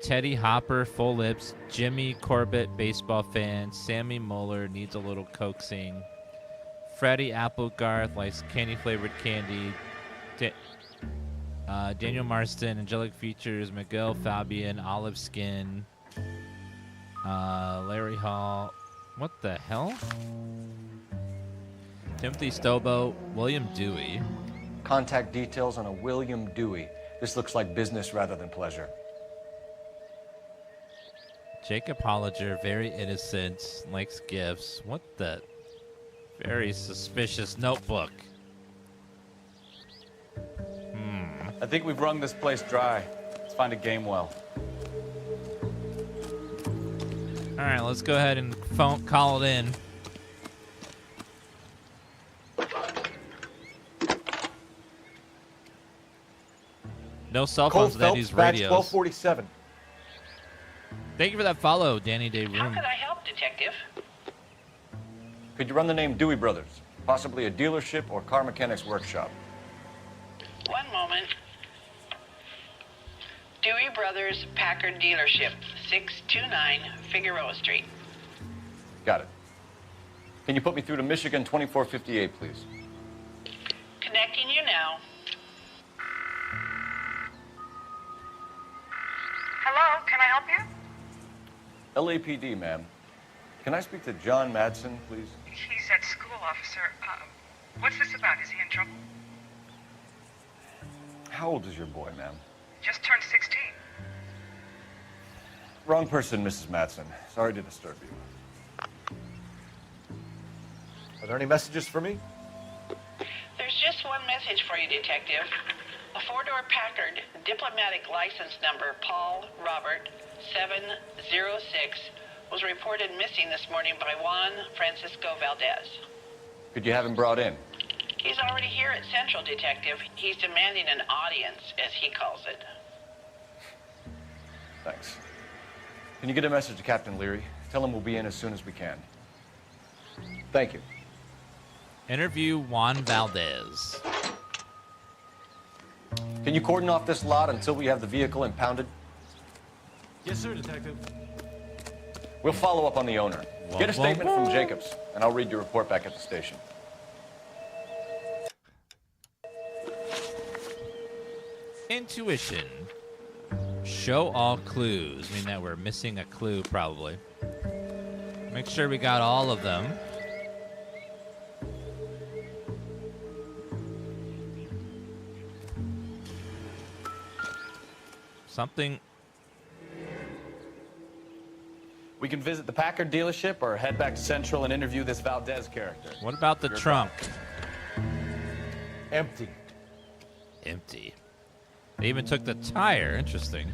[SPEAKER 1] Teddy Hopper, full lips. Jimmy Corbett, baseball fan. Sammy Muller, needs a little coaxing. Freddie Applegarth, likes candy-flavored candy. Daniel Marston, angelic features. Miguel Fabian, olive skin. Larry Hall. What the hell? Timothy Stobo, William Dewey.
[SPEAKER 8] Contact details on a William Dewey. This looks like business rather than pleasure.
[SPEAKER 1] Jacob Holliger, very innocent, likes gifts. What the? Very suspicious notebook.
[SPEAKER 24] I think we've wrung this place dry. Let's find a game well.
[SPEAKER 1] All right, let's go ahead and call it in. No cell phones that use radios.
[SPEAKER 8] 1247.
[SPEAKER 1] Thank you for that follow, Danny Day Room.
[SPEAKER 2] How can I help, Detective?
[SPEAKER 8] Could you run the name Dewey Brothers? Possibly a dealership or car mechanics workshop.
[SPEAKER 2] One moment. Dewey Brothers Packard Dealership, 629 Figueroa Street.
[SPEAKER 8] Got it. Can you put me through to Michigan 2458, please?
[SPEAKER 2] Connecting you now. Hello, can I help you?
[SPEAKER 8] LAPD, ma'am. Can I speak to John Madsen, please?
[SPEAKER 11] He's at school, officer. What's this about? Is he in trouble?
[SPEAKER 8] How old is your boy, ma'am?
[SPEAKER 11] Just turned 16.
[SPEAKER 8] Wrong person, Mrs. Madsen. Sorry to disturb you.
[SPEAKER 3] Are there any messages for me?
[SPEAKER 2] There's just one message for you, Detective. A four-door Packard, diplomatic license number Paul Robert 706, was reported missing this morning by Juan Francisco Valdez.
[SPEAKER 8] Could you have him brought in?
[SPEAKER 2] He's already here at Central, Detective. He's demanding an audience, as he calls it.
[SPEAKER 8] Thanks. Can you get a message to Captain Leary? Tell him we'll be in as soon as we can. Thank you.
[SPEAKER 1] Interview Juan Valdez.
[SPEAKER 8] Can you cordon off this lot until we have the vehicle impounded?
[SPEAKER 20] Yes, sir, Detective.
[SPEAKER 8] We'll follow up on the owner. Get a statement from Jacobs, and I'll read your report back at the station.
[SPEAKER 1] Intuition. Show all clues. I mean that we're missing a clue, probably. Make sure we got all of them. Something.
[SPEAKER 24] We can visit the Packard dealership or head back to Central and interview this Valdez character.
[SPEAKER 1] What about the trunk?
[SPEAKER 10] Empty.
[SPEAKER 1] Empty. They even took the tire. Interesting.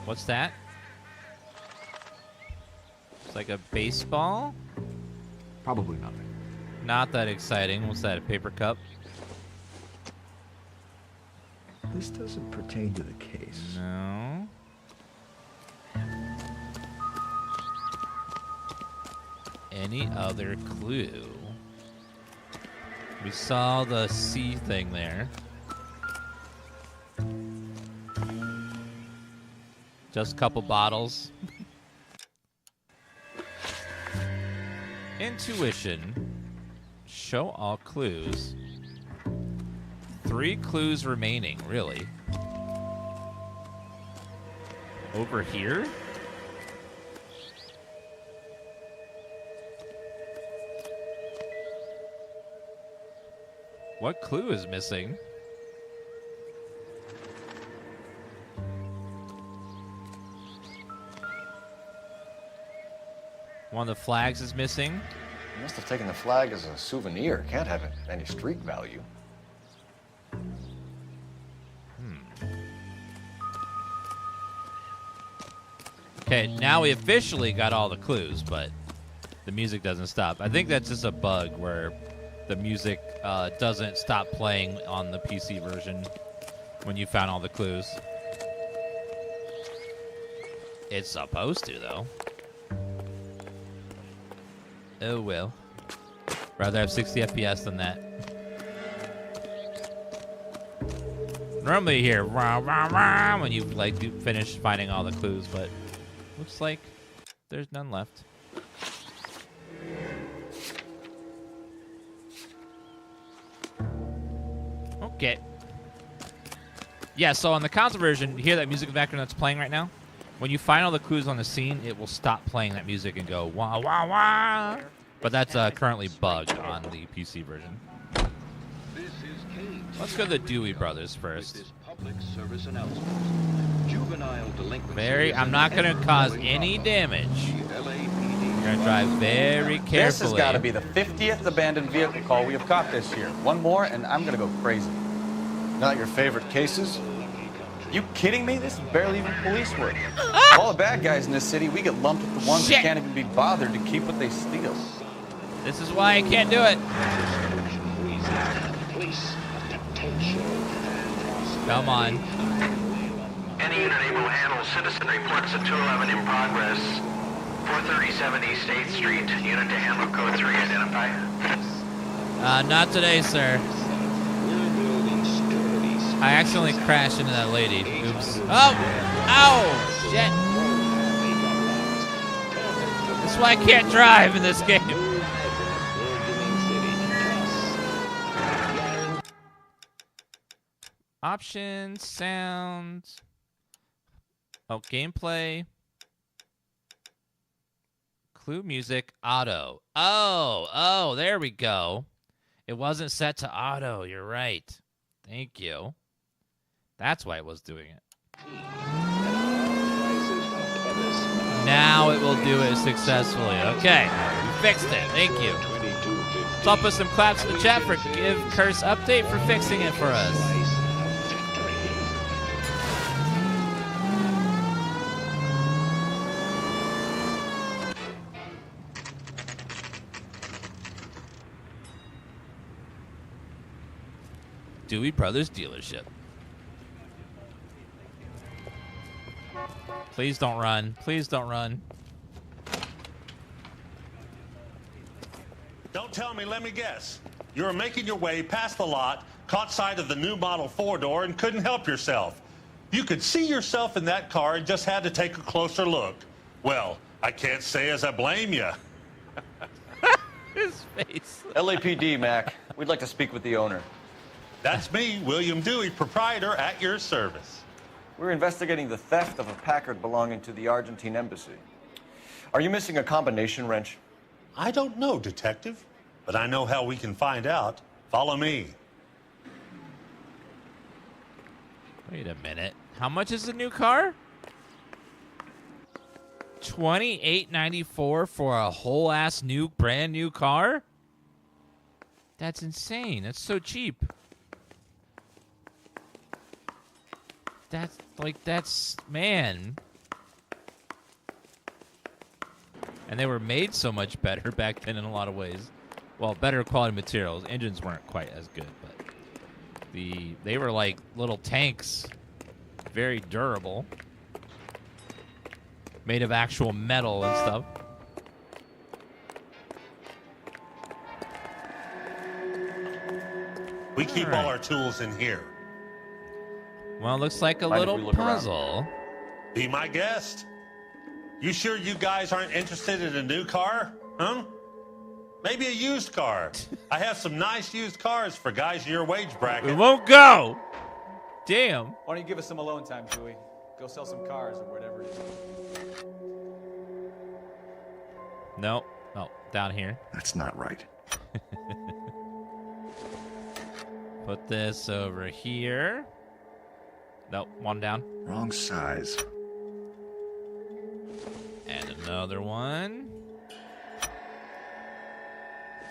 [SPEAKER 1] What's that? It's like a baseball?
[SPEAKER 3] Probably nothing.
[SPEAKER 1] Not that exciting. What's that, a paper cup?
[SPEAKER 3] This doesn't pertain to the case.
[SPEAKER 1] No. Any other clue? We saw the C thing there. Just a couple bottles. Intuition. Show all clues. 3 clues remaining, really. Over here? What clue is missing? One of the flags is missing.
[SPEAKER 12] You must have taken the flag as a souvenir. Can't have any street value.
[SPEAKER 1] Okay, now we officially got all the clues, but the music doesn't stop. I think that's just a bug where the music doesn't stop playing on the PC version when you found all the clues. It's supposed to, though. Oh, well. Rather have 60 FPS than that. Normally you hear rah, rah, rah, when you finish finding all the clues, but looks like there's none left. Okay. Yeah, so on the console version, you hear that music in the background that's playing right now? When you find all the clues on the scene, it will stop playing that music and go wah, wah, wah. But that's currently bugged on the PC version. Let's go to the Dewey Brothers first. I'm not going to cause any damage. I'm going to drive very carefully.
[SPEAKER 24] This has got to be the 50th abandoned vehicle call we have caught this year. One more, and I'm going to go crazy.
[SPEAKER 12] Not your favorite cases?
[SPEAKER 24] You kidding me? This is barely even police work. All the bad guys in this city, we get lumped with the ones that can't even be bothered to keep what they steal.
[SPEAKER 1] This is why I can't do it. Come on.
[SPEAKER 5] Any unit able to handle citizen reports at 211 in progress. 437 East 8th Street. Unit to handle code 3 identify.
[SPEAKER 1] Not today, sir. I accidentally crashed into that lady. Oops. Oh! Ow! Shit! This is why I can't drive in this game. Options, sounds. Oh, gameplay. Clue music, auto. Oh, there we go. It wasn't set to auto. You're right. Thank you. That's why it was doing it. Now it will do it successfully. Okay, we fixed it. Thank you. So I'll put some claps in the chat for Give Curse Update for fixing it for us. Dewey Brothers dealership. Please don't run. Please don't run.
[SPEAKER 13] Don't tell me, let me guess. You were making your way past the lot, caught sight of the new model 4-door, and couldn't help yourself. You could see yourself in that car and just had to take a closer look. Well, I can't say as I blame you.
[SPEAKER 1] His face.
[SPEAKER 24] LAPD, Mac. We'd like to speak with the owner.
[SPEAKER 13] That's me, William Dewey, proprietor, at your service.
[SPEAKER 24] We're investigating the theft of a Packard belonging to the Argentine embassy. Are you missing a combination wrench?
[SPEAKER 13] I don't know, Detective, but I know how we can find out. Follow me.
[SPEAKER 1] Wait a minute. How much is the new car? $28.94 for a whole ass new brand new car? That's insane. That's so cheap. That's man. And they were made so much better back then in a lot of ways. Well, better quality materials. Engines weren't quite as good, but they were like little tanks, very durable, made of actual metal and stuff.
[SPEAKER 13] We keep all our tools in here.
[SPEAKER 1] Well, it looks like a little puzzle.
[SPEAKER 13] Be my guest. You sure you guys aren't interested in a new car? Huh? Maybe a used car. I have some nice used cars for guys in your wage bracket.
[SPEAKER 1] It won't go. Damn.
[SPEAKER 24] Why don't you give us some alone time, Dewey? Go sell some cars or whatever it is.
[SPEAKER 1] No. Oh, down here.
[SPEAKER 3] That's not right.
[SPEAKER 1] Put this over here. Nope, one down.
[SPEAKER 3] Wrong size.
[SPEAKER 1] And another one.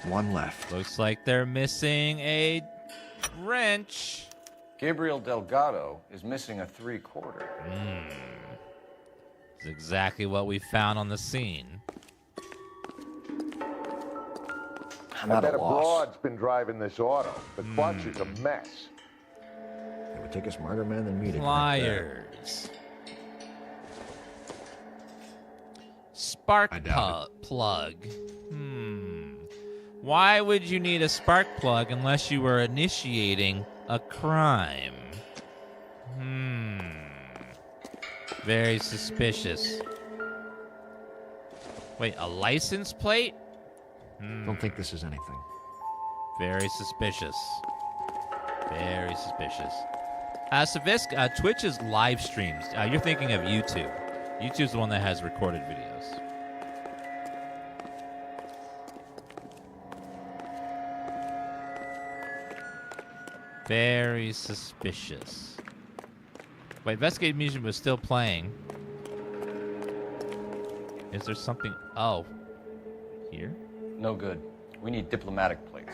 [SPEAKER 3] One left.
[SPEAKER 1] Looks like they're missing a wrench.
[SPEAKER 8] Gabriel Delgado is missing a 3/4.
[SPEAKER 1] It's exactly what we found on the scene.
[SPEAKER 3] I'm at a loss.
[SPEAKER 15] broad's been driving this auto. The clutch is a mess.
[SPEAKER 3] It would take a smarter man than me to
[SPEAKER 1] Pliers. Spark plug. Why would you need a spark plug unless you were initiating a crime? Very suspicious. Wait, a license plate?
[SPEAKER 3] Don't think this is anything.
[SPEAKER 1] Very suspicious. Very suspicious. Savisk, Twitch is live streams. You're thinking of YouTube. YouTube's the one that has recorded videos. Very suspicious. Wait, Investigative Museum was still playing. Is there something? Oh. Here?
[SPEAKER 8] No good. We need diplomatic plates.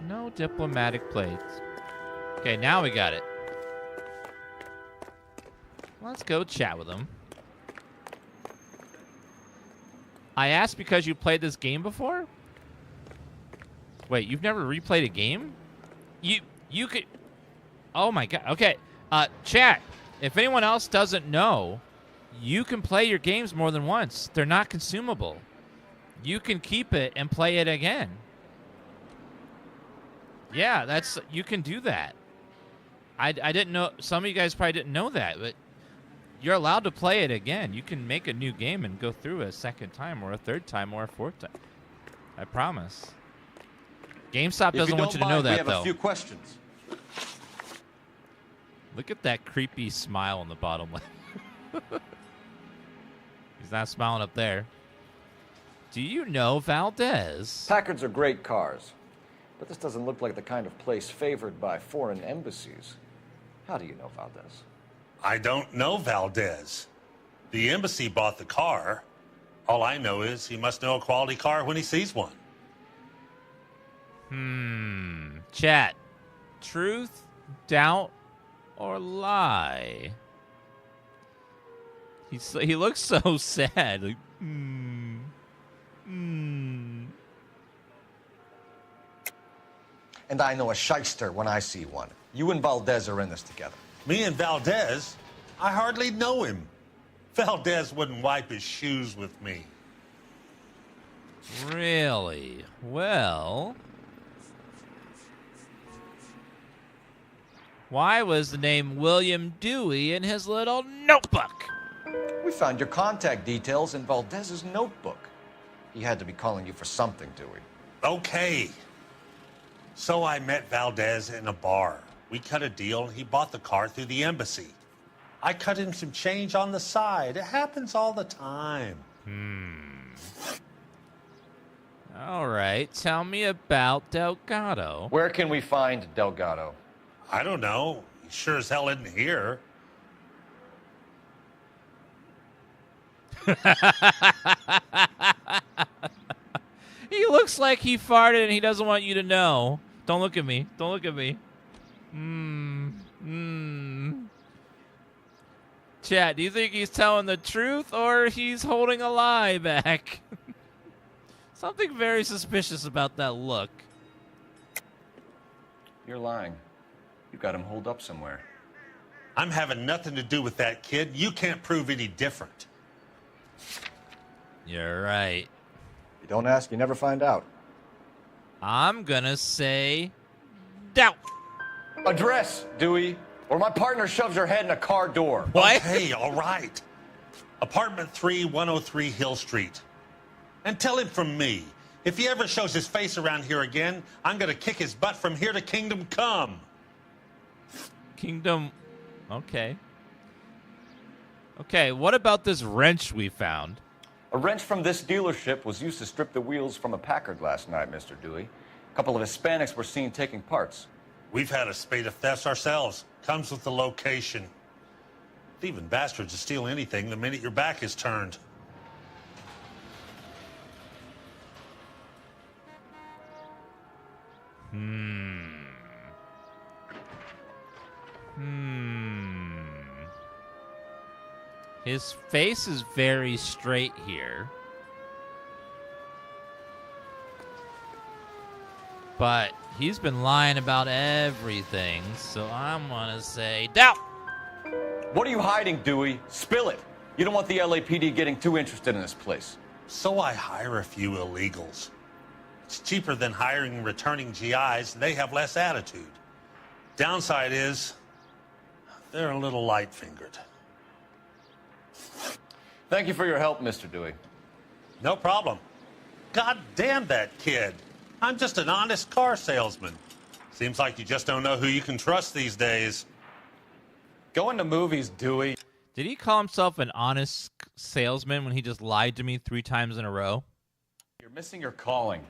[SPEAKER 1] No diplomatic plates. Okay, now we got it. Let's go chat with him. I asked because you played this game before? Wait, you've never replayed a game? You could... Oh my god. Okay. Chat, if anyone else doesn't know, you can play your games more than once. They're not consumable. You can keep it and play it again. Yeah, you can do that. I didn't know, some of you guys probably didn't know that, but you're allowed to play it again. You can make a new game and go through a second time or a third time or a fourth time. I promise. GameStop doesn't want you to know that, though.
[SPEAKER 8] We have a few questions.
[SPEAKER 1] Look at that creepy smile on the bottom left. He's not smiling up there. Do you know Valdez?
[SPEAKER 8] Packards are great cars, but this doesn't look like the kind of place favored by foreign embassies. How do you know Valdez?
[SPEAKER 13] I don't know Valdez. The embassy bought the car. All I know is he must know a quality car when he sees one.
[SPEAKER 1] Chat. Truth, doubt, or lie? He looks so sad. Like,
[SPEAKER 8] And I know a shyster when I see one. You and Valdez are in this together.
[SPEAKER 13] Me and Valdez? I hardly know him. Valdez wouldn't wipe his shoes with me.
[SPEAKER 1] Really? Well... Why was the name William Dewey in his little notebook?
[SPEAKER 8] We found your contact details in Valdez's notebook. He had to be calling you for something, Dewey.
[SPEAKER 13] Okay. So I met Valdez in a bar. We cut a deal, and he bought the car through the embassy. I cut him some change on the side. It happens all the time.
[SPEAKER 1] All right, tell me about Delgado.
[SPEAKER 8] Where can we find Delgado?
[SPEAKER 13] I don't know. He sure as hell isn't here.
[SPEAKER 1] He looks like he farted and he doesn't want you to know. Don't look at me. Don't look at me. Chat, do you think he's telling the truth or he's holding a lie back? Something very suspicious about that look.
[SPEAKER 8] You're lying. You've got him holed up somewhere.
[SPEAKER 13] I'm having nothing to do with that kid. You can't prove any different.
[SPEAKER 1] You're right.
[SPEAKER 3] You don't ask, you never find out.
[SPEAKER 1] I'm gonna say doubt.
[SPEAKER 8] Address, Dewey, or my partner shoves her head in a car door.
[SPEAKER 1] What?
[SPEAKER 13] Okay, all right. Apartment 3, 103 Hill Street. And tell him from me, if he ever shows his face around here again, I'm gonna kick his butt from here to Kingdom Come.
[SPEAKER 1] Kingdom. Okay. Okay, what about this wrench we found?
[SPEAKER 8] A wrench from this dealership was used to strip the wheels from a Packard last night, Mr. Dewey. A couple of Hispanics were seen taking parts.
[SPEAKER 13] We've had a spate of thefts ourselves. Comes with the location. Thieving bastards will steal anything the minute your back is turned.
[SPEAKER 1] His face is very straight here. But he's been lying about everything, so I'm gonna say doubt.
[SPEAKER 8] What are you hiding, Dewey? Spill it. You don't want the LAPD getting too interested in this place.
[SPEAKER 13] So I hire a few illegals. It's cheaper than hiring returning GIs, and they have less attitude. Downside is, they're a little light-fingered.
[SPEAKER 8] Thank you for your help, Mr. Dewey.
[SPEAKER 13] No problem. God damn that kid. I'm just an honest car salesman. Seems like you just don't know who you can trust these days.
[SPEAKER 24] Going to movies, Dewey.
[SPEAKER 1] Did he call himself an honest salesman when he just lied to me 3 times in a row?
[SPEAKER 24] You're missing your calling.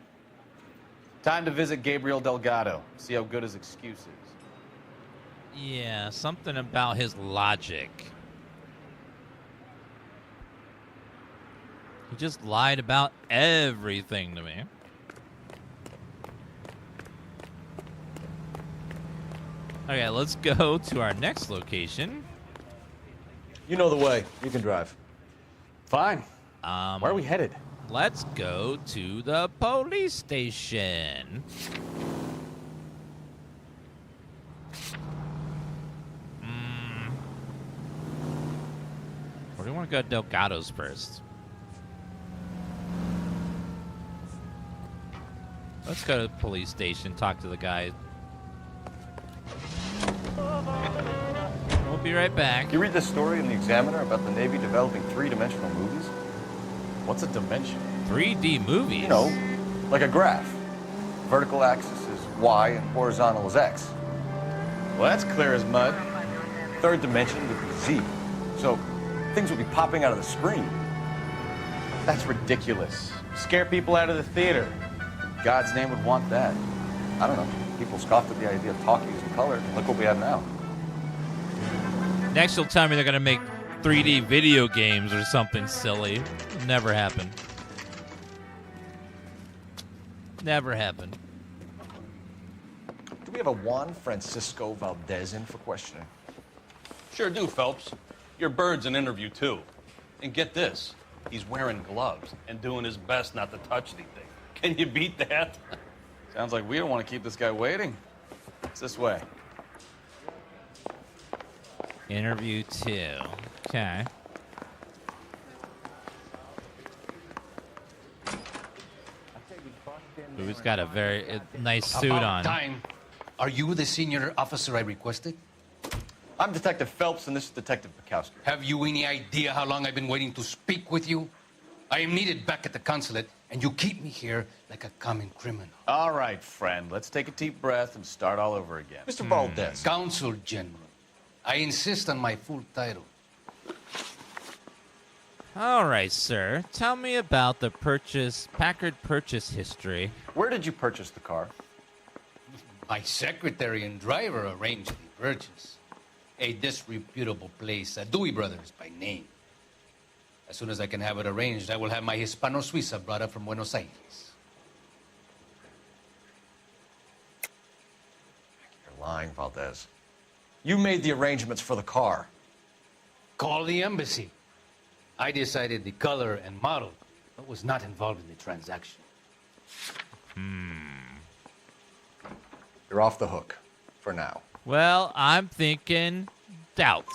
[SPEAKER 24] Time to visit Gabriel Delgado. See how good his excuse is.
[SPEAKER 1] Yeah, something about his logic. He just lied about everything to me. Okay, let's go to our next location.
[SPEAKER 12] You know the way. You can drive.
[SPEAKER 19] Fine. Where are we headed?
[SPEAKER 1] Let's go to the police station. Or do you want to go to Delgado's first? Let's go to the police station, talk to the guy. We'll be right back.
[SPEAKER 8] You read this story in the Examiner about the Navy developing 3-dimensional movies?
[SPEAKER 24] What's a dimension?
[SPEAKER 1] 3D movies?
[SPEAKER 8] You know, like a graph. Vertical axis is Y and horizontal is X.
[SPEAKER 24] Well, that's clear as mud.
[SPEAKER 8] Third dimension would be Z. So things would be popping out of the screen.
[SPEAKER 24] That's ridiculous. Scare people out of the theater. God's name would want that.
[SPEAKER 8] I don't know. People scoffed at the idea of talkies in color. Look what we have now.
[SPEAKER 1] Next, you'll tell me they're going to make 3D video games or something silly. Never happened. Never happened.
[SPEAKER 8] Do we have a Juan Francisco Valdez in for questioning?
[SPEAKER 17] Sure do, Phelps. Your bird's an interview, too. And get this, he's wearing gloves and doing his best not to touch anything. Can you beat that?
[SPEAKER 24] Sounds like we don't want to keep this guy waiting. It's this way.
[SPEAKER 1] Interview 2. Okay. Who's got a very nice suit on?
[SPEAKER 18] Time. Are you the senior officer I requested?
[SPEAKER 8] I'm Detective Phelps, and this is Detective Bukowski.
[SPEAKER 18] Have you any idea how long I've been waiting to speak with you? I am needed back at the consulate, and you keep me here like a common criminal.
[SPEAKER 24] All right, friend. Let's take a deep breath and start all over again.
[SPEAKER 8] Mr. Valdez.
[SPEAKER 18] Consul General. I insist on my full title.
[SPEAKER 1] All right, sir. Tell me about the Packard purchase history.
[SPEAKER 8] Where did you purchase the car?
[SPEAKER 18] My secretary and driver arranged the purchase. A disreputable place, Dewey Brothers by name. As soon as I can have it arranged, I will have my Hispano Suiza brought up from Buenos Aires.
[SPEAKER 8] You're lying, Valdez. You made the arrangements for the car.
[SPEAKER 18] Call the embassy. I decided the color and model, but was not involved in the transaction.
[SPEAKER 8] You're off the hook. For now.
[SPEAKER 1] Well, I'm thinking doubt.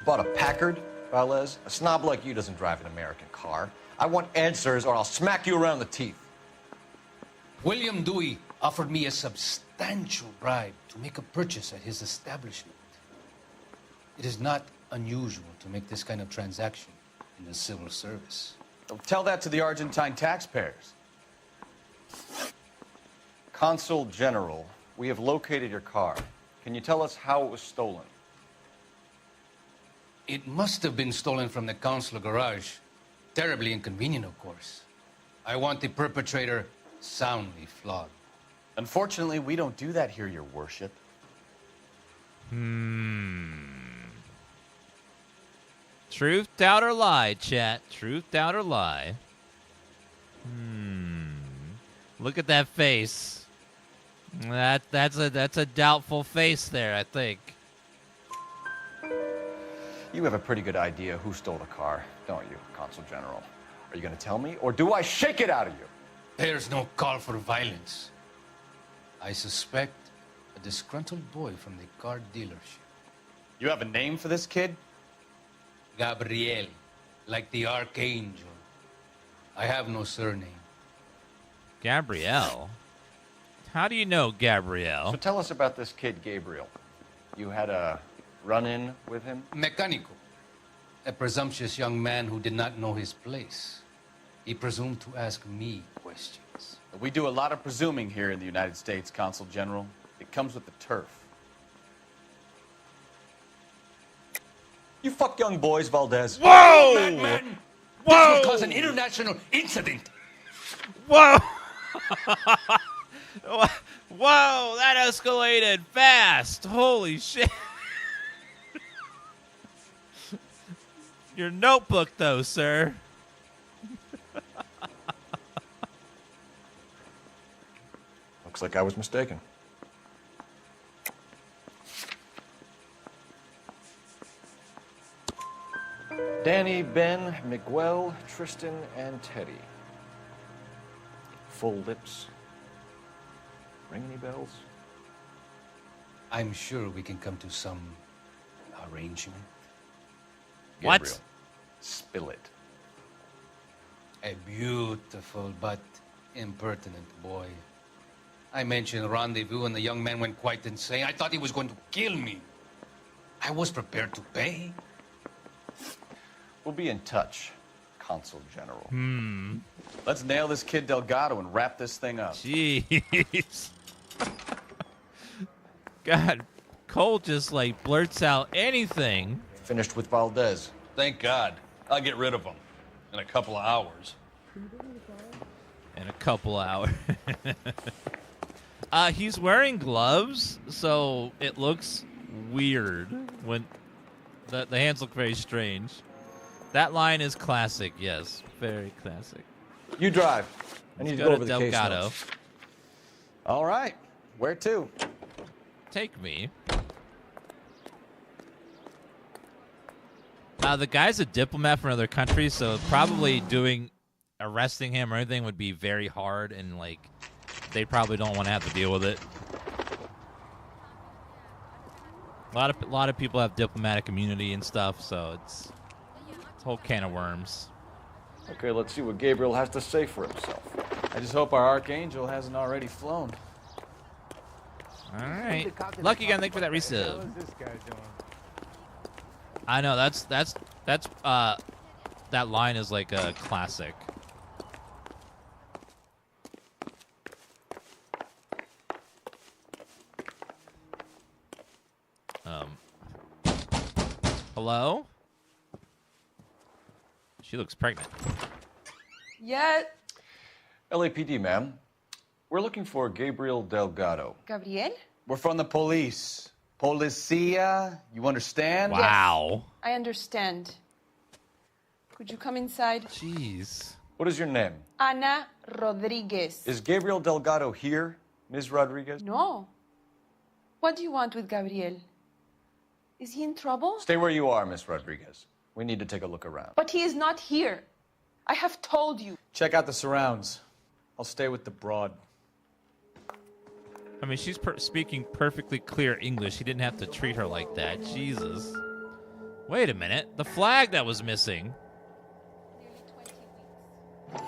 [SPEAKER 8] Bought a Packard, Valdez? A snob like you doesn't drive an American car. I want answers or I'll smack you around the teeth.
[SPEAKER 18] William Dewey offered me a substantial bribe to make a purchase at his establishment. It is not unusual to make this kind of transaction in the civil service.
[SPEAKER 24] Tell that to the Argentine taxpayers.
[SPEAKER 8] Consul General, we have located your car. Can you tell us how it was stolen?
[SPEAKER 18] It must have been stolen from the consular garage. Terribly inconvenient, of course. I want the perpetrator soundly flogged.
[SPEAKER 24] Unfortunately, we don't do that here, your worship.
[SPEAKER 1] Truth, doubt, or lie, chat. Truth, doubt, or lie. Look at that face. That's a doubtful face there, I think.
[SPEAKER 8] You have a pretty good idea who stole the car, don't you, Consul General? Are you going to tell me, or do I shake it out of you?
[SPEAKER 18] There's no call for violence. I suspect a disgruntled boy from the car dealership.
[SPEAKER 24] You have a name for this kid?
[SPEAKER 18] Gabriel, like the archangel. I have no surname.
[SPEAKER 1] Gabrielle? How do you know Gabrielle?
[SPEAKER 8] So tell us about this kid, Gabriel. You had a run-in with him?
[SPEAKER 18] Mecánico. A presumptuous young man who did not know his place. He presumed to ask me questions.
[SPEAKER 24] We do a lot of presuming here in the United States, Consul General. It comes with the turf.
[SPEAKER 8] You fuck young boys, Valdez.
[SPEAKER 18] Whoa! Madman! Whoa! This will cause an international incident.
[SPEAKER 1] Whoa! Whoa, that escalated fast. Holy shit. Your notebook, though, sir.
[SPEAKER 8] Looks like I was mistaken. Danny, Ben, Miguel, Tristan, and Teddy. Full lips. Ring any bells?
[SPEAKER 18] I'm sure we can come to some arrangement.
[SPEAKER 1] What?
[SPEAKER 8] Gabriel, spill it.
[SPEAKER 18] A beautiful but impertinent boy. I mentioned rendezvous and the young man went quite insane. I thought he was going to kill me. I was prepared to pay.
[SPEAKER 8] We'll be in touch, Consul General.
[SPEAKER 24] Let's nail this kid Delgado and wrap this thing up.
[SPEAKER 1] Jeez. God, Cole just like blurts out anything.
[SPEAKER 8] Finished with Valdez.
[SPEAKER 17] Thank God. I'll get rid of him in a couple of hours.
[SPEAKER 1] In a couple hours. He's wearing gloves, so it looks weird when the hands look very strange. That line is classic, yes. Very classic.
[SPEAKER 8] You drive. I need to go over the
[SPEAKER 1] Delgado.
[SPEAKER 8] case notes.
[SPEAKER 24] All right. Where to?
[SPEAKER 1] Take me. The guy's a diplomat from another country, so probably arresting him or anything would be very hard, and like they probably don't want to have to deal with it. A lot of people have diplomatic immunity and stuff, so it's a whole can of worms.
[SPEAKER 8] Okay, let's see what Gabriel has to say for himself.
[SPEAKER 24] I just hope our archangel hasn't already flown.
[SPEAKER 1] All right, Lucky Gun, thank you for that resub.
[SPEAKER 4] What is this guy doing?
[SPEAKER 1] I know that line is like a classic. Hello? She looks pregnant.
[SPEAKER 4] Yeah.
[SPEAKER 8] LAPD, ma'am. We're looking for Gabriel Delgado.
[SPEAKER 4] Gabriel?
[SPEAKER 24] We're from the police. Policia, you understand?
[SPEAKER 1] Wow.
[SPEAKER 4] I understand. Could you come inside?
[SPEAKER 1] Jeez.
[SPEAKER 8] What is your name?
[SPEAKER 4] Ana Rodriguez.
[SPEAKER 8] Is Gabriel Delgado here, Ms. Rodriguez?
[SPEAKER 4] No. What do you want with Gabriel? Is he in trouble?
[SPEAKER 8] Stay where you are, Ms. Rodriguez. We need to take a look around.
[SPEAKER 4] But he is not here. I have told you.
[SPEAKER 24] Check out the surrounds. I'll stay with the broad.
[SPEAKER 1] I mean, she's speaking perfectly clear English. He didn't have to treat her like that. Jesus. Wait a minute. The flag that was missing.
[SPEAKER 24] So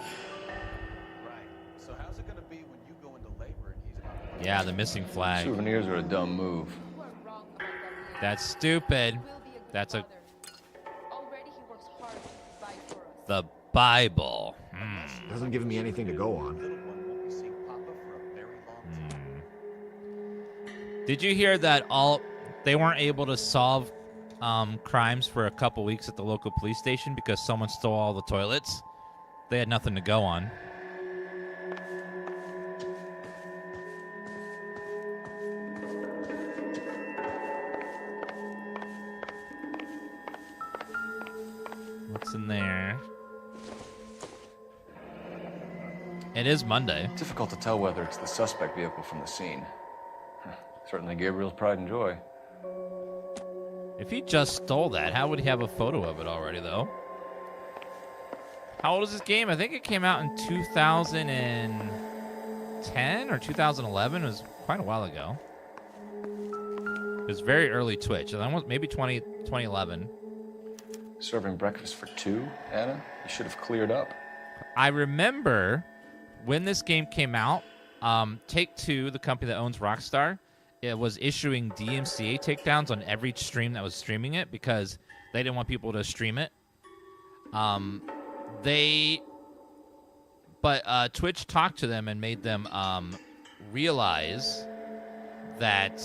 [SPEAKER 24] how's it gonna be when you go into labor and he's about to...
[SPEAKER 1] Yeah, the missing flag.
[SPEAKER 8] Souvenirs are a dumb move.
[SPEAKER 1] That's stupid. That's a... The Bible.
[SPEAKER 3] Doesn't give me anything to go on.
[SPEAKER 1] Did you hear that they weren't able to solve crimes for a couple weeks at the local police station because someone stole all the toilets? They had nothing to go on. What's in there? It is Monday.
[SPEAKER 8] Difficult to tell whether it's the suspect vehicle from the scene. Certainly Gabriel's pride and joy.
[SPEAKER 1] If he just stole that, how would he have a photo of it already, though? How old is this game? I think it came out in 2010 or 2011. It was quite a while ago. It was very early Twitch. Maybe 2011.
[SPEAKER 8] Serving breakfast for two, Anna? You should have cleared up.
[SPEAKER 1] I remember when this game came out, Take-Two, the company that owns Rockstar, it was issuing DMCA takedowns on every stream that was streaming it because they didn't want people to stream it. Twitch talked to them and made them realize that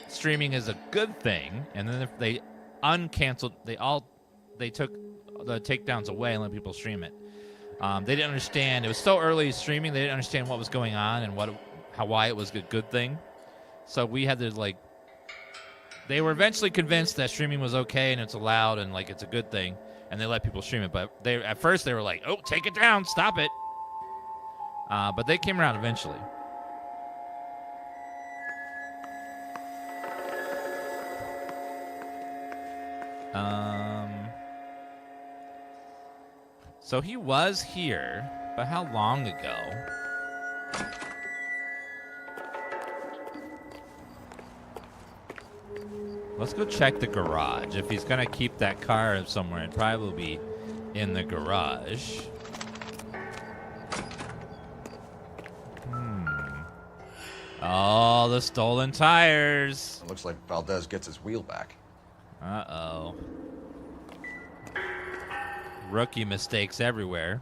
[SPEAKER 1] streaming is a good thing, and then if they uncanceled, they took the takedowns away and let people stream it. They didn't understand. It was so early streaming, they didn't understand what was going on and why it was a good thing. So we had to they were eventually convinced that streaming was okay and it's allowed and it's a good thing, and they let people stream it. But at first they were like, "Oh, take it down, stop it." But they came around eventually. So he was here, but how long ago? Let's go check the garage. If he's going to keep that car somewhere, it'd probably be in the garage. Oh, the stolen tires.
[SPEAKER 8] It looks like Valdez gets his wheel back.
[SPEAKER 1] Uh-oh. Rookie mistakes everywhere.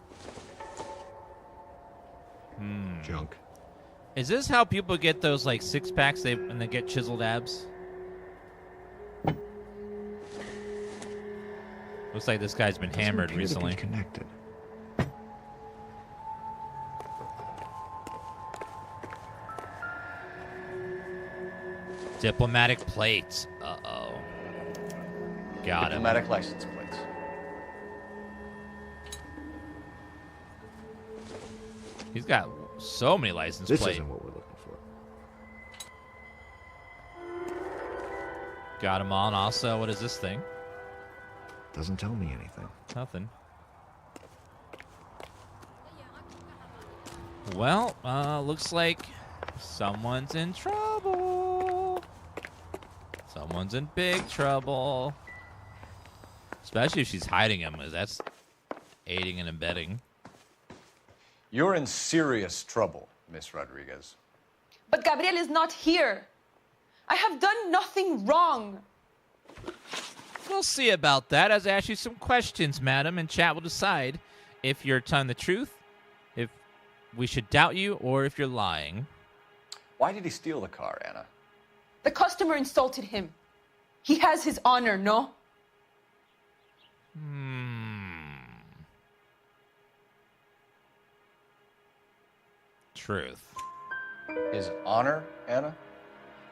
[SPEAKER 3] Junk.
[SPEAKER 1] Is this how people get those six-packs and they get chiseled abs? Looks like this guy's been hammered recently.
[SPEAKER 3] Connected.
[SPEAKER 1] Diplomatic plates. Uh-oh. Got him.
[SPEAKER 8] Diplomatic license plates.
[SPEAKER 1] He's got so many license plates.
[SPEAKER 3] This isn't what we're looking for.
[SPEAKER 1] Got them all. And also, what is this thing?
[SPEAKER 3] Doesn't tell me anything.
[SPEAKER 1] Nothing. Well, looks like someone's in trouble. Someone's in big trouble. Especially if she's hiding him, as that's aiding and abetting.
[SPEAKER 8] You're in serious trouble, Miss Rodriguez.
[SPEAKER 4] But Gabriel is not here. I have done nothing wrong.
[SPEAKER 1] We'll see about that as I ask you some questions, madam, and chat will decide if you're telling the truth, if we should doubt you, or if you're lying.
[SPEAKER 8] Why did he steal the car, Anna?
[SPEAKER 4] The customer insulted him. He has his honor, no?
[SPEAKER 1] truth.
[SPEAKER 8] His honor, Anna?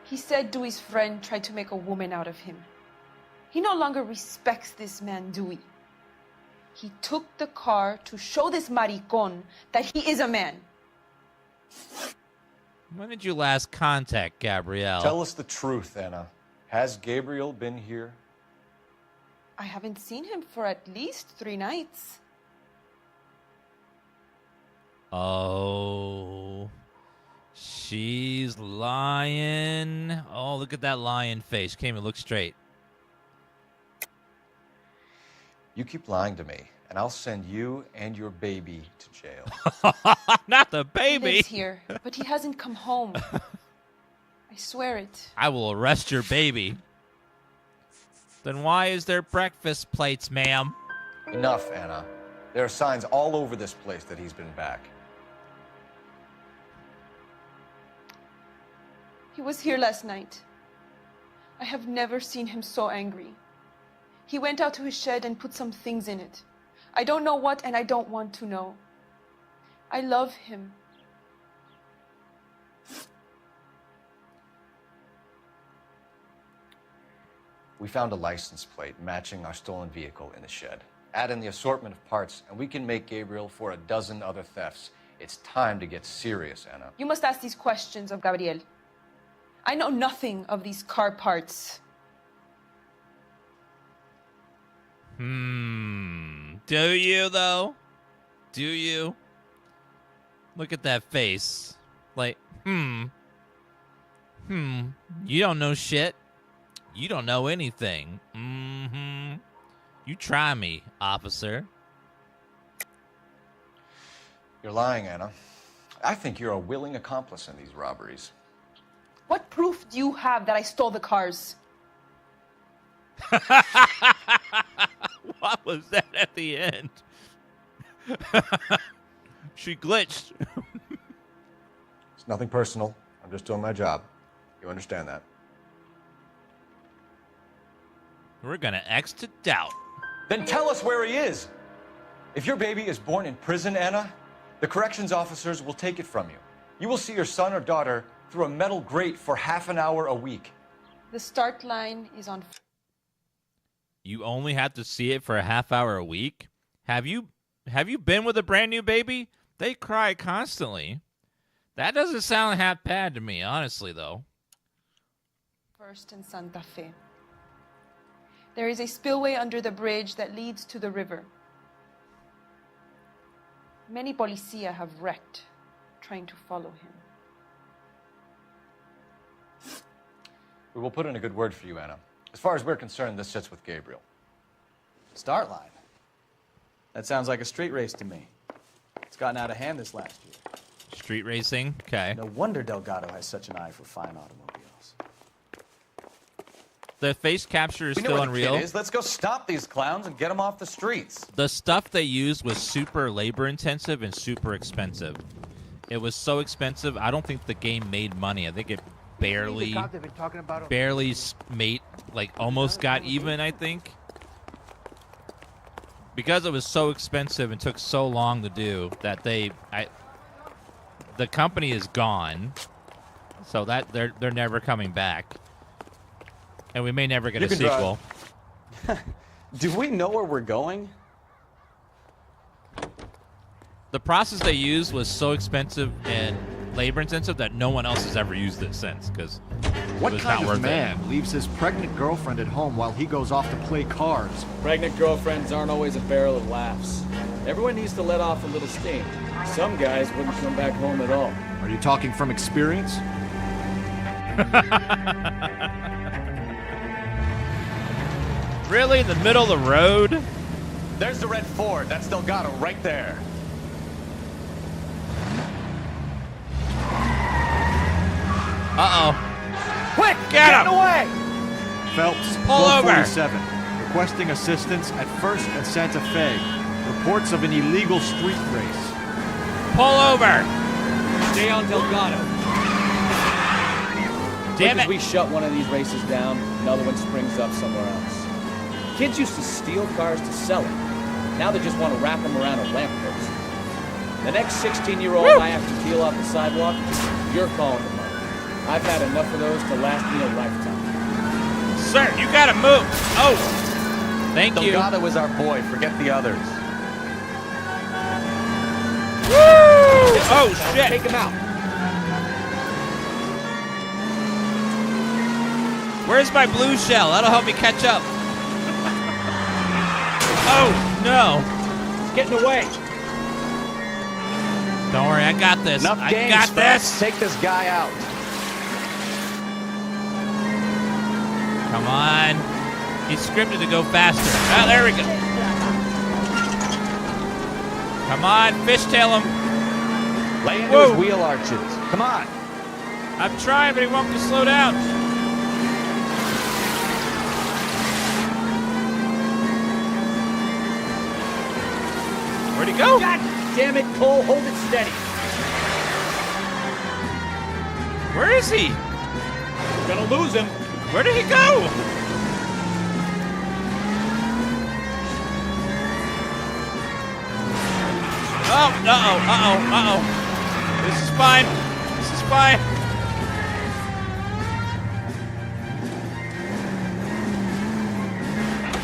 [SPEAKER 4] He said Dewey's friend tried to make a woman out of him. He no longer respects this man, Dewey. He took the car to show this maricon that he is a man.
[SPEAKER 1] When did you last contact Gabrielle?
[SPEAKER 8] Tell us the truth, Anna. Has Gabriel been here?
[SPEAKER 4] I haven't seen him for at least 3 nights.
[SPEAKER 1] Oh, she's lying. Oh, look at that lion face. Can't even look straight.
[SPEAKER 8] You keep lying to me, and I'll send you and your baby to jail.
[SPEAKER 1] Not the
[SPEAKER 4] He
[SPEAKER 1] baby.
[SPEAKER 4] lives here, but he hasn't come home. I swear it.
[SPEAKER 1] I will arrest your baby. Then why is there breakfast plates, ma'am?
[SPEAKER 8] Enough, Anna. There are signs all over this place that he's been back.
[SPEAKER 4] He was here last night. I have never seen him so angry. He went out to his shed and put some things in it. I don't know what, and I don't want to know. I love him.
[SPEAKER 8] We found a license plate matching our stolen vehicle in the shed. Add in the assortment of parts, and we can make Gabriel for a dozen other thefts. It's time to get serious, Anna.
[SPEAKER 4] You must ask these questions of Gabriel. I know nothing of these car parts.
[SPEAKER 1] Do you, though? Do you? Look at that face. Like, You don't know shit. You don't know anything. You try me, officer.
[SPEAKER 8] You're lying, Anna. I think you're a willing accomplice in these robberies.
[SPEAKER 4] What proof do you have that I stole the cars?
[SPEAKER 1] What was that at the end? She glitched.
[SPEAKER 8] It's nothing personal. I'm just doing my job. You understand that?
[SPEAKER 1] We're gonna X to doubt.
[SPEAKER 8] Then tell us where he is. If your baby is born in prison, Anna, the corrections officers will take it from you. You will see your son or daughter through a metal grate for half an hour a week.
[SPEAKER 4] The start line is on.
[SPEAKER 1] You only have to see it for a half hour a week? Have you been with a brand new baby? They cry constantly. That doesn't sound half bad to me, honestly, though.
[SPEAKER 4] First in Santa Fe. There is a spillway under the bridge that leads to the river. Many policia have wrecked trying to follow him.
[SPEAKER 8] We will put in a good word for you, Anna. As far as we're concerned, this sits with Gabriel.
[SPEAKER 24] Start line. That sounds like a street race to me. It's gotten out of hand this last year.
[SPEAKER 1] Street racing? Okay.
[SPEAKER 24] No wonder Delgado has such an eye for fine automobiles.
[SPEAKER 1] The face capture is
[SPEAKER 24] We know
[SPEAKER 1] still
[SPEAKER 24] where the
[SPEAKER 1] unreal.
[SPEAKER 24] kid is. Let's go stop these clowns and get them off the streets.
[SPEAKER 1] The stuff they used was super labor intensive and super expensive. It was so expensive, I don't think the game made money. I think it barely made, like, almost got even, I think. Because it was so expensive and took so long to do that the company is gone. So that they're never coming back. And we may never get a sequel.
[SPEAKER 24] Do we know where we're going?
[SPEAKER 1] The process they used was so expensive and labor intensive that no one else has ever used it since, because
[SPEAKER 3] What
[SPEAKER 1] it was
[SPEAKER 3] kind
[SPEAKER 1] not worth
[SPEAKER 3] of man leaves his pregnant girlfriend at home while he goes off to play cards?
[SPEAKER 7] Pregnant girlfriends aren't always a barrel of laughs. Everyone needs to let off a little steam. Some guys wouldn't come back home at all.
[SPEAKER 3] Are you talking from experience?
[SPEAKER 1] Really? In the middle of the road?
[SPEAKER 24] There's the red Ford. That's Delgado right there.
[SPEAKER 1] Uh-oh.
[SPEAKER 24] Quick!
[SPEAKER 1] Get him!
[SPEAKER 24] away!
[SPEAKER 3] Phelps,
[SPEAKER 1] Pull over.
[SPEAKER 3] 1247, requesting assistance at 1st and Santa Fe. Reports of an illegal street race.
[SPEAKER 1] Pull over!
[SPEAKER 7] Stay on Delgado.
[SPEAKER 1] Damn it!
[SPEAKER 7] We shut one of these races down, another one springs up somewhere else. Kids used to steal cars to sell them. Now they just want to wrap them around a lamppost. The next 16-year-old I have to peel off the sidewalk, you're calling them. I've had enough of those to last me a lifetime.
[SPEAKER 1] Sir, you gotta move. Oh, thank you.
[SPEAKER 24] Delgado was our boy. Forget the others.
[SPEAKER 1] Woo! Oh, shit.
[SPEAKER 7] Take him out.
[SPEAKER 1] Where's my blue shell? That'll help me catch up. Oh, no.
[SPEAKER 7] It's getting away.
[SPEAKER 1] Don't worry, I got this.
[SPEAKER 24] Enough
[SPEAKER 1] I
[SPEAKER 24] games,
[SPEAKER 1] got
[SPEAKER 24] folks.
[SPEAKER 1] this.
[SPEAKER 24] Take this guy out.
[SPEAKER 1] Come on. He's scripted to go faster. Oh, there we go. Come on, fishtail him.
[SPEAKER 24] Lay into his wheel arches. Come on.
[SPEAKER 1] I'm trying, but he won't slow down. Where'd he go?
[SPEAKER 7] God damn it, Cole. Hold it steady.
[SPEAKER 1] Where is he?
[SPEAKER 7] We're gonna lose him.
[SPEAKER 1] Where did he go? Oh, uh-oh. This is fine. This is fine.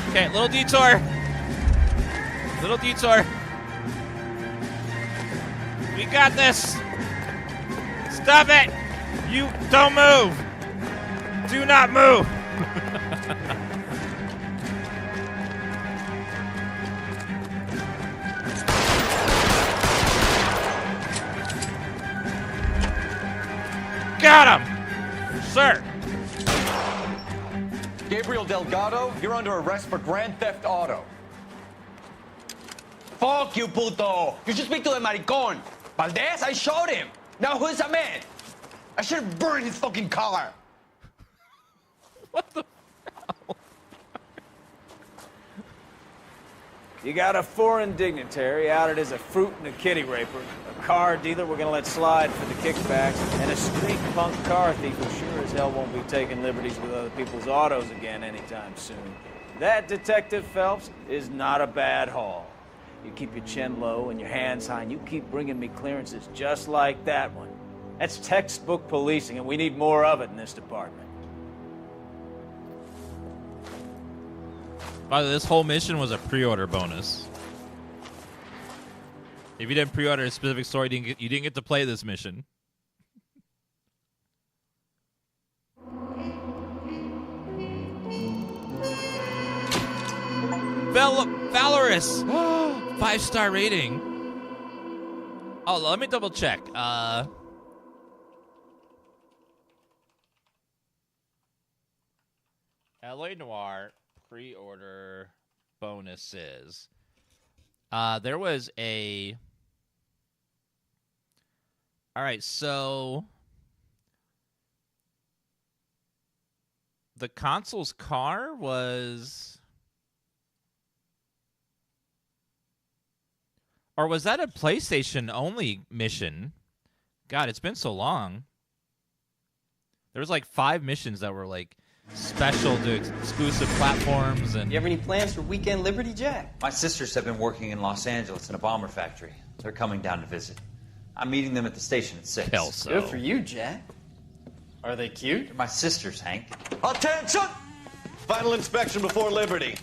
[SPEAKER 1] Okay, little detour. Little detour. We got this. Stop it. You don't move. Do not move. Got him! Sir!
[SPEAKER 8] Gabriel Delgado, you're under arrest for Grand Theft Auto.
[SPEAKER 24] Fuck you, puto. You should speak to the maricón. Valdez, I showed him. Now who's a man? I should have burned his fucking car.
[SPEAKER 1] What the hell?
[SPEAKER 7] You got a foreign dignitary outed as a fruit and a kitty raper, a car dealer we're gonna let slide for the kickbacks, and a street punk car thief who sure as hell won't be taking liberties with other people's autos again anytime soon. That, Detective Phelps, is not a bad haul. You keep your chin low and your hands high, and you keep bringing me clearances just like that one. That's textbook policing, and we need more of it in this department.
[SPEAKER 1] By the way, this whole mission was a pre-order bonus. If you didn't pre-order a specific story, you didn't get to play this mission. Valorous! 5-star rating. Oh, let me double check. LA Noire pre-order bonuses. There was a... Alright, so... The console's car was... Or was that a PlayStation-only mission? God, it's been so long. There was like 5 missions that were like special to exclusive platforms. And
[SPEAKER 16] You have any plans for Weekend Liberty, Jack?
[SPEAKER 14] My sisters have been working in Los Angeles in a bomber factory. They're coming down to visit. I'm meeting them at the station at 6.
[SPEAKER 1] Kelso.
[SPEAKER 16] Good for you, Jack. Are they cute?
[SPEAKER 14] They're my sisters, Hank.
[SPEAKER 8] Attention! Final inspection before Liberty.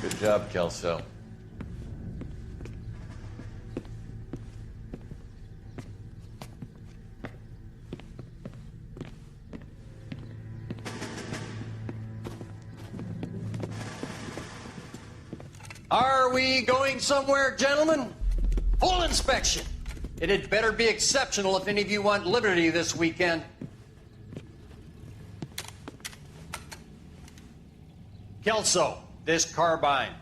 [SPEAKER 8] Good job, Kelso.
[SPEAKER 16] Are we going somewhere, gentlemen? Full inspection. It had better be exceptional if any of you want liberty this weekend. Kelso, this carbine.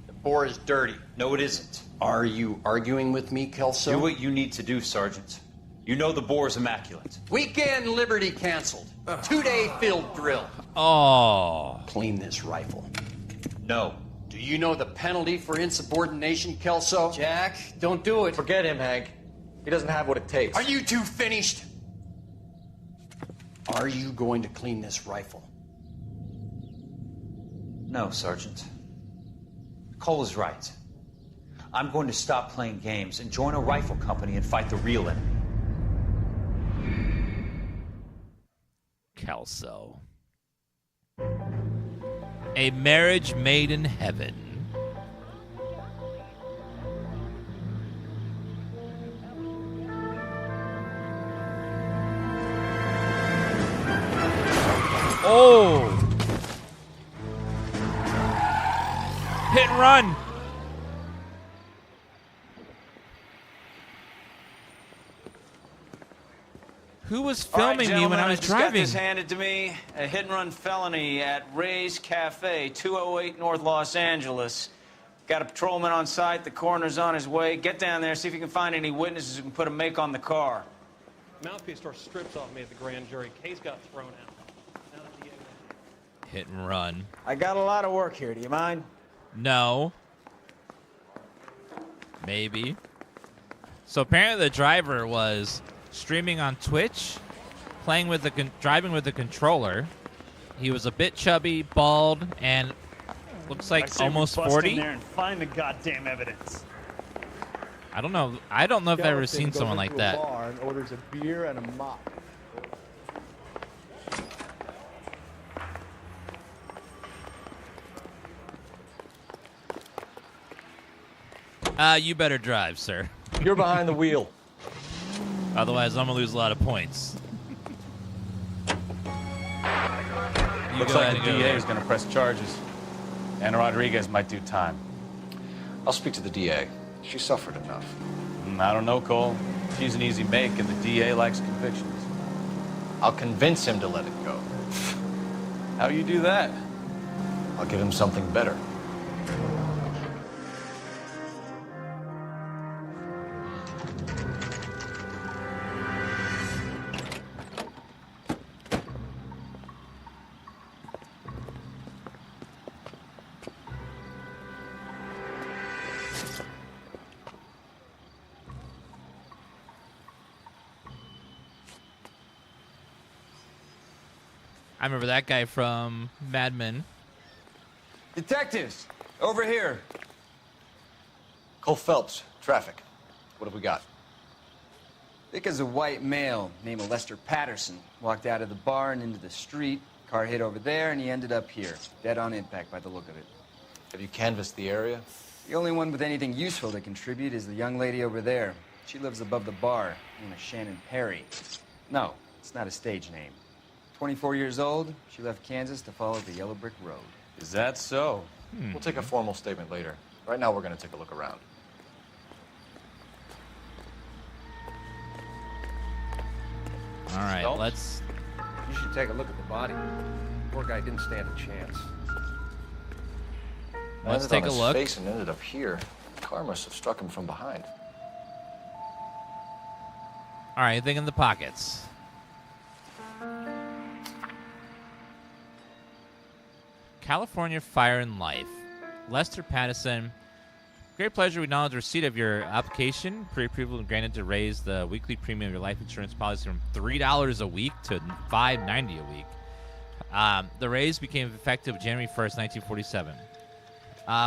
[SPEAKER 16] The bore is dirty.
[SPEAKER 14] No, it isn't.
[SPEAKER 16] Are you arguing with me, Kelso?
[SPEAKER 14] Do what you need to do, Sergeant. You know the bore is immaculate.
[SPEAKER 16] Weekend liberty canceled. 2-day field drill.
[SPEAKER 1] Oh.
[SPEAKER 16] Clean this rifle.
[SPEAKER 14] No.
[SPEAKER 16] Do you know the penalty for insubordination, Kelso? Jack, don't do it.
[SPEAKER 12] Forget him, Hank. He doesn't have what it takes.
[SPEAKER 16] Are you two finished? Are you going to clean this rifle?
[SPEAKER 14] No, Sergeant. Cole is right. I'm going to stop playing games and join a rifle company and fight the real enemy.
[SPEAKER 1] Kelso. A marriage made in heaven. Oh! Hit and run! Who was filming me when I was
[SPEAKER 7] just got
[SPEAKER 1] driving?
[SPEAKER 7] this handed to me. A hit-and-run felony at Ray's Cafe, 208 North Los Angeles. Got a patrolman on site. The coroner's on his way. Get down there, see if you can find any witnesses who can put a make on the car.
[SPEAKER 9] Mouthpiece store strips off me at the grand jury. Case got thrown out. Now the DA...
[SPEAKER 1] Hit and run.
[SPEAKER 7] I got a lot of work here. Do you mind?
[SPEAKER 1] No. Maybe. So apparently the driver was streaming on Twitch, driving with the controller. He was a bit chubby, bald, and looks like almost 40.
[SPEAKER 9] In there and find the goddamn evidence.
[SPEAKER 1] I don't know. I don't know if I've ever seen someone like that.
[SPEAKER 3] Bar and orders a beer and a mop.
[SPEAKER 1] You better drive, sir.
[SPEAKER 8] You're behind the wheel.
[SPEAKER 1] Otherwise, I'm gonna lose a lot of points.
[SPEAKER 24] Looks like the DA is going to press charges. And Rodriguez might do time.
[SPEAKER 12] I'll speak to the DA. She suffered enough.
[SPEAKER 24] I don't know, Cole. She's an easy make, and the DA likes convictions.
[SPEAKER 12] I'll convince him to let it go.
[SPEAKER 24] How you do that?
[SPEAKER 12] I'll give him something better.
[SPEAKER 1] I remember that guy from Mad Men.
[SPEAKER 7] Detectives, over here.
[SPEAKER 12] Cole Phelps, traffic. What have we got?
[SPEAKER 21] Thick as a white male named Lester Patterson walked out of the bar and into the street. Car hit over there, and he ended up here, dead on impact by the look of it.
[SPEAKER 12] Have you canvassed the area?
[SPEAKER 21] The only one with anything useful to contribute is the young lady over there. She lives above the bar, named Shannon Perry. No, it's not a stage name. 24 years old, she left Kansas to follow the Yellow Brick Road.
[SPEAKER 24] Is that so?
[SPEAKER 12] We'll take a formal statement later. Right now, we're going to take a look around.
[SPEAKER 1] All right, let's...
[SPEAKER 22] You should take a look at the body. Poor guy didn't stand a chance.
[SPEAKER 1] Let's take a look.
[SPEAKER 12] Face and ended up here. The car must have struck him from behind.
[SPEAKER 1] All right, anything in the pockets? California Fire and Life. Lester Patterson. Great pleasure. We acknowledge receipt of your application. Pre-approval granted to raise the weekly premium of your life insurance policy from $3 a week to $5.90 a week. The raise became effective January 1st, 1947.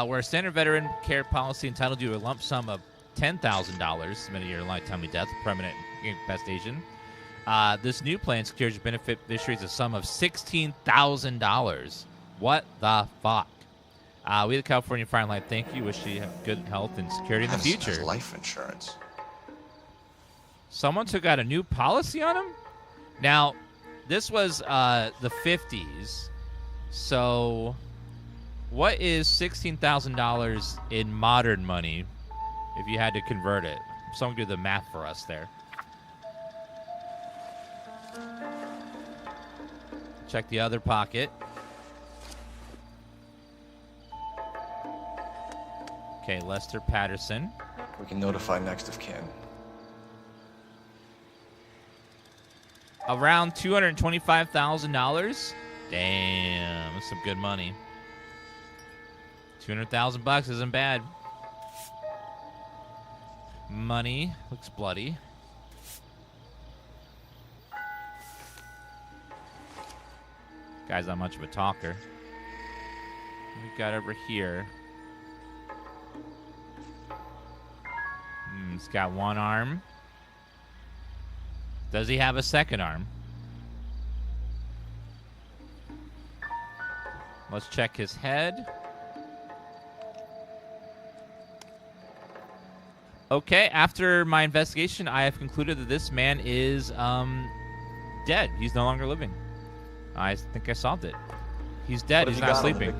[SPEAKER 1] Where a standard veteran care policy entitled you to a lump sum of $10,000 submitted your lifetime of death, permanent incapacitation. This new plan secures your beneficiaries a sum of $16,000. What the fuck? We, the California Fire and Life, thank you. Wish you have good health and security in the future.
[SPEAKER 12] That's life insurance.
[SPEAKER 1] Someone took out a new policy on him? Now, this was the 50s. So, what is $16,000 in modern money if you had to convert it? Someone do the math for us there. Check the other pocket. Okay, Lester Patterson.
[SPEAKER 12] We can notify next of kin.
[SPEAKER 1] Around $225,000. Damn, that's some good money. $200,000 isn't bad. Money looks bloody. Guy's not much of a talker. We got over here. He's got one arm. Does he have a second arm? Let's check his head. Okay, after my investigation, I have concluded that this man is dead. He's no longer living. I think I solved it. He's dead. He's not sleeping.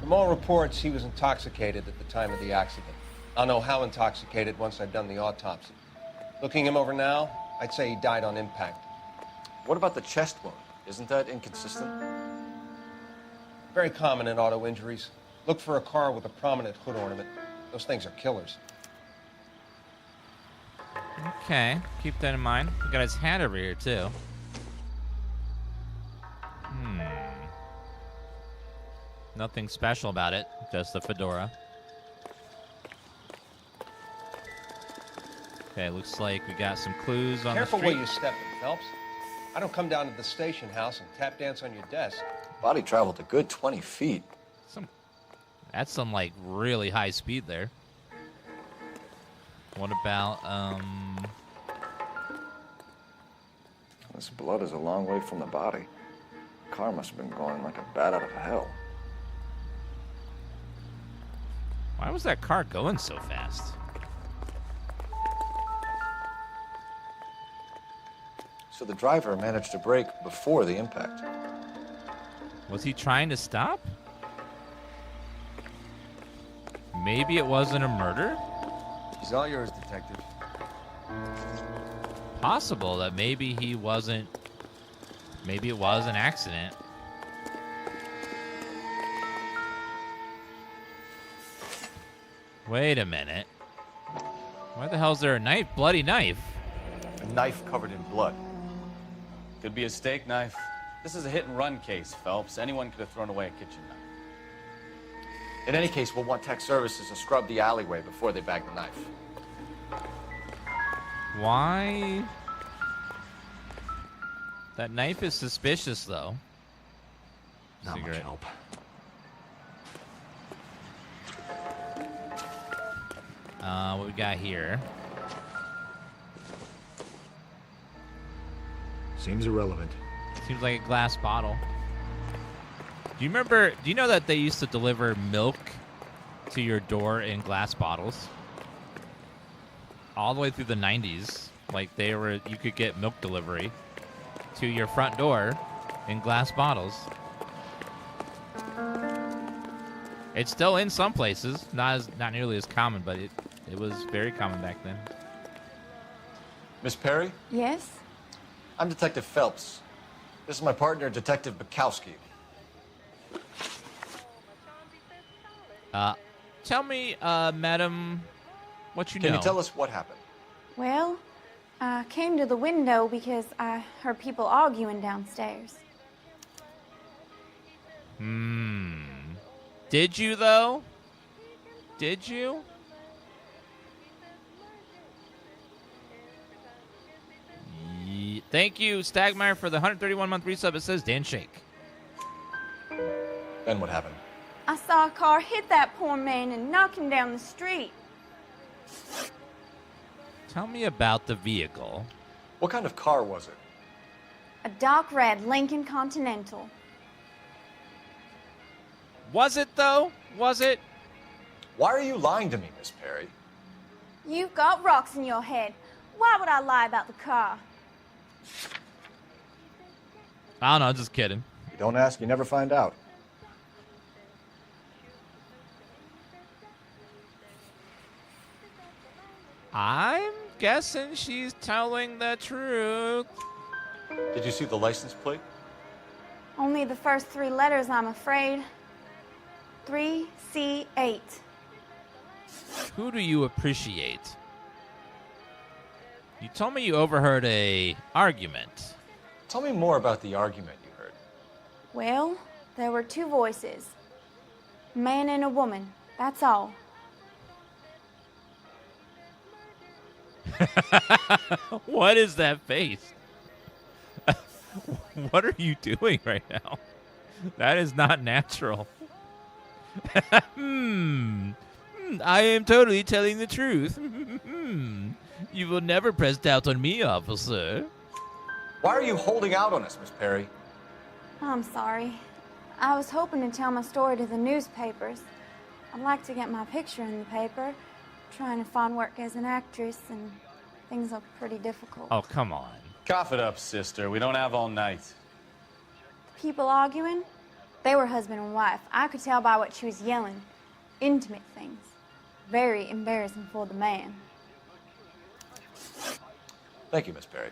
[SPEAKER 22] From all reports, he was intoxicated at the time of the accident. I'll know how intoxicated once I've done the autopsy. Looking him over now, I'd say he died on impact.
[SPEAKER 12] What about the chest wound? Isn't that inconsistent?
[SPEAKER 22] Very common in auto injuries. Look for a car with a prominent hood ornament. Those things are killers.
[SPEAKER 1] Okay, keep that in mind. We got his hat over here, too. Nothing special about it, just the fedora. Okay, looks like we got some clues on
[SPEAKER 22] Careful
[SPEAKER 1] the street.
[SPEAKER 22] where you step in, Phelps. I don't come down to the station house and tap dance on your desk.
[SPEAKER 12] Body traveled a good 20 feet.
[SPEAKER 1] That's some, like, really high speed there. What about,
[SPEAKER 12] This blood is a long way from the body. Car must have been going like a bat out of hell.
[SPEAKER 1] Why was that car going so fast?
[SPEAKER 12] So the driver managed to brake before the impact.
[SPEAKER 1] Was he trying to stop? Maybe it wasn't a murder?
[SPEAKER 21] He's all yours, Detective.
[SPEAKER 1] Possible that maybe he wasn't... Maybe it was an accident. Wait a minute. Why the hell is there a knife? Bloody knife?
[SPEAKER 24] A knife covered in blood. Could be a steak knife. This is a hit-and-run case, Phelps. Anyone could have thrown away a kitchen knife.
[SPEAKER 12] In any case, we'll want tech services to scrub the alleyway before they bag the knife.
[SPEAKER 1] Why? That knife is suspicious, though.
[SPEAKER 3] Not much help.
[SPEAKER 1] What we got here?
[SPEAKER 3] Seems irrelevant.
[SPEAKER 1] Seems like a glass bottle. Do you know that they used to deliver milk to your door in glass bottles? All the way through the 90s. Like, you could get milk delivery to your front door in glass bottles. It's still in some places, not nearly as common, but it was very common back then.
[SPEAKER 12] Miss Perry?
[SPEAKER 2] Yes?
[SPEAKER 12] I'm Detective Phelps. This is my partner, Detective Bukowski.
[SPEAKER 1] Tell me, madam, what you know.
[SPEAKER 12] Can you tell us what happened?
[SPEAKER 2] Well, I came to the window because I heard people arguing downstairs.
[SPEAKER 1] Did you, though? Did you? Thank you, Stagmeyer, for the 131-month resub. It says Dan Shake.
[SPEAKER 12] Then what happened?
[SPEAKER 2] I saw a car hit that poor man and knock him down the street.
[SPEAKER 1] Tell me about the vehicle.
[SPEAKER 12] What kind of car was it?
[SPEAKER 2] A dark red Lincoln Continental.
[SPEAKER 1] Was it, though? Was it?
[SPEAKER 12] Why are you lying to me, Miss Perry?
[SPEAKER 2] You've got rocks in your head. Why would I lie about the car?
[SPEAKER 1] I don't know, just kidding.
[SPEAKER 12] You don't ask, you never find out.
[SPEAKER 1] I'm guessing she's telling the truth.
[SPEAKER 12] Did you see the license plate?
[SPEAKER 2] Only the first three letters, I'm afraid. 3C8.
[SPEAKER 1] Who do you appreciate? You told me you overheard a argument.
[SPEAKER 12] Tell me more about the argument you heard.
[SPEAKER 2] Well, there were two voices. A man and a woman. That's all.
[SPEAKER 1] What is that face? What are you doing right now? That is not natural. I am totally telling the truth. You will never press doubt on me, officer.
[SPEAKER 8] Why are you holding out on us, Miss Perry?
[SPEAKER 2] I'm sorry. I was hoping to tell my story to the newspapers. I'd like to get my picture in the paper. Trying to find work as an actress, and things look pretty difficult.
[SPEAKER 1] Oh, come on.
[SPEAKER 24] Cough it up, sister. We don't have all night.
[SPEAKER 2] People arguing? They were husband and wife. I could tell by what she was yelling. Intimate things. Very embarrassing for the man.
[SPEAKER 8] Thank you, Miss Perry.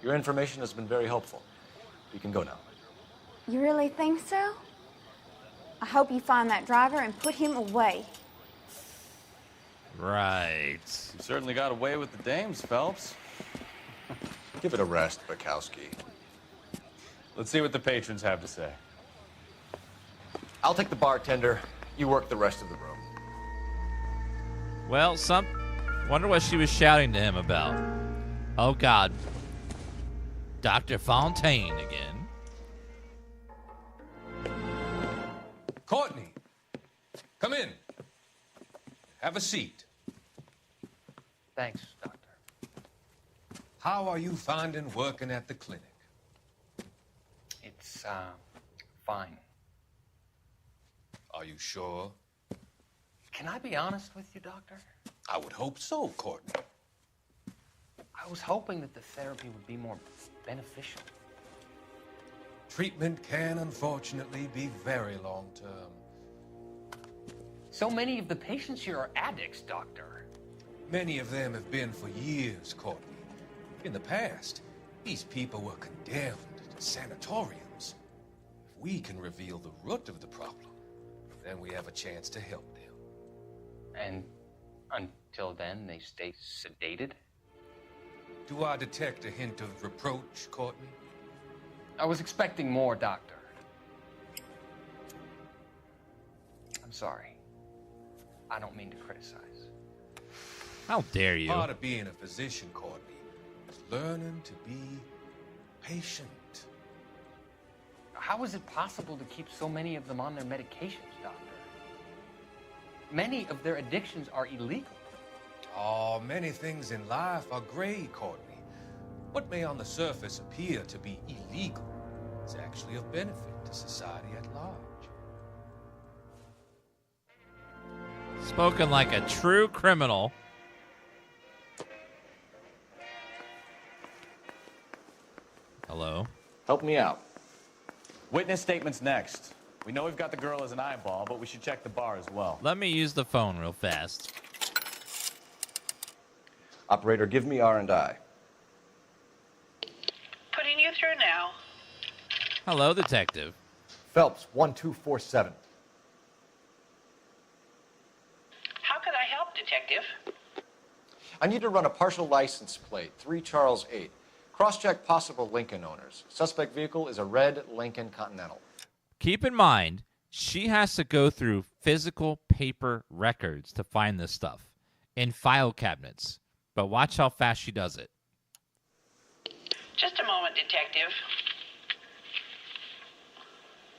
[SPEAKER 8] Your information has been very helpful. You can go now.
[SPEAKER 2] You really think so? I hope you find that driver and put him away.
[SPEAKER 1] Right.
[SPEAKER 24] You certainly got away with the dames, Phelps.
[SPEAKER 8] Give it a rest, Bukowski.
[SPEAKER 24] Let's see what the patrons have to say.
[SPEAKER 8] I'll take the bartender. You work the rest of the room.
[SPEAKER 1] Well, wonder what she was shouting to him about. Oh, God. Dr. Fontaine again.
[SPEAKER 10] Courtney, come in. Have a seat.
[SPEAKER 6] Thanks, Doctor.
[SPEAKER 10] How are you finding working at the clinic?
[SPEAKER 6] It's, fine.
[SPEAKER 10] Are you sure?
[SPEAKER 6] Can I be honest with you, Doctor?
[SPEAKER 10] I would hope so, Courtney.
[SPEAKER 6] I was hoping that the therapy would be more beneficial.
[SPEAKER 10] Treatment can, unfortunately, be very long-term.
[SPEAKER 6] So many of the patients here are addicts, Doctor.
[SPEAKER 10] Many of them have been for years, Courtney. In the past, these people were condemned to sanatoriums. If we can reveal the root of the problem, then we have a chance to help them.
[SPEAKER 6] And until then, they stay sedated?
[SPEAKER 10] Do I detect a hint of reproach, Courtney?
[SPEAKER 6] I was expecting more, Doctor. I'm sorry. I don't mean to criticize.
[SPEAKER 1] How dare you?
[SPEAKER 10] Part of being a physician, Courtney, is learning to be patient.
[SPEAKER 6] How is it possible to keep so many of them on their medications, Doctor? Many of their addictions are illegal.
[SPEAKER 10] Oh, many things in life are gray, Courtney. What may on the surface appear to be illegal is actually of benefit to society at large.
[SPEAKER 1] Spoken like a true criminal. Hello?
[SPEAKER 8] Help me out.
[SPEAKER 24] Witness statements next. We know we've got the girl as an eyeball, but we should check the bar as well.
[SPEAKER 1] Let me use the phone real fast.
[SPEAKER 8] Operator, give me R&I.
[SPEAKER 11] Putting you through now.
[SPEAKER 1] Hello, detective.
[SPEAKER 12] Phelps, 1247.
[SPEAKER 11] How could I help, detective?
[SPEAKER 12] I need to run a partial license plate, 3 Charles 8. Cross-check possible Lincoln owners. Suspect vehicle is a red Lincoln Continental.
[SPEAKER 1] Keep in mind, she has to go through physical paper records to find this stuff in file cabinets. But watch how fast she does it.
[SPEAKER 11] Just a moment, detective.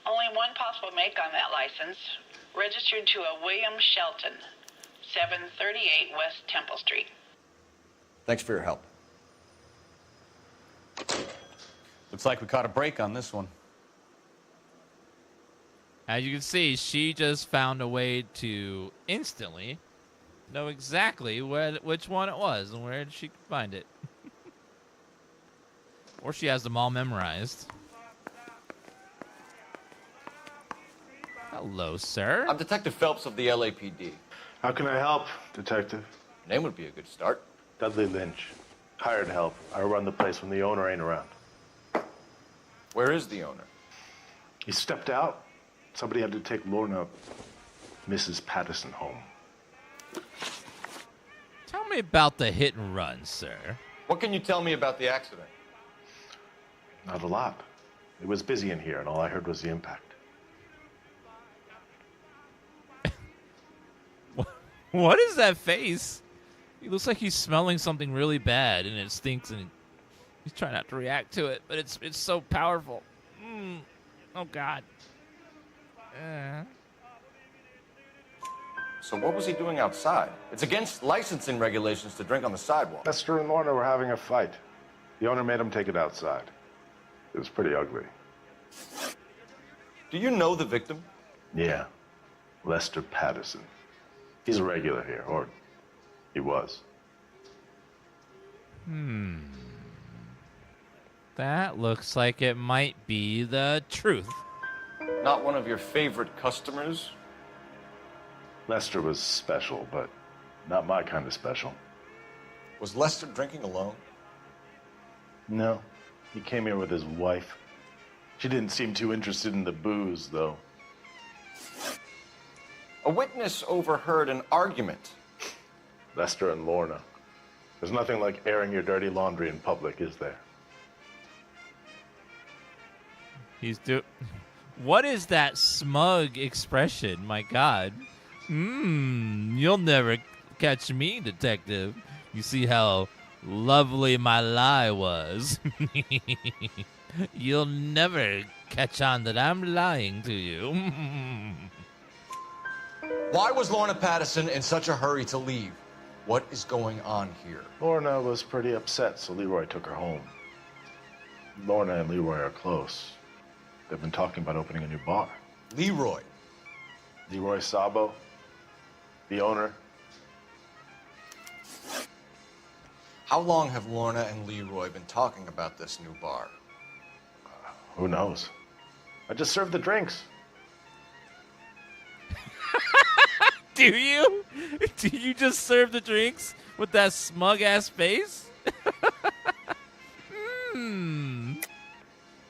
[SPEAKER 11] Only one possible make on that license. Registered to a William Shelton, 738 West Temple Street.
[SPEAKER 12] Thanks for your help.
[SPEAKER 24] Looks like we caught a break on this one.
[SPEAKER 1] As you can see, she just found a way to instantly know exactly which one it was and where she could find it. Or she has them all memorized. Hello, sir.
[SPEAKER 12] I'm Detective Phelps of the LAPD.
[SPEAKER 20] How can I help, Detective?
[SPEAKER 12] Your name would be a good start.
[SPEAKER 20] Dudley Lynch. Hired help. I run the place when the owner ain't around.
[SPEAKER 12] Where is the owner?
[SPEAKER 20] He stepped out. Somebody had to take Lorna, Mrs. Patterson, home.
[SPEAKER 1] Tell me about the hit and run, sir.
[SPEAKER 12] What can you tell me about the accident?
[SPEAKER 20] Not a lot. It was busy in here, and all I heard was the impact.
[SPEAKER 1] What is that face? He looks like he's smelling something really bad, and it stinks, and He's trying not to react to it, but it's so powerful. Oh, God.
[SPEAKER 8] So what was he doing outside? It's against licensing regulations to drink on the sidewalk.
[SPEAKER 20] Lester and Lorna were having a fight. The owner made him take it outside. It was pretty ugly.
[SPEAKER 8] Do you know the victim?
[SPEAKER 20] Yeah. Lester Patterson. He's a regular here, or he was.
[SPEAKER 1] That looks like it might be the truth.
[SPEAKER 8] Not one of your favorite customers?
[SPEAKER 20] Lester was special, but not my kind of special.
[SPEAKER 8] Was Lester drinking alone?
[SPEAKER 20] No. He came here with his wife. She didn't seem too interested in the booze, though.
[SPEAKER 8] A witness overheard an argument.
[SPEAKER 20] Lester and Lorna. There's nothing like airing your dirty laundry in public, is there?
[SPEAKER 1] What is that smug expression? My God. You'll never catch me, detective. You see how lovely my lie was. You'll never catch on that I'm lying to you.
[SPEAKER 8] Why was Lorna Patterson in such a hurry to leave? What is going on here?
[SPEAKER 20] Lorna was pretty upset, so Leroy took her home. Lorna and Leroy are close. They've been talking about opening a new bar.
[SPEAKER 8] Leroy?
[SPEAKER 20] Leroy Sabo, the owner.
[SPEAKER 8] How long have Lorna and Leroy been talking about this new bar?
[SPEAKER 20] Who knows? I just served the drinks.
[SPEAKER 1] Do you? Do you just serve the drinks with that smug-ass face?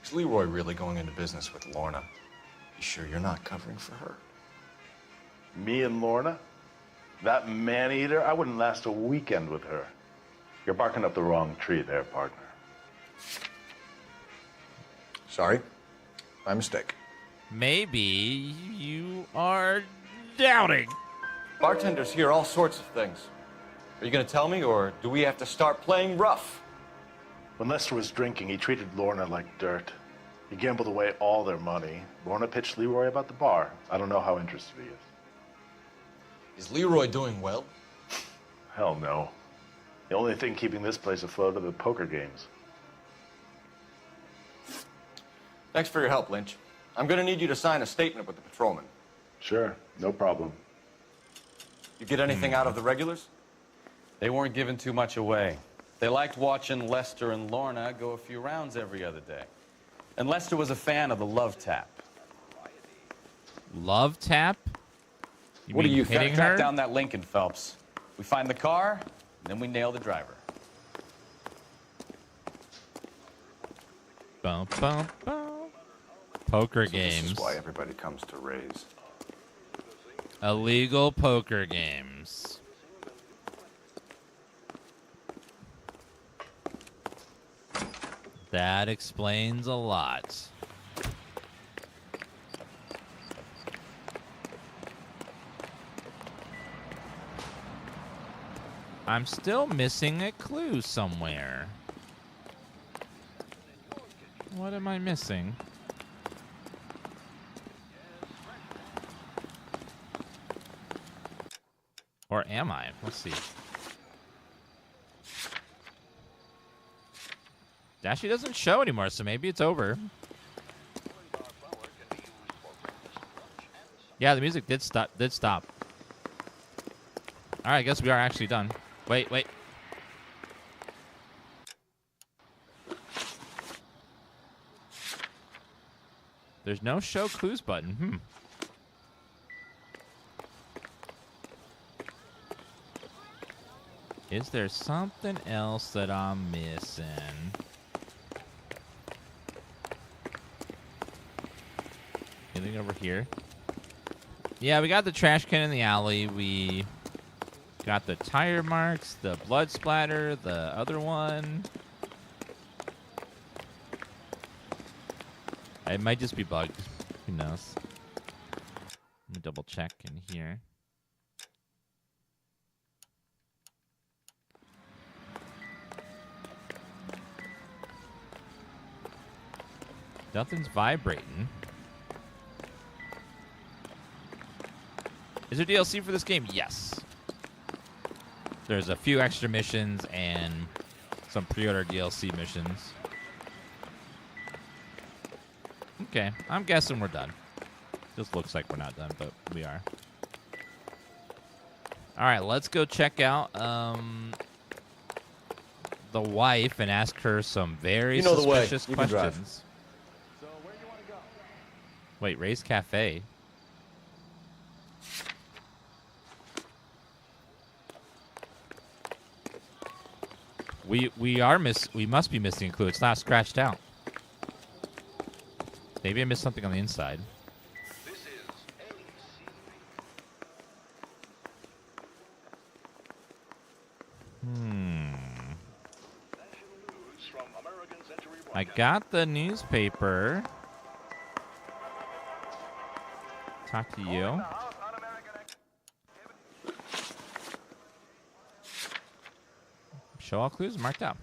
[SPEAKER 8] Is Leroy really going into business with Lorna? You sure you're not covering for her?
[SPEAKER 20] Me and Lorna? That man-eater? I wouldn't last a weekend with her. You're barking up the wrong tree there, partner.
[SPEAKER 8] Sorry. My mistake.
[SPEAKER 1] Maybe you are doubting.
[SPEAKER 8] Bartenders hear all sorts of things. Are you going to tell me, or do we have to start playing rough?
[SPEAKER 20] When Lester was drinking, he treated Lorna like dirt. He gambled away all their money. Lorna pitched Leroy about the bar. I don't know how interested he is.
[SPEAKER 8] Is Leroy doing well?
[SPEAKER 20] Hell no. The only thing keeping this place afloat are the poker games.
[SPEAKER 8] Thanks for your help, Lynch. I'm going to need you to sign a statement with the patrolman.
[SPEAKER 20] Sure, no problem.
[SPEAKER 8] You get anything out of the regulars?
[SPEAKER 24] They weren't giving too much away. They liked watching Lester and Lorna go a few rounds every other day. And Lester was a fan of the love tap.
[SPEAKER 1] Love tap?
[SPEAKER 24] What are you,
[SPEAKER 1] hitting
[SPEAKER 24] track
[SPEAKER 1] her?
[SPEAKER 24] down that Lincoln, Phelps. We find the car, then we nail the driver.
[SPEAKER 1] Bum, bum, bum. Poker
[SPEAKER 8] So
[SPEAKER 1] games.
[SPEAKER 8] This is why everybody comes to Ray's.
[SPEAKER 1] Illegal poker games. That explains a lot. I'm still missing a clue somewhere. What am I missing? Or am I? Let's see. Dashy doesn't show anymore, so maybe it's over. Yeah, the music did stop. All right, I guess we are actually done. Wait. There's no show clues button. Is there something else that I'm missing? Anything over here? Yeah, we got the trash can in the alley. We got the tire marks, the blood splatter, the other one. It might just be bugged. Who knows? Let me double check in here. Nothing's vibrating. Is there DLC for this game? Yes. There's a few extra missions and some pre-order DLC missions. Okay, I'm guessing we're done. This looks like we're not done, but we are. All right, let's go check out the wife and ask her some very suspicious questions.
[SPEAKER 12] So where do you want to go?
[SPEAKER 1] Wait, Ray's Cafe. We must be missing a clue. It's not scratched out. Maybe I missed something on the inside. I got the newspaper. Talk to you. Show all clues marked out.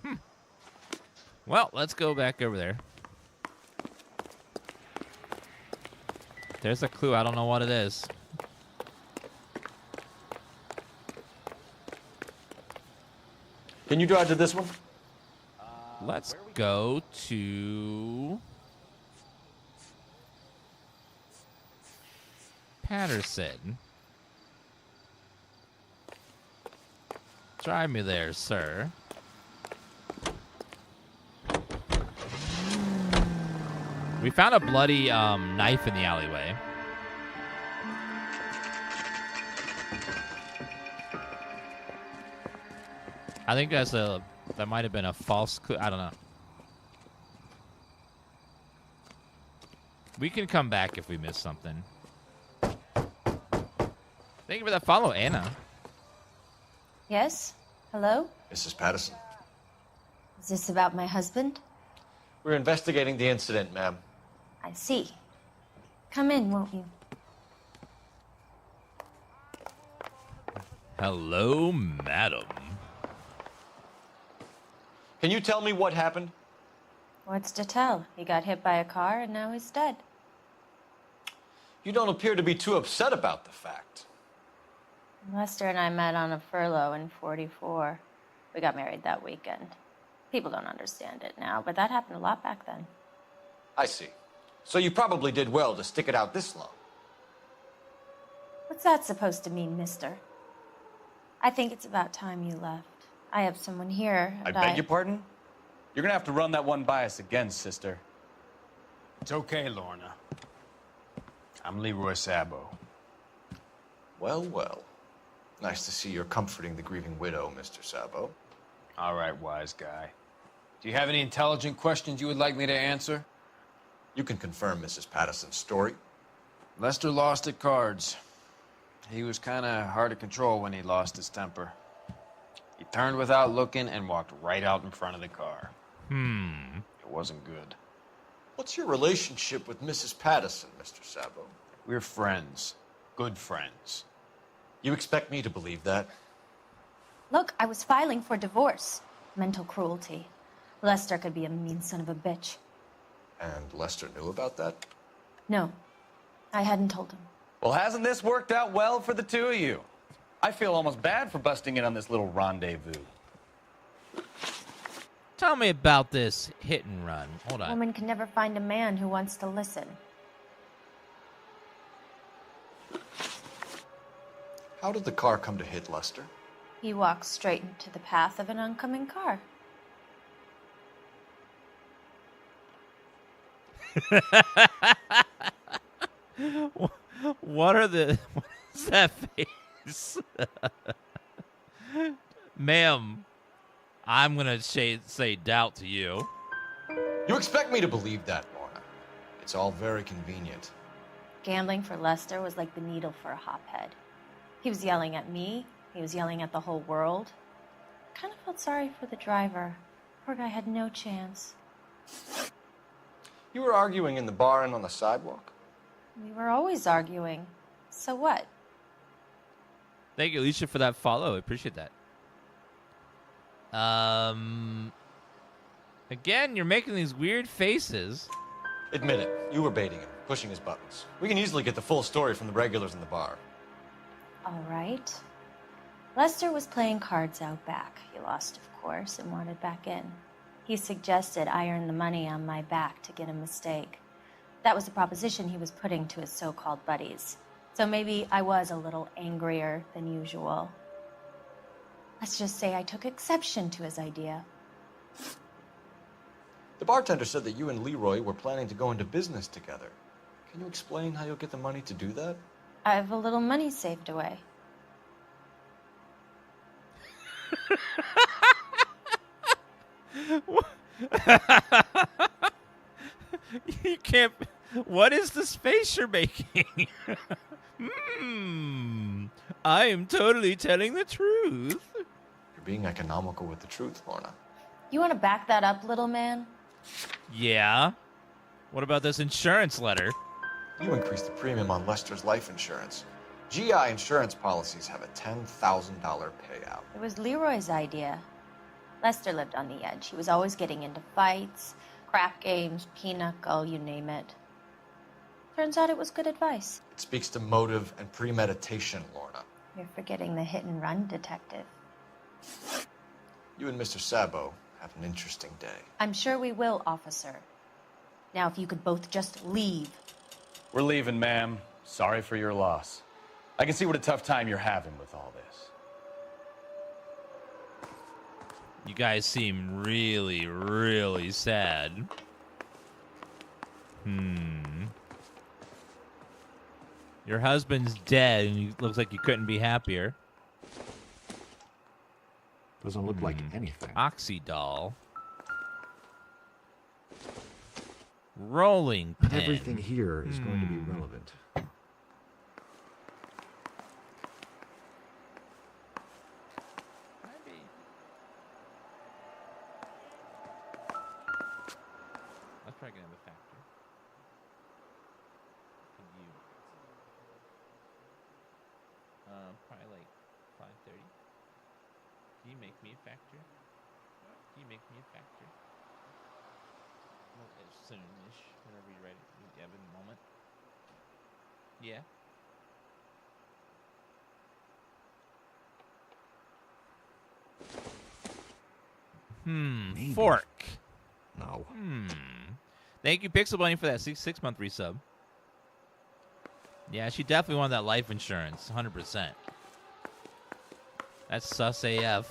[SPEAKER 1] Well, let's go back over there. There's a clue. I don't know what it is.
[SPEAKER 12] Can you drive to this one?
[SPEAKER 1] Let's go to Patterson. Drive me there, sir. We found a bloody knife in the alleyway. I think that might have been a false clue. I don't know. We can come back if we miss something. Thank you for that follow, Anna.
[SPEAKER 5] Yes? Hello?
[SPEAKER 12] Mrs. Patterson.
[SPEAKER 5] Is this about my husband?
[SPEAKER 12] We're investigating the incident, ma'am.
[SPEAKER 5] I see. Come in, won't you?
[SPEAKER 1] Hello, madam.
[SPEAKER 12] Can you tell me what happened?
[SPEAKER 5] What's to tell? He got hit by a car and now he's dead.
[SPEAKER 12] You don't appear to be too upset about the fact.
[SPEAKER 5] Lester and I met on a furlough in '44. We got married that weekend. People don't understand it now, but that happened a lot back then.
[SPEAKER 12] I see. So you probably did well to stick it out this long.
[SPEAKER 5] What's that supposed to mean, mister? I think it's about time you left. I have someone here.
[SPEAKER 24] I beg your pardon? You're gonna have to run that one by us again, sister.
[SPEAKER 13] It's okay, Lorna. I'm Leroy Sabo.
[SPEAKER 12] Well, well. Nice to see you're comforting the grieving widow, Mr. Sabo.
[SPEAKER 13] All right, wise guy. Do you have any intelligent questions you would like me to answer?
[SPEAKER 12] You can confirm Mrs. Patterson's story.
[SPEAKER 13] Lester lost at cards. He was kind of hard to control when he lost his temper. He turned without looking and walked right out in front of the car. It wasn't good.
[SPEAKER 12] What's your relationship with Mrs. Patterson, Mr. Sabo?
[SPEAKER 13] We're friends. Good friends.
[SPEAKER 12] You expect me to believe that?
[SPEAKER 5] Look, I was filing for divorce. Mental cruelty. Lester could be a mean son of a bitch.
[SPEAKER 12] And Lester knew about that?
[SPEAKER 5] No, I hadn't told him.
[SPEAKER 24] Well, hasn't this worked out well for the two of you? I feel almost bad for busting in on this little rendezvous.
[SPEAKER 1] Tell me about this hit and run. Hold
[SPEAKER 5] A
[SPEAKER 1] on.
[SPEAKER 5] woman can never find a man who wants to listen.
[SPEAKER 12] How did the car come to hit Lester?
[SPEAKER 5] He walks straight into the path of an oncoming car.
[SPEAKER 1] What are the... What is that face? Ma'am, I'm going to say doubt to you.
[SPEAKER 12] You expect me to believe that, Lorna? It's all very convenient.
[SPEAKER 5] Gambling for Lester was like the needle for a hophead. He was yelling at me. He was yelling at the whole world. I kind of felt sorry for the driver. Poor guy had no chance.
[SPEAKER 12] You were arguing in the bar and on the sidewalk?
[SPEAKER 5] We were always arguing. So what?
[SPEAKER 1] Thank you, Alicia, for that follow. I appreciate that. Again, you're making these weird faces.
[SPEAKER 8] Admit it. You were baiting him, pushing his buttons. We can easily get the full story from the regulars in the bar.
[SPEAKER 5] All right. Lester was playing cards out back. He lost, of course, and wanted back in. He suggested I earn the money on my back to get a mistake. That was the proposition he was putting to his so-called buddies. So maybe I was a little angrier than usual. Let's just say I took exception to his idea.
[SPEAKER 8] The bartender said that you and Leroy were planning to go into business together. Can you explain how you'll get the money to do that?
[SPEAKER 5] I have a little money saved away.
[SPEAKER 1] You can't. What is this face you're making? I am totally telling the truth.
[SPEAKER 8] You're being economical with the truth, Lorna.
[SPEAKER 5] You want to back that up, little man?
[SPEAKER 1] Yeah. What about this insurance letter?
[SPEAKER 8] You increased the premium on Lester's life insurance. GI insurance policies have a $10,000 payout.
[SPEAKER 5] It was Leroy's idea. Lester lived on the edge. He was always getting into fights, crap games, pinochle, you name it. Turns out it was good advice.
[SPEAKER 8] It speaks to motive and premeditation, Lorna.
[SPEAKER 5] You're forgetting the hit-and-run detective.
[SPEAKER 8] You and Mr. Sabo have an interesting day.
[SPEAKER 5] I'm sure we will, officer. Now, if you could both just leave.
[SPEAKER 24] We're leaving, ma'am. Sorry for your loss. I can see what a tough time you're having with all this.
[SPEAKER 1] You guys seem really, really sad. Your husband's dead, and it looks like you couldn't be happier.
[SPEAKER 3] Doesn't look like anything.
[SPEAKER 1] Oxydoll. Rolling pin.
[SPEAKER 3] Everything here is going to be relevant.
[SPEAKER 1] That's probably gonna have a factor. Can you? Probably like 5:30. Can you make me a factor? Can you make me a factor? Well, soon-ish, whenever you're ready. You have a moment. Yeah.
[SPEAKER 3] Maybe.
[SPEAKER 1] Fork.
[SPEAKER 3] No.
[SPEAKER 1] Thank you, Pixel Bunny, for that 6-month resub. Yeah, she definitely wanted that life insurance, 100%. That's sus AF.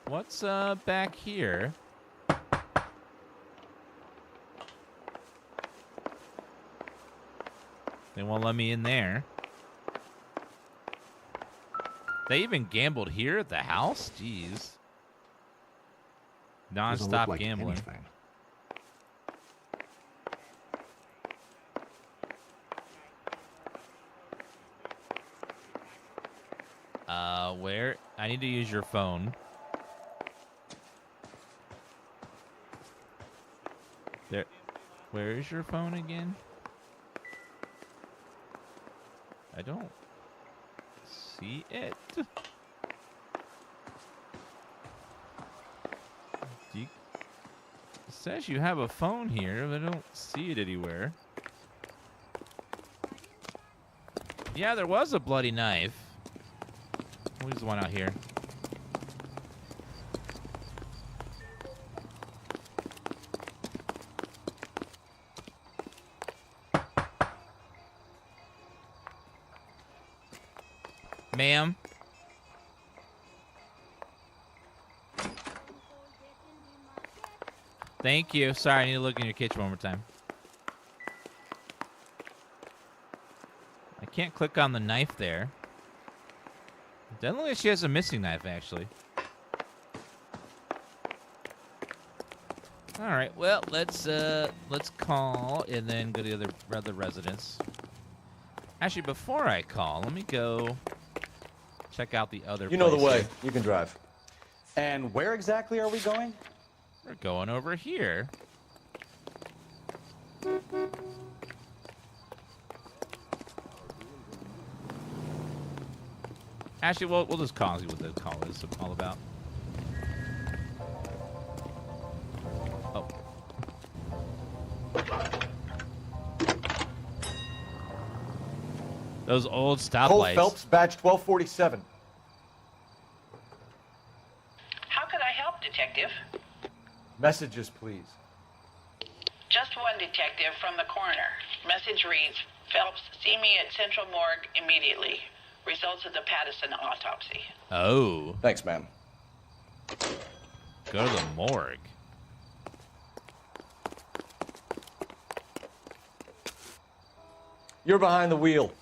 [SPEAKER 1] What's back here? They won't let me in there. They even gambled here at the house? Jeez. Non-stop
[SPEAKER 3] like
[SPEAKER 1] gambling.
[SPEAKER 3] Anything.
[SPEAKER 1] Where? I need to use your phone. There. Where is your phone again? I don't see it. It says you have a phone here, but I don't see it anywhere. Yeah, there was a bloody knife. Where's the one out here? Ma'am? Thank you. Sorry, I need to look in your kitchen one more time. I can't click on the knife there. Doesn't look like she has a missing knife, actually. All right. Well, let's call and then go to the other residence. Actually, before I call, let me go check out the other.
[SPEAKER 8] You know the
[SPEAKER 1] place
[SPEAKER 8] way.
[SPEAKER 1] here.
[SPEAKER 8] You can drive.
[SPEAKER 24] And where exactly are we going?
[SPEAKER 1] We're going over here. Actually, we'll just call and see what the call is all about. Those old
[SPEAKER 12] Cole
[SPEAKER 1] stoplights.
[SPEAKER 12] Phelps, badge 1247.
[SPEAKER 11] How could I help, Detective?
[SPEAKER 12] Messages, please.
[SPEAKER 11] Just one detective from the coroner. Message reads, Phelps, see me at Central Morgue immediately. Results of the Pattison autopsy.
[SPEAKER 1] Oh.
[SPEAKER 12] Thanks, ma'am.
[SPEAKER 1] Go to the morgue.
[SPEAKER 12] You're behind the wheel.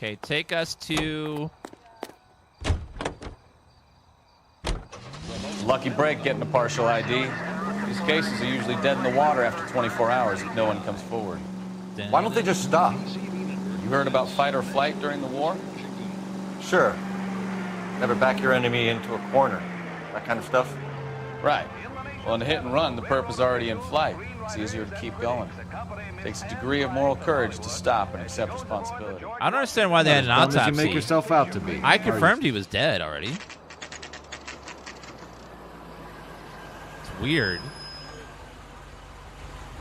[SPEAKER 1] Okay, take us to...
[SPEAKER 24] Lucky break getting a partial ID. These cases are usually dead in the water after 24 hours if no one comes forward.
[SPEAKER 12] Why don't they just stop?
[SPEAKER 24] You heard about fight or flight during the war?
[SPEAKER 12] Sure. Never back your enemy into a corner. That kind of stuff.
[SPEAKER 24] Right. Well, in a hit and run, the perp is already in flight. It's easier to keep going. Takes a degree of moral courage to stop and accept responsibility.
[SPEAKER 1] I don't understand why they had an
[SPEAKER 3] Not as dumb
[SPEAKER 1] autopsy.
[SPEAKER 3] as you make yourself out to be.
[SPEAKER 1] I confirmed he was dead already. It's weird.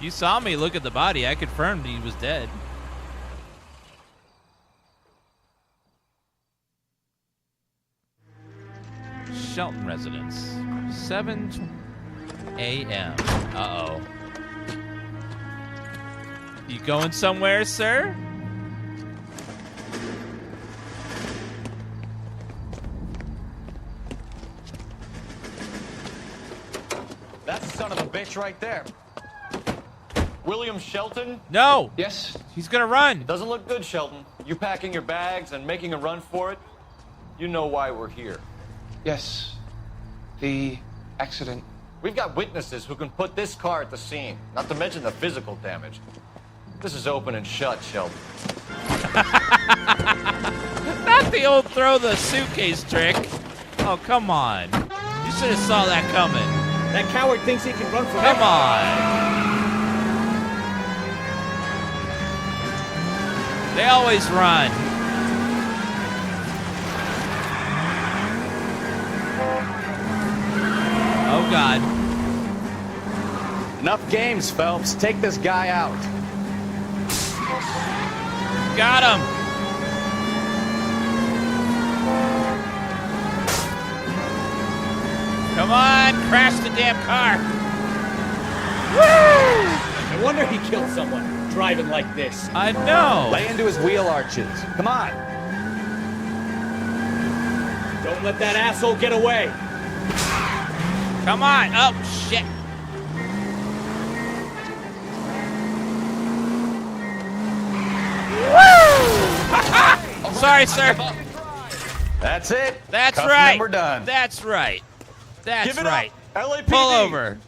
[SPEAKER 1] You saw me look at the body. I confirmed he was dead. Shelton residence. 7 a.m. Uh-oh. You going somewhere, sir?
[SPEAKER 8] That's the son of a bitch right there. William Shelton?
[SPEAKER 1] No!
[SPEAKER 22] Yes?
[SPEAKER 1] He's gonna run!
[SPEAKER 8] Doesn't look good, Shelton. You packing your bags and making a run for it? You know why we're here.
[SPEAKER 22] Yes. The accident.
[SPEAKER 8] We've got witnesses who can put this car at the scene, not to mention the physical damage. This is open and shut, Shelton.
[SPEAKER 1] Not the old throw the suitcase trick. Oh, come on. You should have saw that coming.
[SPEAKER 7] That coward thinks he can run from
[SPEAKER 1] Come on. They always run. Oh, God.
[SPEAKER 7] Enough games, Phelps. Take this guy out.
[SPEAKER 1] Got him. Come on, crash the damn car. Woo!
[SPEAKER 7] No wonder he killed someone driving like this.
[SPEAKER 1] I know.
[SPEAKER 7] Lay into his wheel arches. Come on. Don't let that asshole get away.
[SPEAKER 1] Come on. Oh, shit. Woo! Sorry, sir.
[SPEAKER 7] That's it.
[SPEAKER 1] That's
[SPEAKER 7] Cuff
[SPEAKER 1] right.
[SPEAKER 7] number done.
[SPEAKER 1] That's right. That's
[SPEAKER 8] Give it
[SPEAKER 1] right.
[SPEAKER 8] up, LAPD.
[SPEAKER 1] Pull over.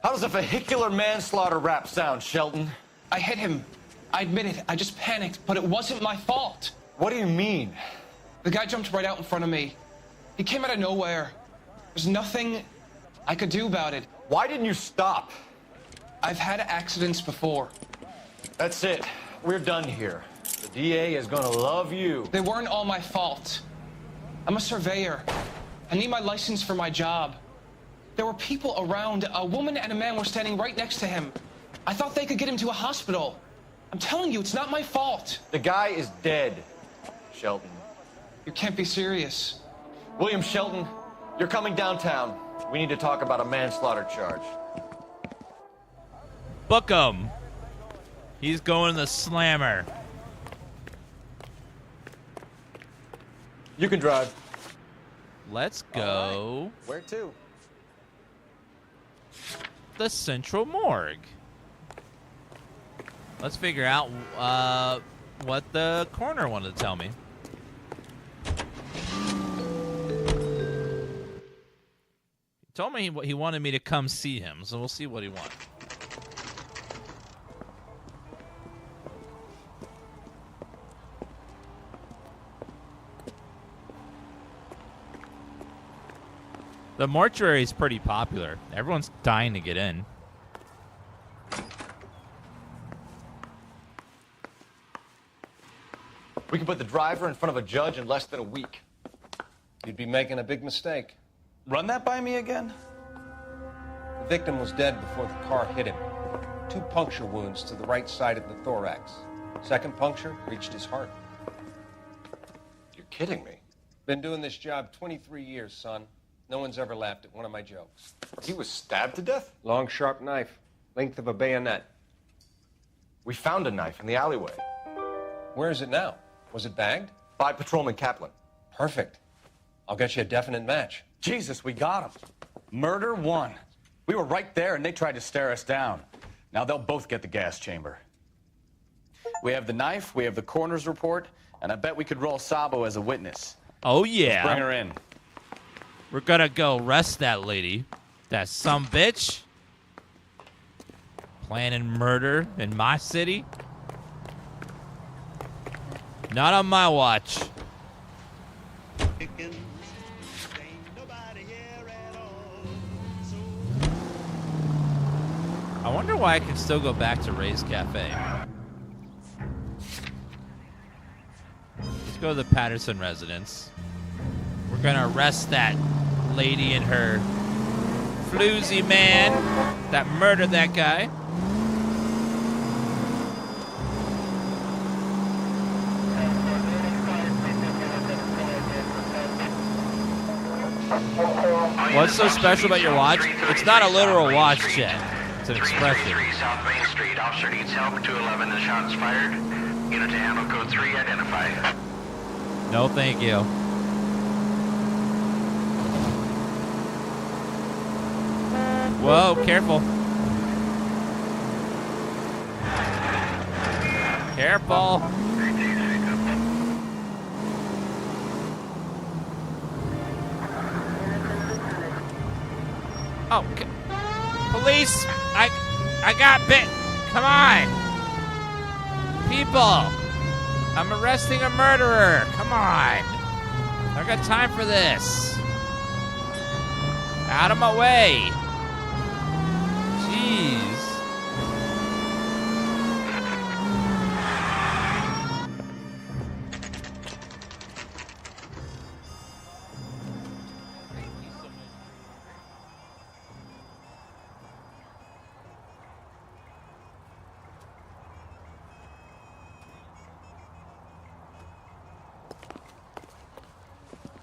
[SPEAKER 8] How does a vehicular manslaughter rap sound, Shelton?
[SPEAKER 22] I hit him. I admit it. I just panicked, but it wasn't my fault.
[SPEAKER 8] What do you mean?
[SPEAKER 22] The guy jumped right out in front of me. He came out of nowhere. There's nothing I could do about it.
[SPEAKER 8] Why didn't you stop?
[SPEAKER 22] I've had accidents before.
[SPEAKER 8] That's it. We're done here. The DA is gonna love you.
[SPEAKER 22] They weren't all my fault. I'm a surveyor. I need my license for my job. There were people around. A woman and a man were standing right next to him. I thought they could get him to a hospital. I'm telling you, it's not my fault.
[SPEAKER 8] The guy is dead, Shelton.
[SPEAKER 22] You can't be serious.
[SPEAKER 8] William Shelton, you're coming downtown. We need to talk about a manslaughter charge.
[SPEAKER 1] Book him. He's going to the slammer.
[SPEAKER 12] You can drive.
[SPEAKER 1] Let's go.
[SPEAKER 12] Right. Where to?
[SPEAKER 1] The Central Morgue. Let's figure out what the coroner wanted to tell me. He told me he wanted me to come see him, so we'll see what he wants. The mortuary is pretty popular. Everyone's dying to get in.
[SPEAKER 8] We can put the driver in front of a judge in less than a week.
[SPEAKER 22] You'd be making a big mistake.
[SPEAKER 24] Run that by me again?
[SPEAKER 22] The victim was dead before the car hit him. 2 puncture wounds to the right side of the thorax.
[SPEAKER 8] Second puncture reached his heart.
[SPEAKER 12] You're kidding me.
[SPEAKER 8] Been doing this job 23 years, son. No one's ever laughed at one of my jokes.
[SPEAKER 12] He was stabbed to death?
[SPEAKER 8] Long, sharp knife, length of a bayonet.
[SPEAKER 12] We found a knife in the alleyway.
[SPEAKER 8] Where is it now? Was it bagged?
[SPEAKER 12] By Patrolman Kaplan.
[SPEAKER 8] Perfect. I'll get you a definite match.
[SPEAKER 24] Jesus, we got him. Murder one. We were right there and they tried to stare us down. Now they'll both get the gas chamber. We have the knife, we have the coroner's report, and I bet we could roll Sabo as a witness.
[SPEAKER 1] Oh, yeah.
[SPEAKER 24] Let's bring her in.
[SPEAKER 1] We're gonna go arrest that lady. That some bitch. Planning murder in my city. Not on my watch. I wonder why I can still go back to Ray's Cafe. Let's go to the Patterson residence. We're gonna arrest that lady and her floozy man that murdered that guy. What's so special about your watch? It's not a literal watch, Chet. It's an expression.
[SPEAKER 15] South Main Street. Officer needs help. 211. The shots fired. Unit to handle code 3. Identify.
[SPEAKER 1] No, thank you. Whoa, careful. Careful. Oh, police! I got bit. Come on, people! I'm arresting a murderer. Come on! I got time for this. Out of my way! Jeez.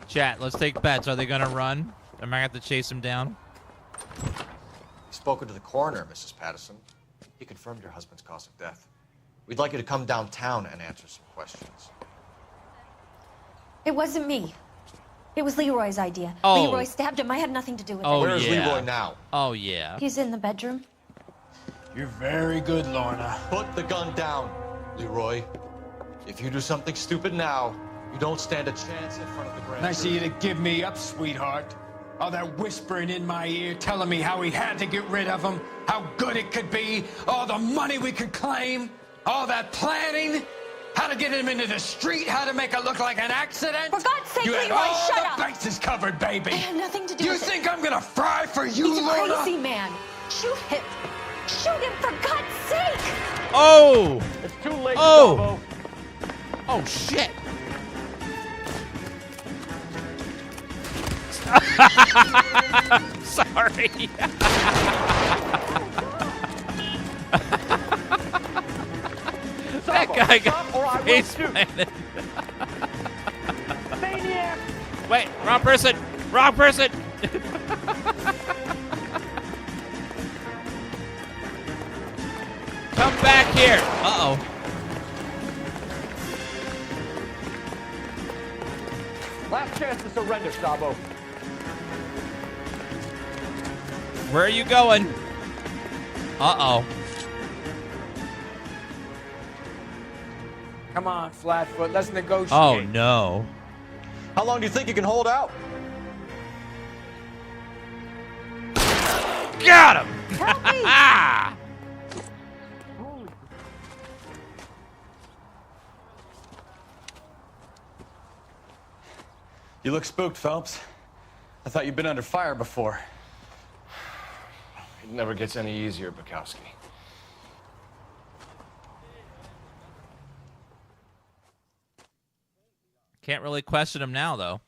[SPEAKER 1] Chat, let's take bets. Are they gonna run? Am I gonna have to chase him down?
[SPEAKER 12] You've spoken to the coroner, Mrs. Patterson. He confirmed your husband's cause of death. We'd like you to come downtown and answer some questions.
[SPEAKER 5] It wasn't me. It was Leroy's idea.
[SPEAKER 1] Oh.
[SPEAKER 5] Leroy stabbed him. I had nothing to do with
[SPEAKER 1] Oh,
[SPEAKER 5] it.
[SPEAKER 12] Where is
[SPEAKER 1] yeah.
[SPEAKER 12] Leroy now?
[SPEAKER 1] Oh, yeah.
[SPEAKER 5] He's in the bedroom.
[SPEAKER 12] You're very good, Lorna. Put the gun down, Leroy. If you do something stupid now, you don't stand a chance in front of the grand
[SPEAKER 18] Nice of you to give me up, sweetheart. All that whispering in my ear, telling me how we had to get rid of him, how good it could be, all the money we could claim, all that planning, how to get him into the street, how to make it look like an accident.
[SPEAKER 5] For God's sake,
[SPEAKER 18] you had
[SPEAKER 5] Leroy,
[SPEAKER 18] all
[SPEAKER 5] shut
[SPEAKER 18] the
[SPEAKER 5] up.
[SPEAKER 18] bases covered, baby.
[SPEAKER 5] I had nothing to do
[SPEAKER 18] You
[SPEAKER 5] with it.
[SPEAKER 18] think I'm gonna fry for you,
[SPEAKER 5] He's a
[SPEAKER 18] Lorna?
[SPEAKER 5] crazy man. Shoot him. Shoot him, for God's sake.
[SPEAKER 1] Oh!
[SPEAKER 18] It's too late,
[SPEAKER 1] Oh! Oh, shit. Sorry. That guy got face planted. Wait, wrong person. Wrong person. Come back here. Uh-oh.
[SPEAKER 8] Last chance to surrender, Sabo.
[SPEAKER 1] Where are you going? Uh-oh.
[SPEAKER 18] Come on, Flatfoot, let's negotiate.
[SPEAKER 1] Oh, no.
[SPEAKER 12] How long do you think you can hold out?
[SPEAKER 1] Got him!
[SPEAKER 24] You look spooked, Phelps. I thought you'd been under fire before.
[SPEAKER 12] It never gets any easier, Bukowski.
[SPEAKER 1] Can't really question him now, though.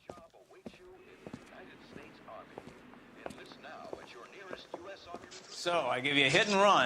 [SPEAKER 7] So, I give you a hit and run.